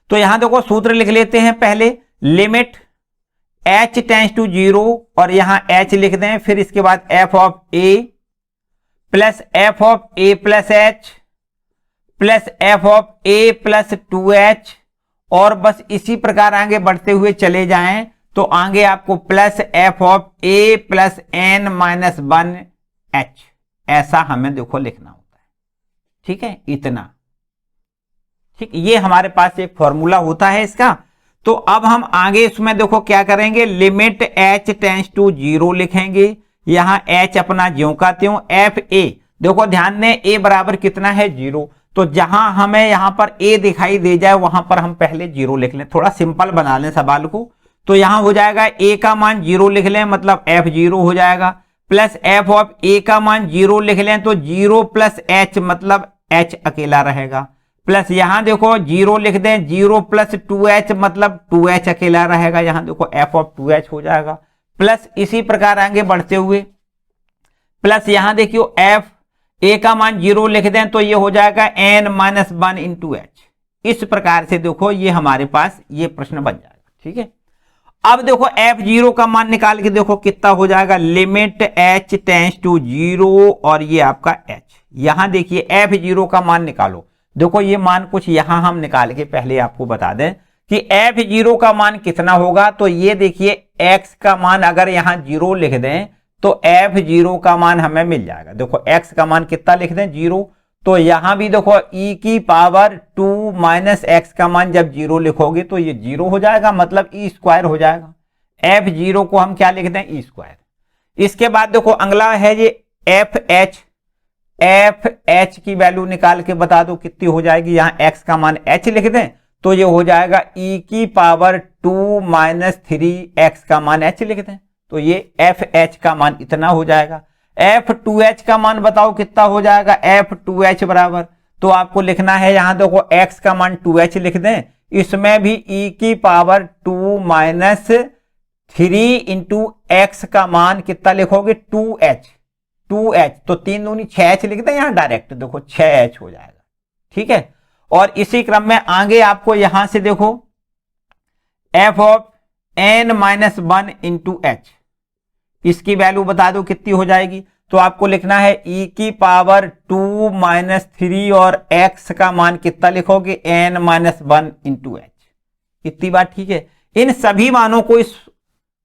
तो यहां देखो सूत्र लिख लेते हैं, पहले लिमिट h टेंड्स टू 0 और यहां h लिख दें, फिर इसके बाद f of a plus f of a plus h plus f of a plus 2h, और बस इसी प्रकार आगे बढ़ते हुए चले जाएं तो आगे आपको plus f of a plus n - 1h, ऐसा हमें देखो लिखना होता है। ठीक है, इतना। ठीक, ये हमारे पास एक फॉर्मूला होता है इसका। तो अब हम आगे इसमें देखो क्या करेंगे, लिमिट h टेंड्स टू 0 लिखेंगे, यहां h अपना ज्यों का त्यों, f a, देखो ध्यान दें a बराबर कितना है 0, तो जहां हमें यहां पर a दिखाई दे जाए वहां पर हम पहले 0 लिख लें, थोड़ा सिंपल बना लें सवाल को। तो यहां हो जाएगा a का मान 0 लिख लें, मतलब f 0 हो जाएगा, प्लस f ऑफ a का मान 0 लिख लें तो 0 प्लस h, मतलब h अकेला रहेगा, प्लस यहां देखो 0 लिख दें, 0 प्लस 2h, मतलब 2h अकेला रहेगा, यहां देखो f ऑफ 2h हो जाएगा, प्लस इसी प्रकार आगे बढ़ते हुए प्लस यहां देखियो f a का मान 0 लिख दें तो ये हो जाएगा n - 1 इंटू h। इस प्रकार से देखो ये हमारे पास ये प्रश्न बन जाएगा। ठीक है, अब देखो f0 का मान निकाल के देखो कितना हो जाएगा, लिमिट h टेंड्स टू 0 और ये आपका h। यहां देखिए f0 का मान निकालो, देखो ये मान कुछ यहां हम निकाल के पहले आपको बता दें, कि f0 का मान कितना होगा, तो ये देखिए x का मान अगर यहां 0 लिख दें तो f0 का मान हमें मिल जाएगा। देखो x का मान कितना लिख दें 0, तो यहां भी देखो e की पावर 2 माइनस x का मान जब 0 लिखोगे तो ये 0 हो जाएगा, मतलब e स्क्वायर हो जाएगा। f0 को हम क्या लिख दें e स्क्वायर। इसके बाद देखो अगला है ये fh की वैल्यू निकाल के बता दो कितनी हो जाएगी। यहां x का मान h लिख दें तो ये हो जाएगा e की पावर 2 माइनस 3x का मान h लिख दें तो ये fh का मान इतना हो जाएगा। f2h का मान बताओ कितना हो जाएगा। f2h बराबर, तो आपको लिखना है यहां देखो x का मान 2h लिख दें, इसमें भी e की पावर 2 माइनस 3 इंटू x का मान कितना लिखोगे 2h तो 3 दूनी 6h लिख दें यहां डायरेक्ट, देखो 6h हो जाएगा। ठीक है, और इसी क्रम में आगे आपको यहां से देखो f of n minus 1 into h, इसकी वैल्यू बता दो कितनी हो जाएगी। तो आपको लिखना है e की पावर 2 माइनस 3 और x का मान कितना लिखोगे n माइनस 1 इंटू h। इतनी बात ठीक है। इन सभी मानों को इस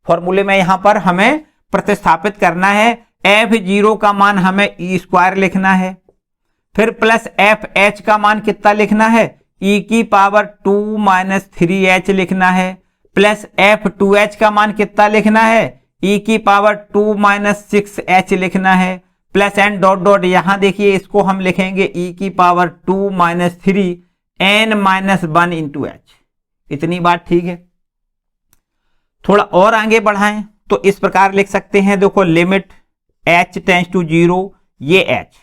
फॉर्मूले में यहां पर हमें प्रतिस्थापित करना है। f0 का मान हमें e स्क्वायर लिखना है, फिर प्लस fh का मान कितना लिखना है e की पावर 2 माइनस 3h लिखना है, प्लस f2h का मान कितना लिखना है e की पावर 2 माइनस 6h लिखना है, प्लस एन डॉट डॉट यहां देखिए इसको हम लिखेंगे e की power 2 minus 3 n minus 1 into h। इतनी बात ठीक है। थोड़ा और आगे बढ़ाएं तो इस प्रकार लिख सकते हैं, देखो लिमिट h टेंड्स टू 0, ये h,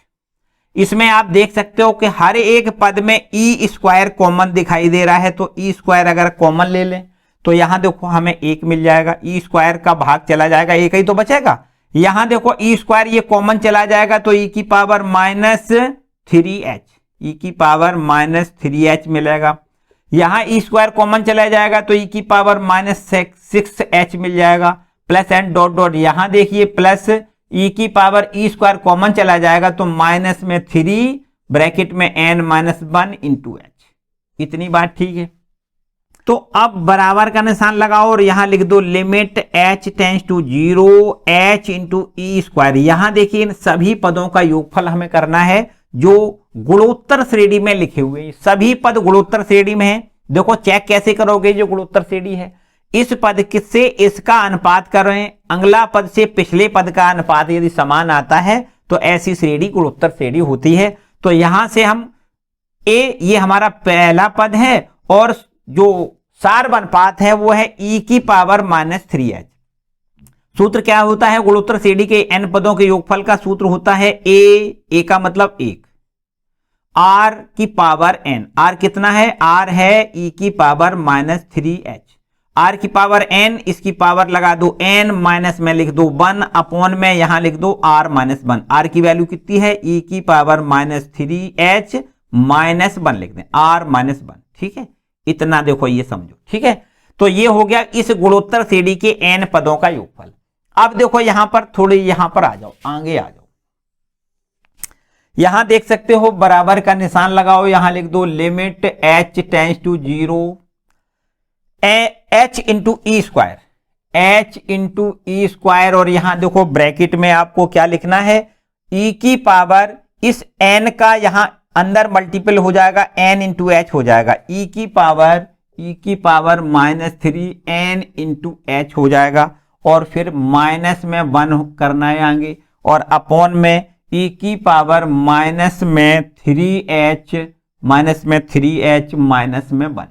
इसमें आप देख सकते हो कि हर एक पद में e स्क्वायर कॉमन दिखाई दे रहा है, तो e स्क्वायर अगर कॉमन ले लें तो यहां देखो हमें 1 मिल जाएगा, e स्क्वायर का भाग चला जाएगा, एक ही तो बचेगा। यहां देखो e स्क्वायर ये कॉमन चला जाएगा तो e की पावर माइनस 3h, e की पावर माइनस 3h मिलेगा। यहां e स्क्वायर कॉमन चला जाएगा तो e की पावर माइनस 6h मिल जाएगा, प्लस एंड डॉट डॉट यहां देखिए प्लस e की पावर e स्क्वायर कॉमन चला जाएगा तो माइनस में 3 ब्रैकेट में n माइनस 1 इंटू h। इतनी बात ठीक है। तो अब बराबर का निशान लगाओ और यहां लिख दो limit h tends to 0 h into E square. यहां देखिए इन सभी पदों का योगफल हमें करना है जो गुणोत्तर श्रेणी में लिखे हुए, सभी पद गुणोत्तर श्रेणी में है। देखो चेक कैसे करोगे जो गुणोत्तर श्रेणी है, इस पद से इसका अनुपात कर रहे हैं, अगला पद से पिछले पद का अनुपात यदि समान आता है तो ऐसी श्रेणी गुणोत्तर श्रेणी होती है। तो यहां से हम a ये हमारा पहला पद है और जो सार्व अनुपात है वो है e की पावर माइनस 3h। सूत्र क्या होता है गुणोत्तर श्रेणी के n पदों के योगफल का सूत्र होता है a का मतलब 1, r की पावर n, r कितना है r है e की पावर माइनस 3h, r की पावर n, इसकी पावर लगा दो n माइनस में लिख दो 1 अपॉन में यहां लिख दो r माइनस 1। r की वैल्यू कितनी है e की पावर माइनस 3h माइनस 1 लिख दें r माइनस 1। ठीक है, इतना देखो ये समझो। ठीक है, तो ये हो गया इस गुणोत्तर श्रेणी के n पदों का योगफल। अब देखो यहां पर थोड़ी यहां पर आ जाओ, आगे आ जाओ, यहां देख सकते हो बराबर का निशान लगाओ, यहां लिख दो limit h tends to 0 h into E square, h into E square, और यहां देखो ब्रैकेट में आपको क्या लिखना है e की पावर इस n का यहां अंदर मल्टीपल हो जाएगा n इंटू h हो जाएगा, e की power minus 3n into h हो जाएगा, और फिर माइनस में 1 करना है आगे, और अपॉन में e की पावर माइनस में 3h माइनस में 3h माइनस में 1।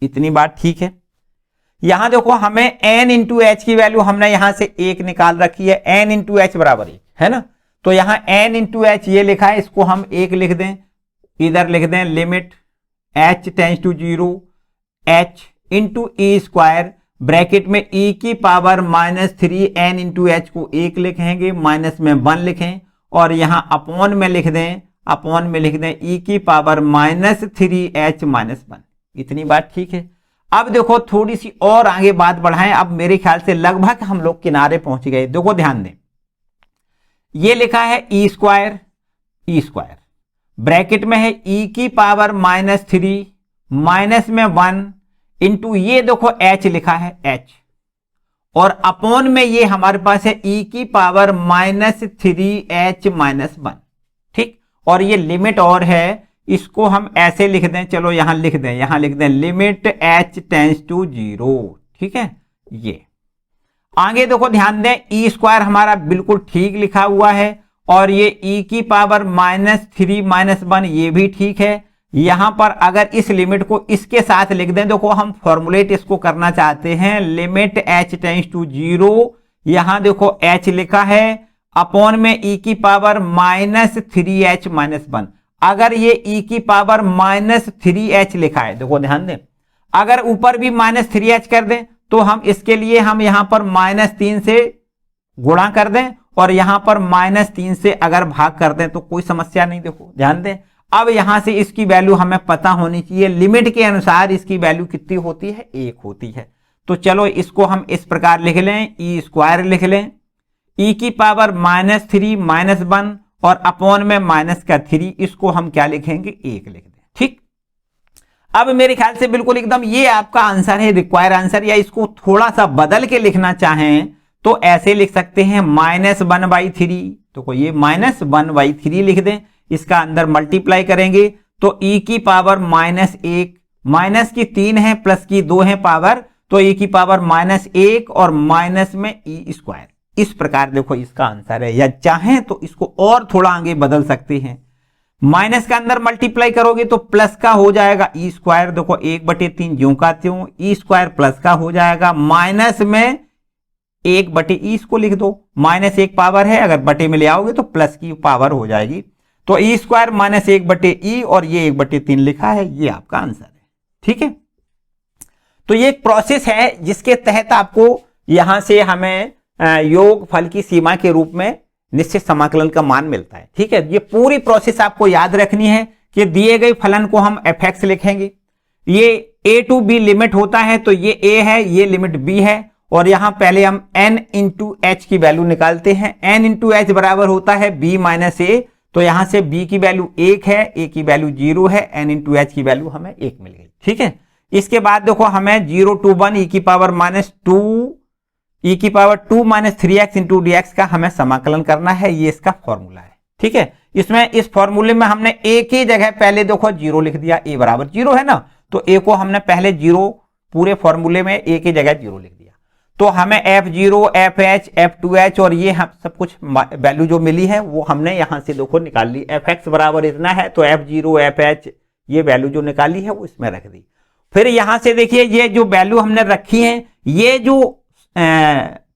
इतनी बात ठीक है। यहां देखो हमें n इंटू h की वैल्यू हमने यहां से 1 निकाल रखी है, n इंटू h बराबर 1 है ना, तो यहां n इंटू h ये लिखा है, इसको हम 1 लिख दें, इधर लिख दें limit h tends to 0 h into E square, bracket में e की power minus 3n into h को 1 लिखेंगे, माइनस में 1 लिखें, और यहां अपॉन में लिख दें, अपॉन में लिख दें e की पावर माइनस 3h माइनस 1। इतनी बात ठीक है। अब देखो थोड़ी सी और आगे बात बढ़ाएं, अब मेरे ख्याल से लगभग हम लोग किनारे पहुंच गए। देखो ध्यान दें, ये लिखा है ई स्क्वायर, ब्रैकेट में है e की पावर माइनस 3 माइनस में 1 इंटू ये देखो h लिखा है h, और अपॉन में ये हमारे पास है e की पावर -3h-1, ठीक। और ये लिमिट और है, इसको हम ऐसे लिख दें, चलो यहां लिख दें लिमिट h टेंड्स टू 0, ठीक है। ये आगे देखो ध्यान दें, ई स्क्वायर हमारा बिल्कुल ठीक लिखा हुआ है, और ये e की पावर -3-1 ये भी ठीक है। यहां पर अगर इस लिमिट को इसके साथ लिख दें, देखो हम फॉर्मुलेट इसको करना चाहते हैं, लिमिट h टेंड्स टू 0, यहां देखो h लिखा है, अपॉन में e की पावर -3h-1। अगर ये e की पावर -3h लिखा है, देखो ध्यान दें, अगर ऊपर भी -3h कर दें तो हम इसके लिए हम यहां पर -3 से गुणा कर दें, और यहां पर -3 से अगर भाग कर दें तो कोई समस्या नहीं। देखो ध्यान दें, अब यहां से इसकी वैल्यू हमें पता होनी चाहिए, लिमिट के अनुसार इसकी वैल्यू कितनी होती है, 1 होती है। तो चलो इसको हम इस प्रकार लिख लें, ई स्क्वायर लिख लें, e की पावर -3-1 और अपॉन में -3, इसको हम क्या लिखेंगे, 1 लिख दें, ठीक। अब मेरे ख्याल से बिल्कुल एकदम ये आपका आंसर है, रिक्वायर आंसर, या इसको थोड़ा सा बदल के लिखना चाहें तो ऐसे लिख सकते हैं -1/3, तो ये -1/3 लिख दें, इसका अंदर मल्टीप्लाई करेंगे तो e की पावर -1, माइनस की 3 है प्लस की 2 है पावर, तो e की पावर -1 और माइनस में e स्क्वायर, इस प्रकार देखो इसका आंसर है। या चाहें तो इसको और थोड़ा आगे बदल सकते हैं, माइनस का अंदर मल्टीप्लाई करोगे तो प्लस का हो जाएगा ई स्क्वायर, देखो 1/3 ज्यों का त्यों, ई स्क्वायर प्लस का हो जाएगा, माइनस में 1/e इसको लिख दो, -1 पावर है, अगर बटे में ले आओगे तो प्लस की पावर हो जाएगी, तो ई स्क्वायर -1/e, और ये 1/3 लिखा है, ये आपका आंसर है, ठीक है। तो ये एक प्रोसेस है जिसके तहत आपको यहां से हमें योग फल की सीमा के रूप में निश्चित समाकलन का मान मिलता है, ठीक है। ये पूरी प्रोसेस आपको याद रखनी है कि दिए गए फलन को हम fx लिखेंगे, ये a टू b लिमिट होता है, तो ये a है, ये लिमिट b है, और यहां पहले हम n इंटू एच की वैल्यू निकालते हैं, n इंटू एच बराबर होता है b माइनस ए, तो यहां से b की वैल्यू 1 है, a की वैल्यू 0 है, n इंटू एच की वैल्यू हमें 1 मिल गई, ठीक है। इसके बाद देखो हमें 0 to 1 e की power -2 minus 3x into dx का हमें समाकलन करना है, ये इसका फॉर्मूला है, ठीक है। इसमें इस फॉर्मूले में हमने a की जगह पहले देखो 0 लिख दिया, a बराबर 0 है ना, तो a को हमने पहले 0, पूरे फॉर्मूले में a की जगह 0 लिख दिया, तो हमें f0, fh, f2h और ये हम सब कुछ वैल्यू जो मिली है वो हमने यहां से देखो निकाल ली, fx बराबर इतना है तो f0, fh ये वैल्यू जो निकाली है वो इसमें रख दी। फिर यहां से देखिए ये जो वैल्यू हमने रखी है, ये जो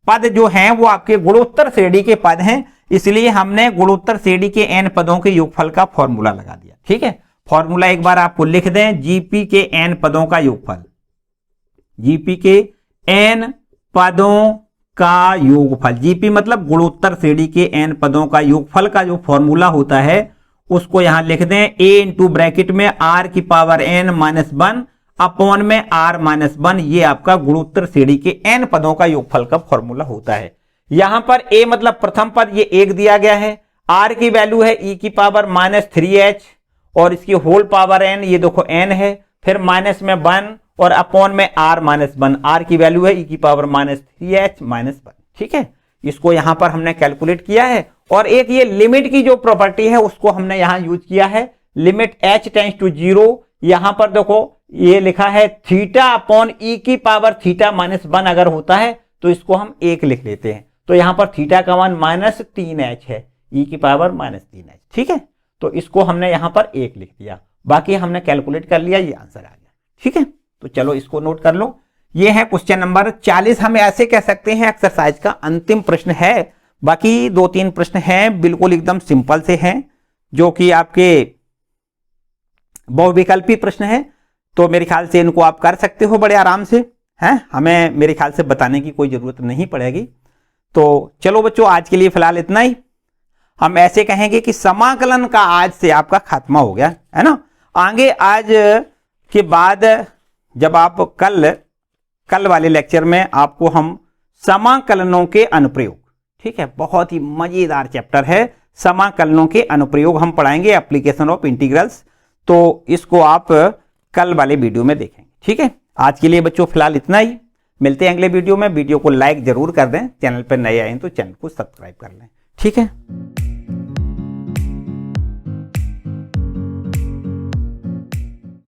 पद जो हैं वो आपके गुणोत्तर श्रेणी के पद हैं, इसलिए हमने गुणोत्तर श्रेणी के n पदों के योगफल का फॉर्मूला लगा दिया, ठीक है। फॉर्मूला एक बार आपको लिख दें, जीपी के n पदों का योगफल, जीपी के n पदों का योगफल, जीपी मतलब गुणोत्तर श्रेणी के n पदों का योगफल का जो फॉर्मूला होता है उसको यहां लिख दें, a इंटू ब्रैकेट में r की पावर n माइनस 1 अपॉन में r माइनस 1, ये आपका गुणोत्तर श्रेणी के n पदों का योगफल का फॉर्मूला होता है। यहां पर a मतलब प्रथम पद ये 1 दिया गया है, r की वैल्यू है e की पावर -3h और इसकी होल पावर n, ये देखो n है, फिर माइनस में 1 और अपॉन में r माइनस 1, r की वैल्यू है e की पावर -3h माइनस 1, ठीक है। इसको यहां पर हमने कैलकुलेट किया है, और एक ये लिमिट की जो प्रॉपर्टी है उसको हमने यहां यूज किया है, लिमिट h टेंड्स टू 0, यहां पर देखो ये लिखा है थीटा अपॉन e की पावर थीटा माइनस 1 अगर होता है तो इसको हम 1 लिख लेते हैं, तो यहां पर थीटा का मान -3h है, e की पावर -3h, ठीक है। तो इसको हमने यहां पर 1 लिख दिया, बाकी हमने कैलकुलेट कर लिया, ये आंसर आ गया, ठीक है। तो चलो इसको नोट कर लो, ये है क्वेश्चन नंबर 40, हम ऐसे कह सकते हैं एक्सरसाइज का अंतिम प्रश्न है, बाकी 2-3 प्रश्न हैं बिल्कुल एकदम सिंपल से हैं जो कि आपके बहुविकल्पी प्रश्न है, तो मेरे ख्याल से इनको आप कर सकते हो बड़े आराम से, हैं, हमें मेरे ख्याल से बताने की कोई जरूरत नहीं पड़ेगी। तो चलो बच्चों आज के लिए फिलहाल इतना ही, हम ऐसे कहेंगे कि समाकलन का आज से आपका खात्मा हो गया है ना। आगे आज के बाद जब आप कल वाले लेक्चर में आपको हम समाकलनों के अनुप्रयोग, ठीक है, बहुत ही मजेदार चैप्टर है, समाकलनों के अनुप्रयोग हम पढ़ाएंगे, एप्लीकेशन ऑफ इंटीग्रल्स, तो इसको आप कल वाले वीडियो में देखेंगे, ठीक है। आज के लिए बच्चों फिलहाल इतना ही, मिलते हैं अगले वीडियो में। वीडियो को लाइक जरूर कर दें, चैनल पर नए आए हैं तो चैनल को सब्सक्राइब कर लें। ठीक है।